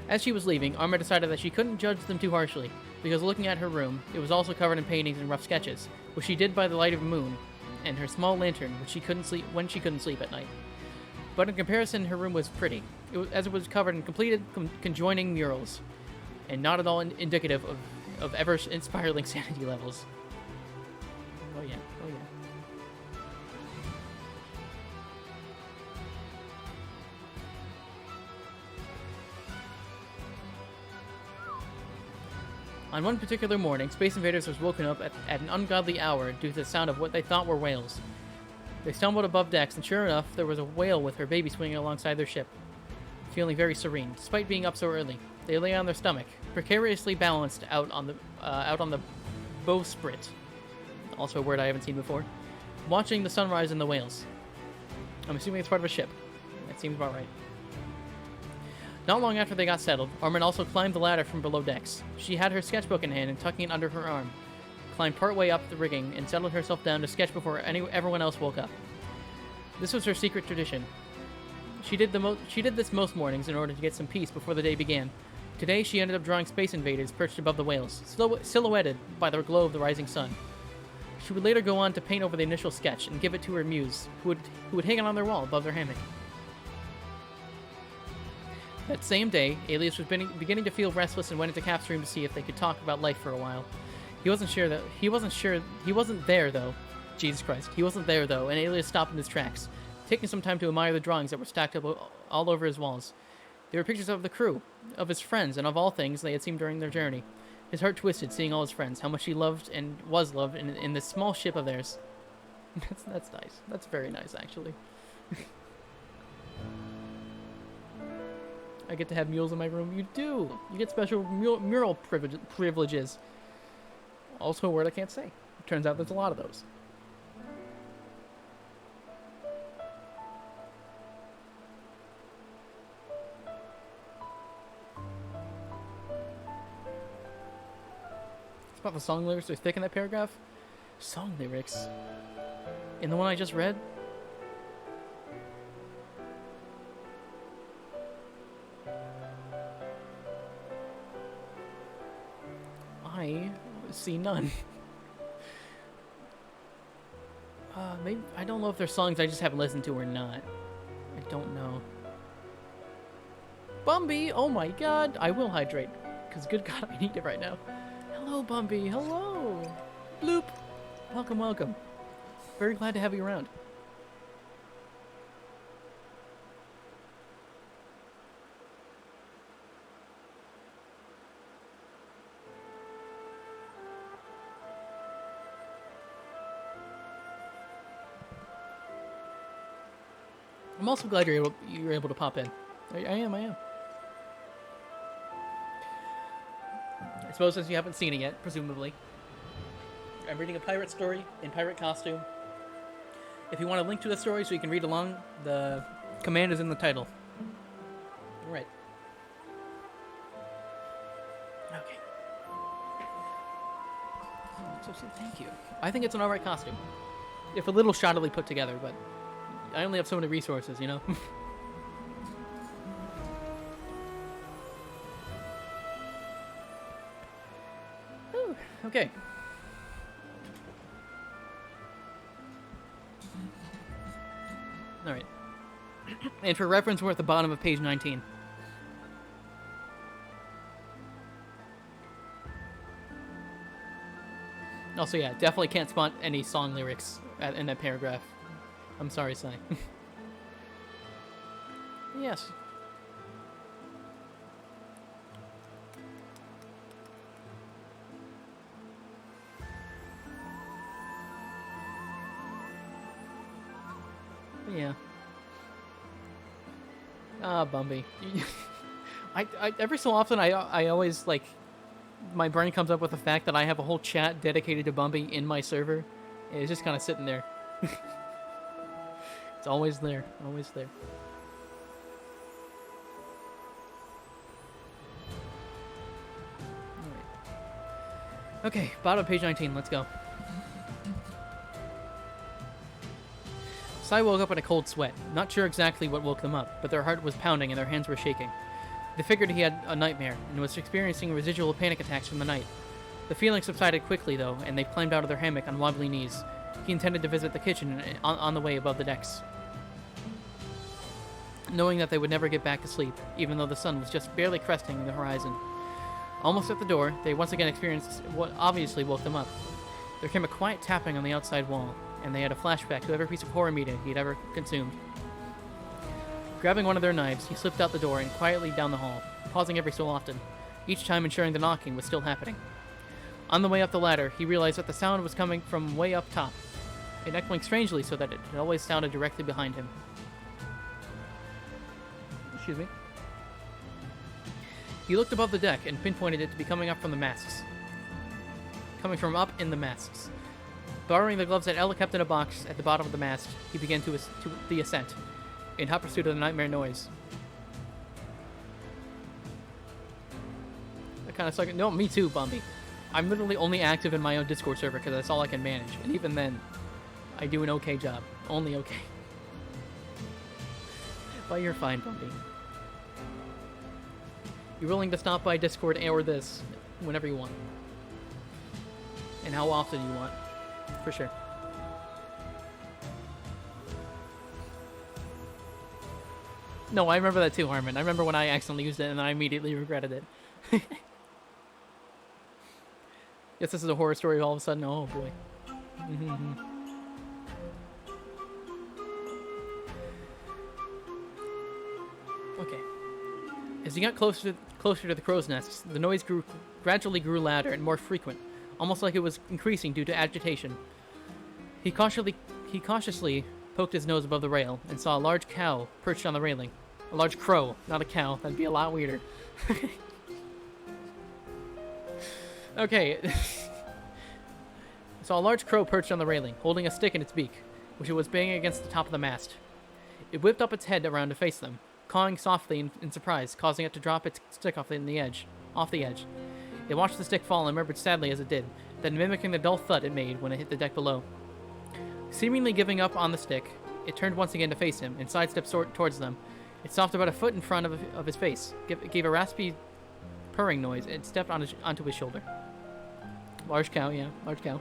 As she was leaving, Armin decided that she couldn't judge them too harshly, because looking at her room, it was also covered in paintings and rough sketches, which she did by the light of the moon, and her small lantern, which she couldn't sleep at night. But in comparison, her room was pretty, as it was covered in completed conjoining murals, and not at all indicative of ever spiraling sanity levels. Oh yeah. On one particular morning, Space Invaders was woken up at an ungodly hour due to the sound of what they thought were whales. They stumbled above decks, and sure enough, there was a whale with her baby swinging alongside their ship. Feeling very serene, despite being up so early, they lay on their stomach, precariously balanced out on the bowsprit, also a word I haven't seen before, watching the sunrise and the whales. I'm assuming it's part of a ship. That seems about right. Not long after they got settled, Armin also climbed the ladder from below decks. She had her sketchbook in hand and tucking it under her arm, climbed partway up the rigging and settled herself down to sketch before everyone else woke up. This was her secret tradition. She did this most mornings in order to get some peace before the day began. Today, she ended up drawing Space Invaders perched above the whales, silhouetted by the glow of the rising sun. She would later go on to paint over the initial sketch and give it to her muse, who would hang it on their wall above their hammock. That same day, Alias was beginning to feel restless and went into Cap's room to see if they could talk about life for a while. He wasn't there though. Jesus Christ, he wasn't there though, and Alias stopped in his tracks, taking some time to admire the drawings that were stacked up all over his walls. They were pictures of the crew, of his friends, and of all things they had seen during their journey. His heart twisted, seeing all his friends, how much he loved and was loved in this small ship of theirs. That's nice. That's very nice, actually. I get to have mules in my room. You do! You get special mural privileges. Also a word I can't say. It turns out there's a lot of those. It's about the song lyrics are thick in that paragraph. Song lyrics? In the one I just read? I see none. Maybe I don't know if there's songs I just haven't listened to or not. I don't know. Bumby! Oh my god! I will hydrate. Because good god, I need it right now. Hello, Bumby! Hello! Bloop! Welcome, welcome. Very glad to have you around. I'm also glad you were able to pop in. I am. I suppose since you haven't seen it yet, presumably. I'm reading a pirate story in pirate costume. If you want a link to the story so you can read along, the command is in the title. Alright. Okay. So thank you. I think it's an alright costume. If a little shoddily put together, but I only have so many resources, you know? Ooh, okay. Alright. And for reference, we're at the bottom of page 19. Also, yeah, definitely can't spot any song lyrics in that paragraph. I'm sorry, Sai. Yes. Yeah. Ah, Bumby. I every so often I always like my brain comes up with the fact that I have a whole chat dedicated to Bumby in my server. It's just kind of sitting there. It's always there, always there. All right. Okay, bottom of page 19. Let's go. Sai woke up in a cold sweat. Not sure exactly what woke them up, but their heart was pounding and their hands were shaking. They figured he had a nightmare and was experiencing residual panic attacks from the night. The feeling subsided quickly, though, and they climbed out of their hammock on wobbly knees. He intended to visit the kitchen on the way above the decks, knowing that they would never get back to sleep, even though the sun was just barely cresting the horizon. Almost at the door, they once again experienced what obviously woke them up. There came a quiet tapping on the outside wall, and they had a flashback to every piece of horror media he'd ever consumed. Grabbing one of their knives, he slipped out the door and quietly down the hall, pausing every so often, each time ensuring the knocking was still happening. On the way up the ladder, he realized that the sound was coming from way up top, and echoing strangely so that it had always sounded directly behind him. Excuse me. He looked above the deck and pinpointed it to be coming up from the masts. Coming from up in the masts. Borrowing the gloves that Ella kept in a box at the bottom of the mast, he began to the ascent, in hot pursuit of the nightmare noise. That kind of sucked. No, me too, Bumby. I'm literally only active in my own Discord server because that's all I can manage, and even then, I do an okay job. Only okay. But you're fine, Bumby. You're willing to stop by Discord or this whenever you want. And how often you want. For sure. No, I remember that too, Harmon. I remember when I accidentally used it and I immediately regretted it. Guess this is a horror story all of a sudden. Oh boy. Okay. As he got closer to the crow's nests, the noise gradually grew louder and more frequent, almost like it was increasing due to agitation. He cautiously poked his nose above the rail and saw a large cow perched on the railing. A large crow, not a cow. That'd be a lot weirder. Okay. Saw a large crow perched on the railing, holding a stick in its beak, which it was banging against the top of the mast. It whipped up its head around to face them, cawing softly in surprise, causing it to drop its stick off the edge. They watched the stick fall and murmured sadly as it did, then mimicking the dull thud it made when it hit the deck below. Seemingly giving up on the stick, it turned once again to face him and sidestepped towards them. It stopped about a foot in front of his face, gave a raspy purring noise, and stepped onto his shoulder. Large cow, yeah, large cow.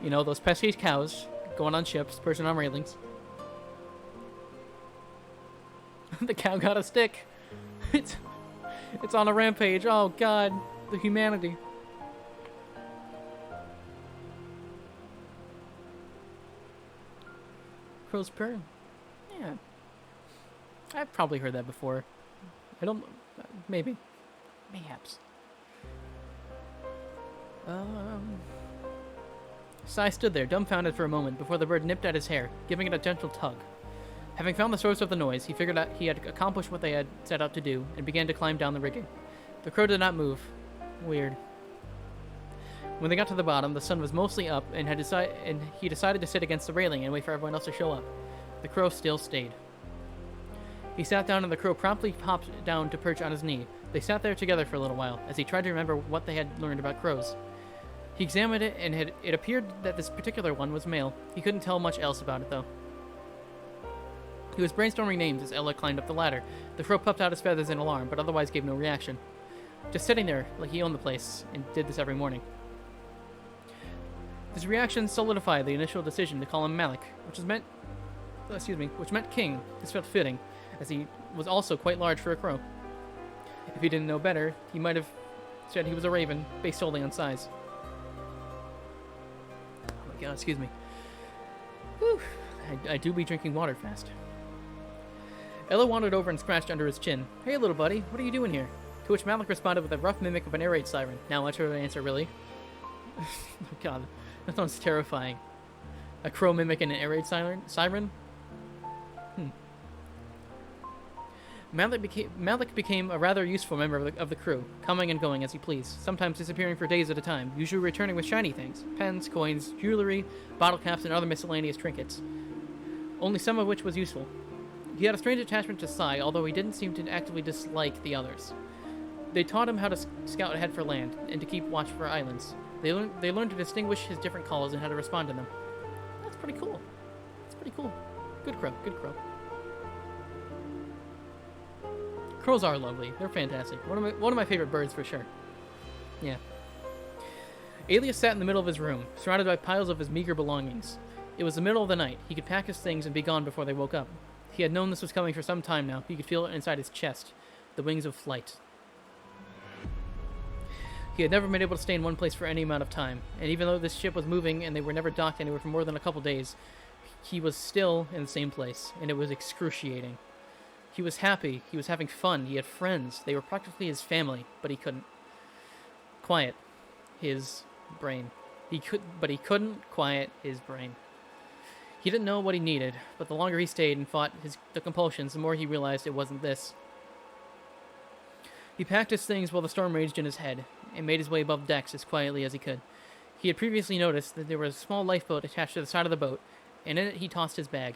You know, those pesky cows going on ships, perching on railings. The cow got a stick. It's on a rampage. Oh god, the humanity. Crow's purring. Yeah. I've probably heard that before. I don't... maybe. Mayhaps. Sai stood there, dumbfounded for a moment, before the bird nipped at his hair, giving it a gentle tug. Having found the source of the noise, he figured out he had accomplished what they had set out to do and began to climb down the rigging. The crow did not move. Weird. When they got to the bottom, the sun was mostly up, and he decided to sit against the railing and wait for everyone else to show up. The crow still stayed. He sat down, and the crow promptly hopped down to perch on his knee. They sat there together for a little while, as he tried to remember what they had learned about crows. He examined it, and it appeared that this particular one was male. He couldn't tell much else about it, though. He was brainstorming names as Ella climbed up the ladder. The crow puffed out his feathers in alarm, but otherwise gave no reaction. Just sitting there, like he owned the place, and did this every morning. This reaction solidified the initial decision to call him Malik, which meant king. This felt fitting, as he was also quite large for a crow. If he didn't know better, he might have said he was a raven, based solely on size. Oh my god, excuse me. Whew, I do be drinking water fast. Ella wandered over and scratched under his chin. Hey, little buddy, what are you doing here? To which Malik responded with a rough mimic of an air raid siren. Now, much of an answer, really. Oh god, that sounds terrifying. A crow mimic and an air raid siren? Malik became a rather useful member of the crew, coming and going as he pleased, sometimes disappearing for days at a time, usually returning with shiny things, pens, coins, jewelry, bottle caps, and other miscellaneous trinkets, only some of which was useful. He had a strange attachment to Sai, although he didn't seem to actively dislike the others. They taught him how to scout ahead for land, and to keep watch for islands. They learned to distinguish his different calls and how to respond to them. That's pretty cool. That's pretty cool. Good crow, good crow. Crows are lovely. They're fantastic. One of my favorite birds for sure. Yeah. Alias sat in the middle of his room, surrounded by piles of his meager belongings. It was the middle of the night. He could pack his things and be gone before they woke up. He had known this was coming for some time now. He could feel it inside his chest. The wings of flight. He had never been able to stay in one place for any amount of time, and even though this ship was moving and they were never docked anywhere for more than a couple days, he was still in the same place, and it was excruciating. He was happy, he was having fun, he had friends, they were practically his family, but he couldn't quiet his brain. He couldn't quiet his brain. He didn't know what he needed, but the longer he stayed and fought the compulsions, the more he realized it wasn't this. He packed his things while the storm raged in his head, and made his way above decks as quietly as he could. He had previously noticed that there was a small lifeboat attached to the side of the boat, and in it he tossed his bag.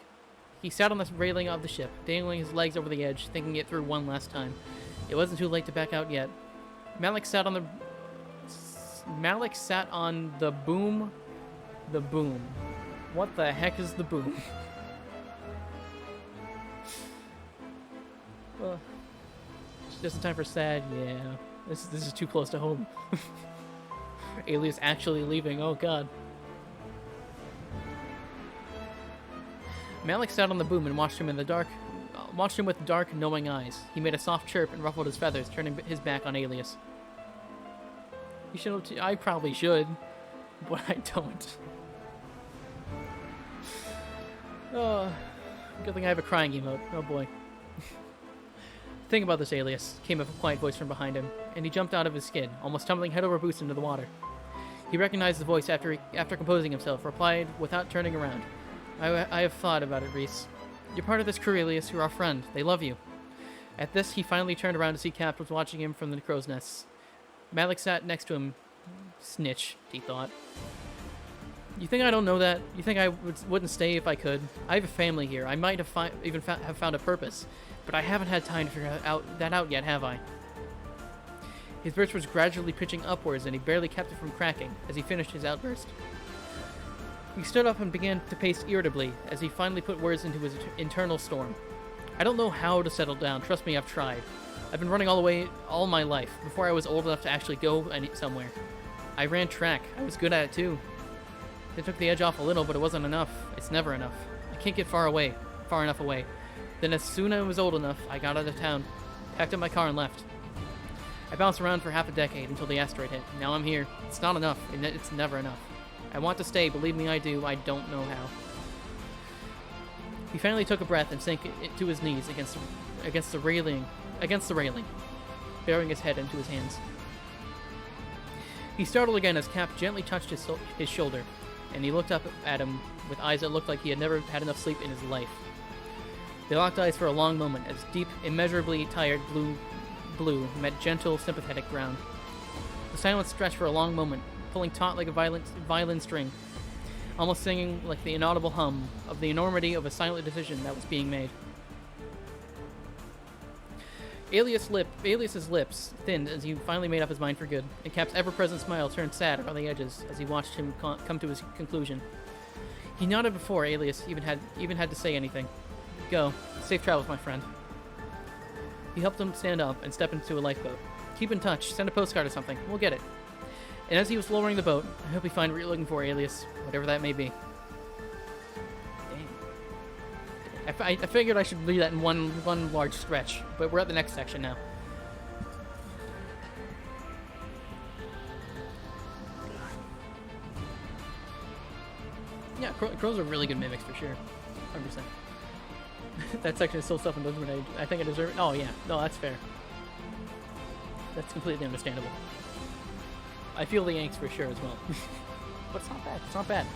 He sat on the railing of the ship, dangling his legs over the edge, thinking it through one last time. It wasn't too late to back out yet. Malik sat on the boom. The boom. What the heck is the boom? Well, just in time for sad. Yeah, this is too close to home. Alias actually leaving. Oh god. Malik sat on the boom and watched him with dark, knowing eyes. He made a soft chirp and ruffled his feathers, turning his back on Alias. You should. I probably should, but I don't. Oh, good thing I have a crying emote. Oh boy. Think about this, Alias, came a quiet voice from behind him, and he jumped out of his skin, almost tumbling head over boots into the water. He recognized the voice after composing himself, replied without turning around. I have thought about it, Reese. You're part of this crew, Alias. You're our friend. They love you. At this, he finally turned around to see Cap was watching him from the crow's nests. Malik sat next to him. Snitch, he thought. You think I don't know that? You think I wouldn't stay if I could? I have a family here. I might have even found a purpose, but I haven't had time to figure that out yet, have I? His burst was gradually pitching upwards, and he barely kept it from cracking as he finished his outburst. He stood up and began to pace irritably as he finally put words into his internal storm. I don't know how to settle down. Trust me, I've tried. I've been running all my life, before I was old enough to actually go somewhere. I ran track. I was good at it too. It took the edge off a little, but it wasn't enough. It's never enough. I can't get far enough away. Then as soon as I was old enough, I got out of town, packed up my car and left. I bounced around for half a decade until the asteroid hit. Now I'm here. It's not enough. It's never enough. I want to stay, believe me I do. I don't know how. He finally took a breath and sank to his knees against the railing, burying his head into his hands. He startled again as Cap gently touched his shoulder, and he looked up at him with eyes that looked like he had never had enough sleep in his life. They locked eyes for a long moment as deep, immeasurably tired blue met gentle, sympathetic brown. The silence stretched for a long moment, pulling taut like a violin string, almost singing like the inaudible hum of the enormity of a silent decision that was being made. Alias's lips thinned as he finally made up his mind for good, and Cap's ever-present smile turned sad around the edges as he watched him come to his conclusion. He nodded before Alias even had to say anything. Go. Safe travels, my friend. He helped him stand up and step into a lifeboat. Keep in touch. Send a postcard or something. We'll get it. And as he was lowering the boat, I hope you find what you're looking for, Alias, whatever that may be. I figured I should leave that in one large stretch, but we're at the next section now. Yeah, crows are really good mimics for sure. 100%. That section is so self-indulgent. I think I deserve it. Oh yeah, no, that's fair. That's completely understandable. I feel the angst for sure as well. But it's not bad. It's not bad.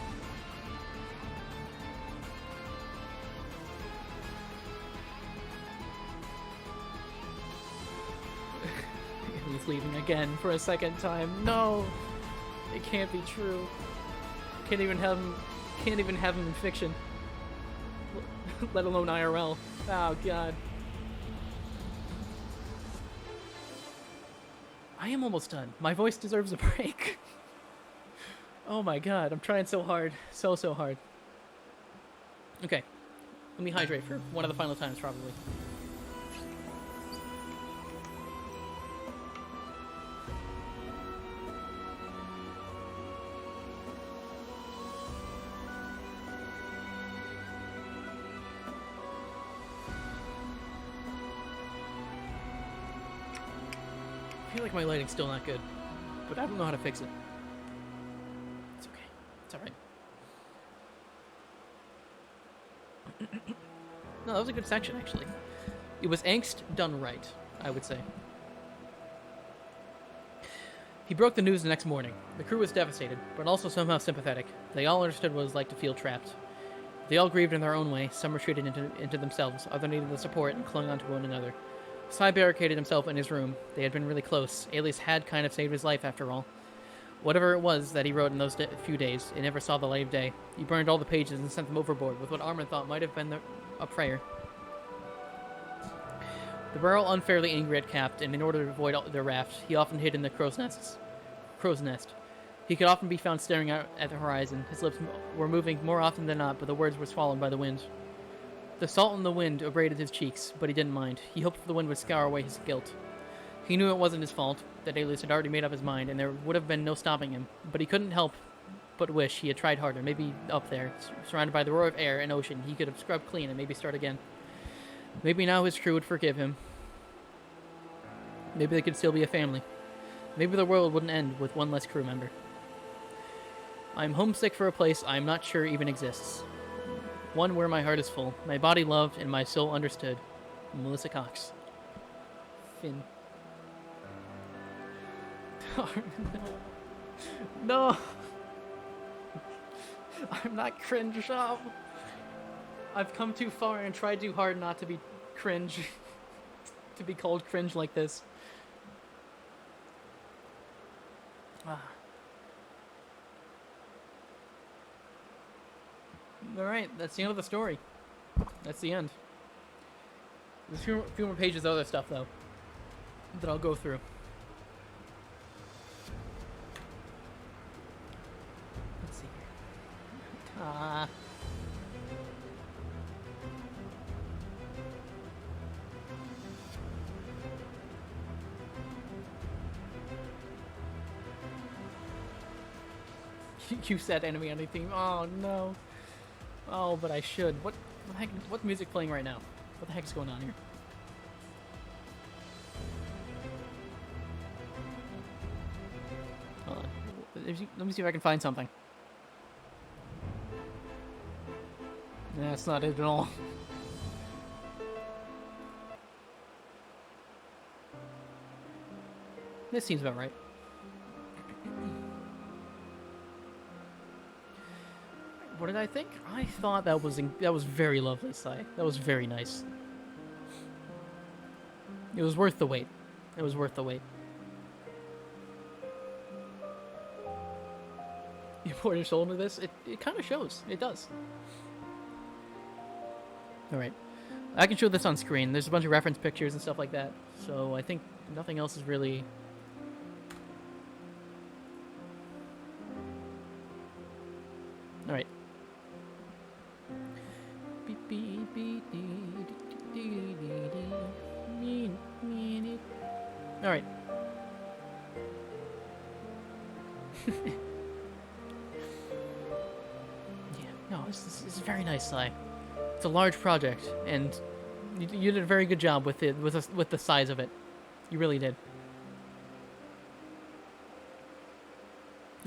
He's leaving again for a second time. No, it can't be true. Can't even have him in fiction. Let alone IRL. Oh god. I am almost done. My voice deserves a break. Oh my god, I'm trying so hard. So hard. Okay. Let me hydrate for one of the final times, probably. I feel like my lighting's still not good, but I don't know how to fix it. It's okay. It's alright. No, that was a good section, actually. It was angst done right, I would say. He broke the news the next morning. The crew was devastated, but also somehow sympathetic. They all understood what it was like to feel trapped. They all grieved in their own way. Some retreated into themselves, others needed the support and clung onto one another. Sai barricaded himself in his room. They had been really close. Alias had kind of saved his life, after all. Whatever it was that he wrote in those few days, it never saw the light of day. He burned all the pages and sent them overboard with what Armin thought might have been a prayer. They were all unfairly angry at Cap, and in order to avoid their raft, he often hid in the crow's nest. He could often be found staring out at the horizon. His lips were moving more often than not, but the words were swallowed by the wind. The salt in the wind abraded his cheeks, but he didn't mind. He hoped the wind would scour away his guilt. He knew it wasn't his fault, that Alias had already made up his mind, and there would have been no stopping him. But he couldn't help but wish he had tried harder. Maybe up there, surrounded by the roar of air and ocean, he could have scrubbed clean and maybe start again. Maybe now his crew would forgive him. Maybe they could still be a family. Maybe the world wouldn't end with one less crew member. I'm homesick for a place I'm not sure even exists. One where my heart is full, my body loved, and my soul understood. Melissa Cox. Finn. Oh, no. No. I'm not cringe up. I've come too far and tried too hard not to be cringe. To be called cringe like this. Alright, that's the end of the story. That's the end. There's a few more pages of other stuff, though, that I'll go through. Let's see here. You said enemy on the theme. Oh, no. Oh, but I should. What's music playing right now? What the heck is going on here? Hold on. Let me see if I can find something. That's not it at all. This seems about right. What did I think? I thought that was very lovely, Sai. That was very nice. It was worth the wait. It was worth the wait. You pour your soul into this? It kind of shows. It does. Alright. I can show this on screen. There's a bunch of reference pictures and stuff like that. So I think nothing else is really... Alright. Alright. No, this is very nice, Sai. It's a large project, and you did a very good job with it, with the size of it. You really did.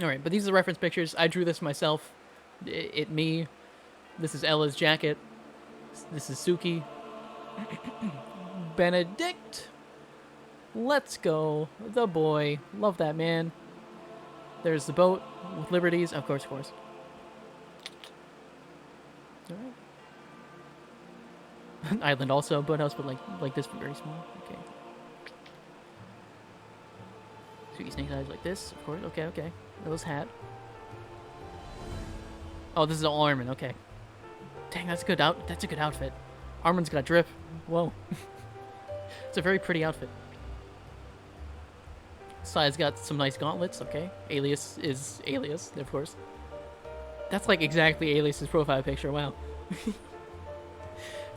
All right, but these are the reference pictures. I drew this myself. Me. This is Ella's jacket. This is Suki. Benedict. Let's go. The boy. Love that man. There's the boat with liberties. Of course, of course. Alright. Island also, boathouse, but like this, very small. Okay. Suki Snake's eyes like this, of course. Okay, okay. Ella's hat. Oh, this is all Armin. Okay. Dang, that's good. That's a good outfit. Armin's got drip. Whoa. It's a very pretty outfit. Sai's got some nice gauntlets. Okay. Alias is Alias, of course. That's like exactly Alias's profile picture. Wow.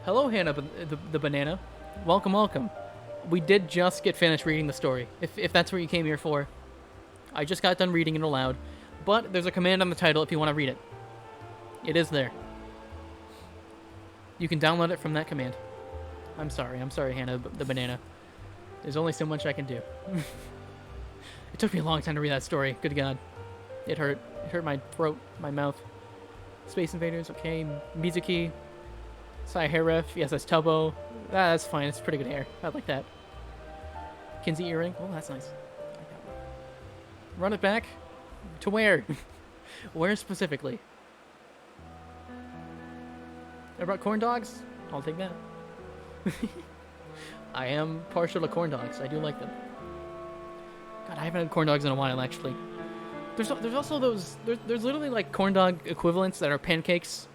Hello, Hannah, the banana. Welcome, welcome. We did just get finished reading the story. If that's what you came here for. I just got done reading it aloud. But there's a command on the title if you want to read it. It is there. You can download it from that command. I'm sorry, Hannah, the banana. There's only so much I can do. It took me a long time to read that story. Good God. It hurt. It hurt my throat, my mouth. Space Invaders, okay. Mizuki. Sai hair ref. Yes, that's Tubbo. That's fine. It's pretty good hair. I like that. Kinsey earring. Oh, that's nice. Run it back. To where? Where specifically? I brought corn dogs? I'll take that. I am partial to corn dogs. I do like them. God, I haven't had corn dogs in a while, actually. There's also those... There's literally, like, corn dog equivalents that are pancakes.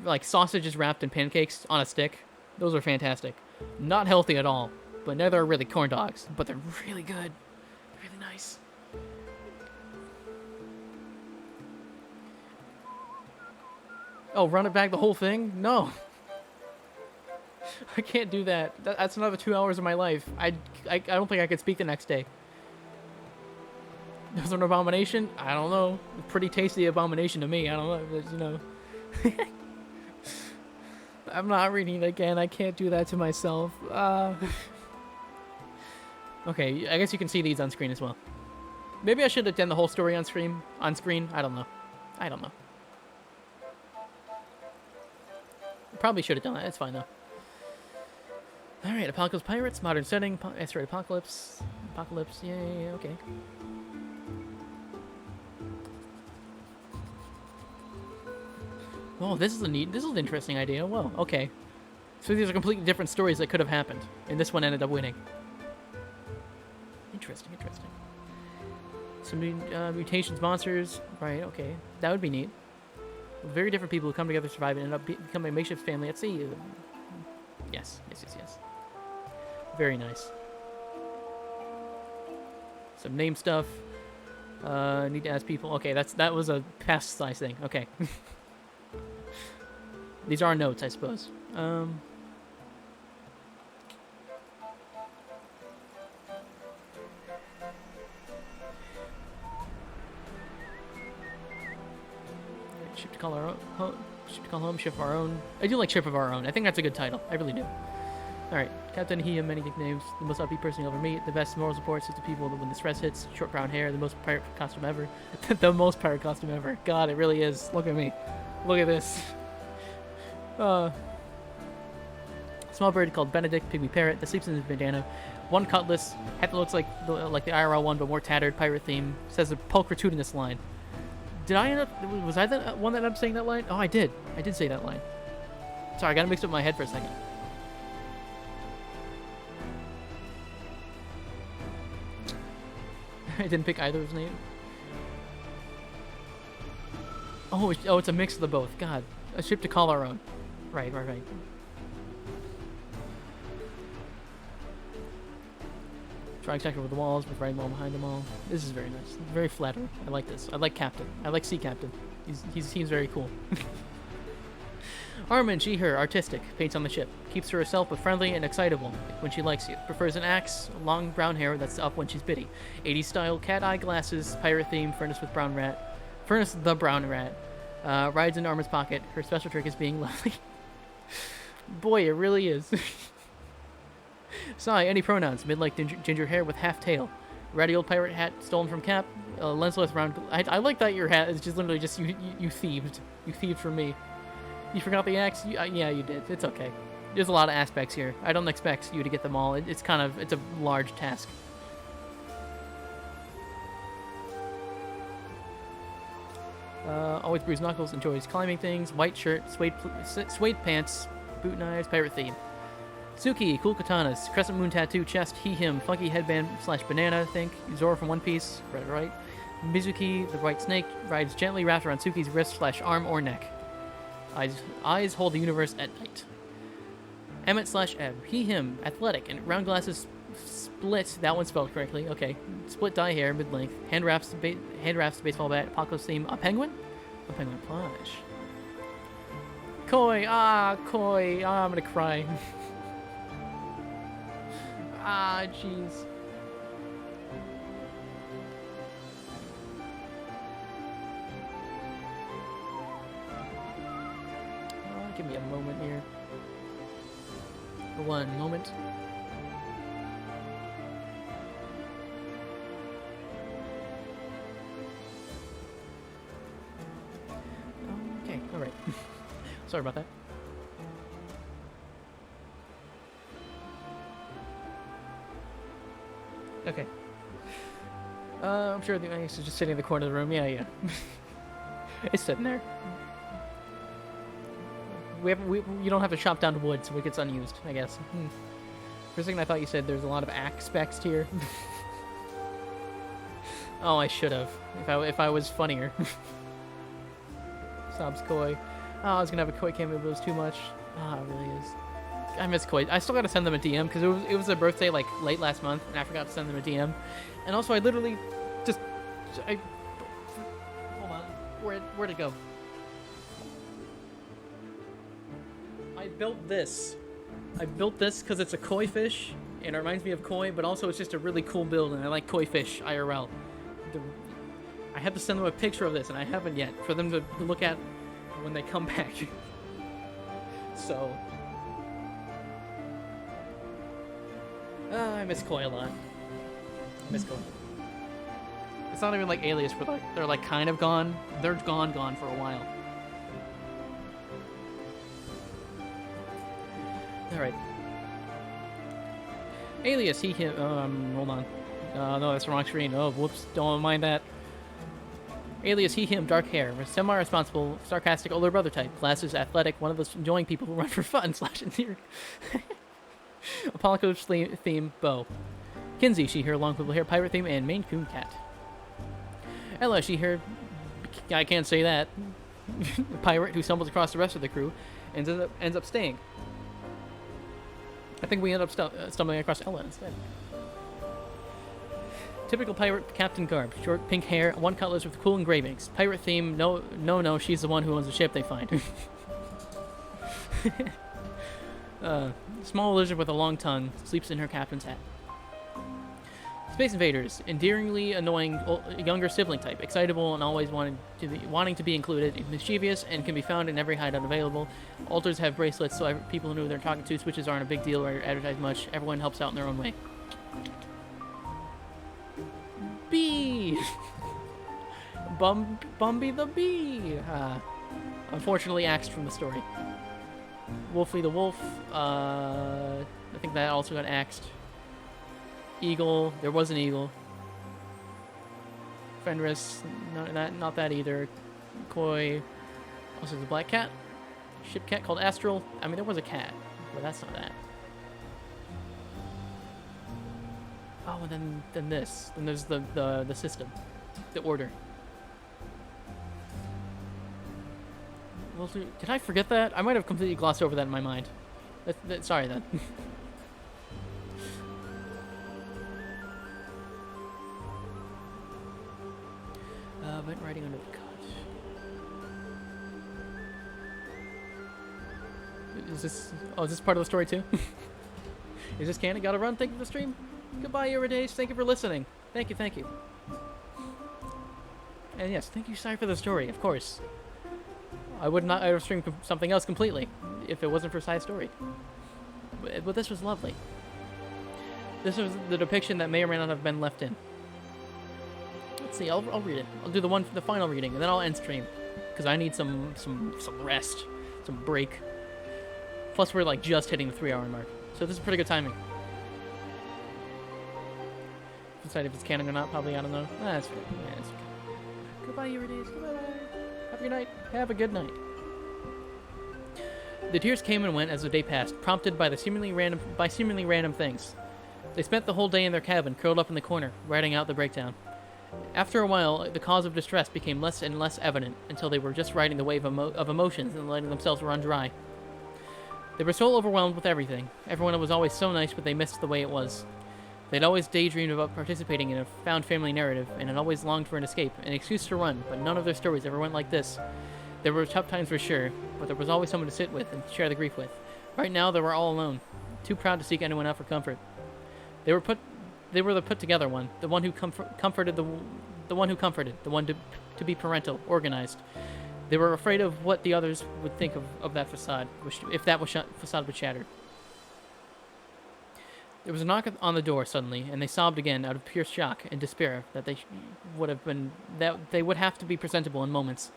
Like, sausages wrapped in pancakes on a stick. Those are fantastic. Not healthy at all. But neither are really corn dogs. But they're really good. They're really nice. Oh, run it back the whole thing? No. I can't do that. That's another 2 hours of my life. I don't think I could speak the next day. Is there an abomination? I don't know. Pretty tasty abomination to me. I don't know. You know. I'm not reading it again. I can't do that to myself. Okay, I guess you can see these on screen as well. Maybe I should have done the whole story on screen. I don't know. I don't know. Probably should have done that. It's fine though. Alright, Apocalypse Pirates, modern setting, asteroid apocalypse. Apocalypse, yeah, okay. Oh, this is an interesting idea. Whoa, okay. So these are completely different stories that could have happened, and this one ended up winning. Interesting. Some mutations, monsters. Right, okay. That would be neat. Very different people who come together, survive, and end up becoming a makeshift family at sea. Yes. Very nice. Some name stuff. Need to ask people. Okay, that was a past size thing. Okay. These are notes, I suppose. Ship to call our own. Ship to call home. Ship of our own. I do like Ship of Our Own. I think that's a good title. I really do. Alright, Captain He, many nicknames. The most upbeat person you'll ever meet. The best moral support is the people that when the stress hits. Short brown hair. The most pirate costume ever. The most pirate costume ever. God, it really is. Look at me. Look at this. Small bird called Benedict, pygmy parrot that sleeps in his bandana. One cutlass. Hat that looks like the IRL one, but more tattered. Pirate theme. Says a pulchritudinous line. Did I end up... Was I the one that ended up saying that line? Oh, I did. I did say that line. Sorry, I got mixed up in my head for a second. I didn't pick either of his name. Oh, it's a mix of the both. God. A ship to call our own. Right. Trying over the walls with riding wall behind them all. This is very nice. Very flattering. I like this. I like Captain. I like Sea Captain. He seems very cool. Armin, she, her, artistic, paints on the ship. Keeps to herself but friendly and excitable when she likes you. Prefers an axe, long brown hair that's up when she's bitty. 80s style, cat eye glasses, pirate theme, furnace the brown rat. Rides in Armin's pocket. Her special trick is being lovely. Boy, it really is. Sai, any pronouns. Mid-like ginger hair with half tail. Ratty old pirate hat stolen from Cap. Lensless round. I like that your hat is just literally just you thieved. You thieved from me. You forgot the axe? Yeah, you did. It's okay. There's a lot of aspects here. I don't expect you to get them all. It's a large task. Always bruised knuckles. Enjoys climbing things. White shirt. Suede pants. Boot knives. Pirate theme. Suki, cool katanas, crescent moon tattoo, chest, he, him, funky headband / banana, think, Zoro from One Piece, right. Mizuki, the white snake, rides gently wrapped around Suki's wrist / arm or neck. Eyes hold the universe at night. Emmett / Ebb, he, him, athletic, and round glasses split, that one spelled correctly, okay. Split dye hair, mid-length, hand wraps the baseball bat, apocalypse theme, a penguin? A penguin plush. Koi, Koi, I'm gonna cry. Jeez. Give me a moment here. One moment. Okay, alright. Sorry about that. Okay. I'm sure the ice is just sitting in the corner of the room. Yeah. It's sitting there. You don't have to chop down wood so it gets unused, I guess. For a second I thought you said there's a lot of aspects here. Oh, I should have. If I was funnier. Sobs Koi. Oh, I was gonna have a Koi cameo, but it was too much. Ah, it really is. I miss Koi. I still gotta send them a DM because it was their birthday like late last month, and I forgot to send them a DM. And also, I literally hold on. Where'd it go? I built this. I built this because it's a koi fish, and it reminds me of koi, but also it's just a really cool build, and I like koi fish IRL. I have to send them a picture of this, and I haven't yet, for them to look at when they come back. So. I miss koi a lot. I miss koi. It's not even like Alias, where they're like kind of gone. They're gone for a while. Alright. Alias, he, him, hold on. No, that's the wrong screen. Oh, whoops, don't mind that. Alias, he, him, dark hair, semi-responsible, sarcastic older brother type, glasses, athletic, one of those enjoying people who run for fun / endearing. Apocalypse theme, bow. Kinsey, she, her, long purple hair, pirate theme, and Maine Coon cat. Ella, she, her, I can't say that, pirate who stumbles across the rest of the crew, and ends up staying. I think we end up stumbling across Ella instead. Typical pirate captain garb. Short pink hair, one cutlass with cool engravings. Pirate theme, no, she's the one who owns the ship they find. Small lizard with a long tongue, sleeps in her captain's hat. Space Invaders, endearingly annoying younger sibling type, excitable and always wanting to be included, mischievous, and can be found in every hideout available. Alters have bracelets, so people who know who they're talking to. Switches aren't a big deal or advertised much. Everyone helps out in their own way. Bee! Bumby the Bee! Unfortunately axed from the story. Wolfie the Wolf, I think that also got axed. Eagle, there was an eagle. Fenris, not that either. Koi. Also, the black cat. Ship cat called Astral. I mean, there was a cat, but that's not that. Oh, and then this. Then there's the system. The order. Well, did I forget that? I might have completely glossed over that in my mind. Sorry, then. Event writing under the cut. Is this... Oh, is this part of the story, too? Is this canon? Gotta run. Thank you for the stream. Goodbye, Iridace. Thank you for listening. Thank you, thank you. And yes, thank you, Sai, for the story, of course. I would have streamed something else completely if it wasn't for Sai's story. But this was lovely. This was the depiction that may or may not have been left in. Let's see, I'll read it. I'll do the final reading, and then I'll end stream. Because I need some rest, some break. Plus, we're like just hitting the 3-hour mark. So this is pretty good timing. Decide if it's canon or not, probably, I don't know. That's fair. Yeah, that's okay. Goodbye, Eurydice. Goodbye. Have a good night. Have a good night. The tears came and went as the day passed, prompted by seemingly random things. They spent the whole day in their cabin, curled up in the corner, writing out the breakdown. After a while, the cause of distress became less and less evident, until they were just riding the wave of emotions and letting themselves run dry. They were so overwhelmed with everything. Everyone was always so nice, but they missed the way it was. They'd always daydreamed about participating in a found family narrative, and had always longed for an escape, an excuse to run, but none of their stories ever went like this. There were tough times for sure, but there was always someone to sit with and share the grief with. Right now, they were all alone, too proud to seek anyone out for comfort. They were the put-together one, the one who comforted, the one to be parental, organized. They were afraid of what the others would think of that facade, if that facade would shatter. There was a knock on the door suddenly, and they sobbed again out of pure shock and despair that they would have to be presentable in moments.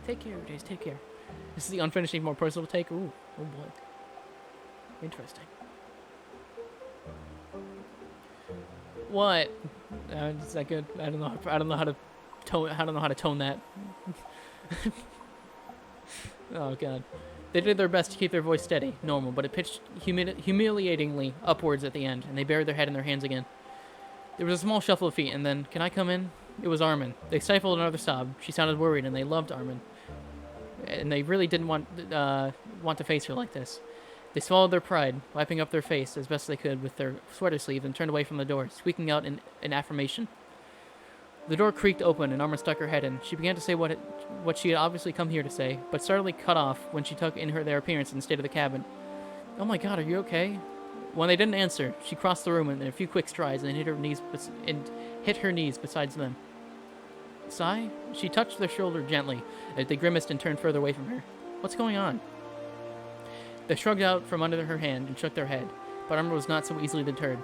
Take care, Jace. Take care. This is the unfinished, more personal take. Ooh, oh boy. Interesting. What? Is that good? I don't know how to tone that. Oh god. They did their best to keep their voice steady, normal, but it pitched humiliatingly upwards at the end, and they buried their head in their hands again. There was a small shuffle of feet, and then, "Can I come in?" It was Armin. They stifled another sob. She sounded worried, and they loved Armin. And they really didn't want to face her like this. They swallowed their pride, wiping up their face as best they could with their sweater sleeve, and turned away from the door, squeaking out an affirmation. The door creaked open, and Armin stuck her head in. She began to say what she had obviously come here to say, but startlingly cut off when she took in their appearance and state of the cabin. "Oh my god, are you okay?" When they didn't answer, she crossed the room in a few quick strides and hit her knees beside them. Sigh? She touched their shoulder gently as they grimaced and turned further away from her. "What's going on?" They shrugged out from under her hand and shook their head, but Armin was not so easily deterred.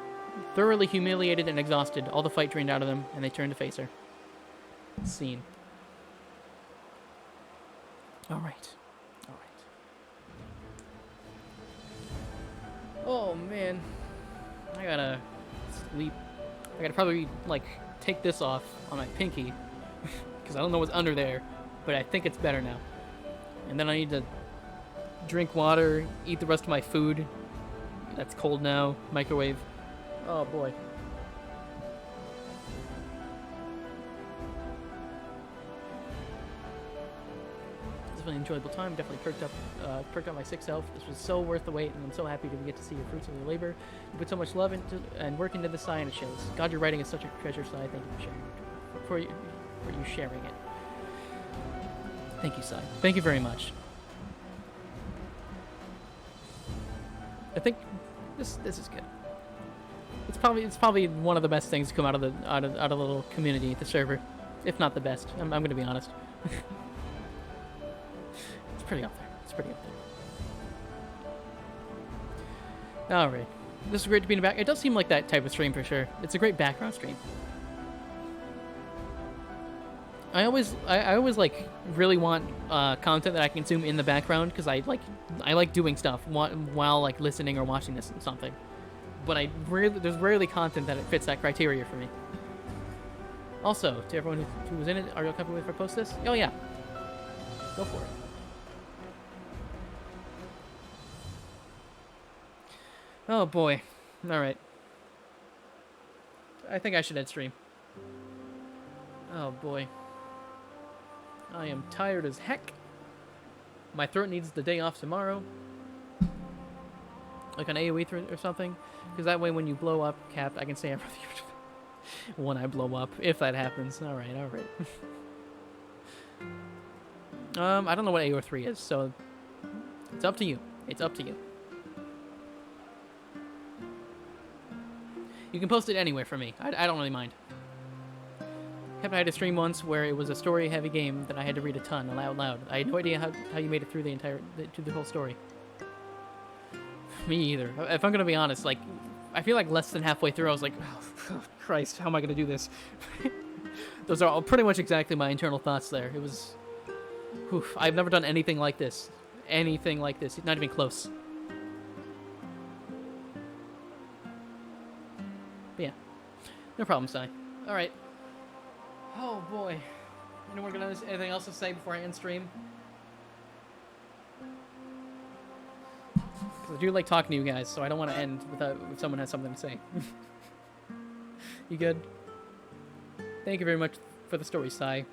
Thoroughly humiliated and exhausted, all the fight drained out of them, and they turned to face her. Scene. Alright. Oh, man. I gotta sleep. I gotta probably, take this off on my pinky, because I don't know what's under there, but I think it's better now. And then I need to drink water, eat the rest of my food. That's cold now. Microwave. Oh boy. It's been an enjoyable time. Definitely perked up my sick self. This was so worth the wait, and I'm so happy to get to see your fruits of your labor. You put so much love into and work into this, Sai, and it shows. God, your writing is such a treasure, Sai. Thank you for you sharing it. Thank you, Sai. Thank you very much. I think this is good. It's probably one of the best things to come out of the little community, the server, if not the best. I'm going to be honest. It's pretty up there. All right, this is great to be back. It does seem like that type of stream for sure. It's a great background stream. I always really want content that I consume in the background, because I like doing stuff while listening or watching this something. but there's rarely content that it fits that criteria for me. Also, to everyone who was in it, are you comfortable if I post this? Oh yeah, go for it. Oh boy, all right. I think I should end stream. Oh boy, I am tired as heck. My throat needs the day off tomorrow, like an AOE or something, because that way when you blow up, Cap, I can say everything. When I blow up, if that happens. All right. I don't know what AO3 is, so it's up to you. It's up to you. You can post it anywhere for me. I don't really mind. I had a stream once where it was a story-heavy game that I had to read a ton aloud loud. I had no idea how you made it through the whole story. Me either. If I'm gonna be honest, like, I feel like less than halfway through, I was like, oh Christ, how am I gonna do this? Those are all pretty much exactly my internal thoughts there. It was, I've never done anything like this. Anything like this. Not even close. But yeah. No problem, Sai. Alright. Oh boy. Anything else to say before I end stream? Because I do like talking to you guys, so I don't want to end if someone has something to say. You good? Thank you very much for the story, Sai.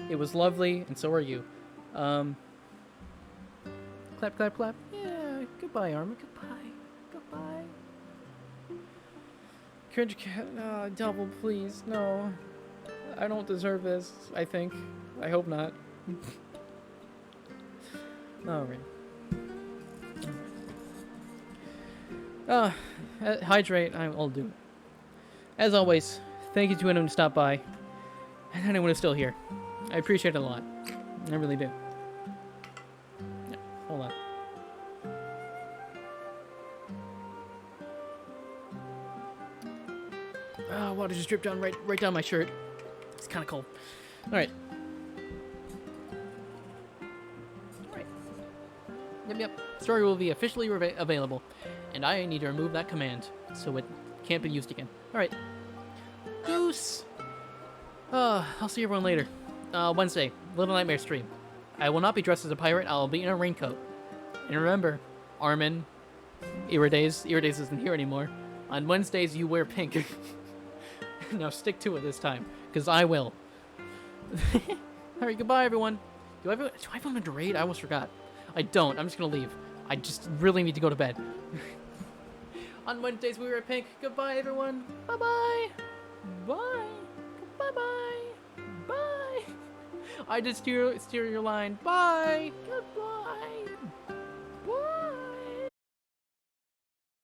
It was lovely, and so are you. Clap, clap, clap. Yeah, goodbye, Arma. Goodbye. Cringe cat. Double, please. No. I don't deserve this, I think. I hope not. Alright. Hydrate. I'll do it. As always, thank you to anyone who stopped by, and anyone who's still here. I appreciate it a lot. I really do. Yeah, hold on. Water just dripped down right down my shirt. It's kind of cold. All right. Yep. Story will be officially available, and I need to remove that command so it can't be used again. All right. Goose. I'll see everyone later. Wednesday, Little Nightmare stream. I will not be dressed as a pirate. I'll be in a raincoat. And remember, Armin, Iridaze isn't here anymore. On Wednesdays, you wear pink. Now stick to it this time, because I will. Alright, goodbye, everyone. Do I have a to raid? I almost forgot. I don't. I'm just going to leave. I just really need to go to bed. On Wednesdays, we wear pink. Goodbye, everyone. Bye-bye. Bye. Bye-bye. Bye. I just steer your line. Bye. Goodbye.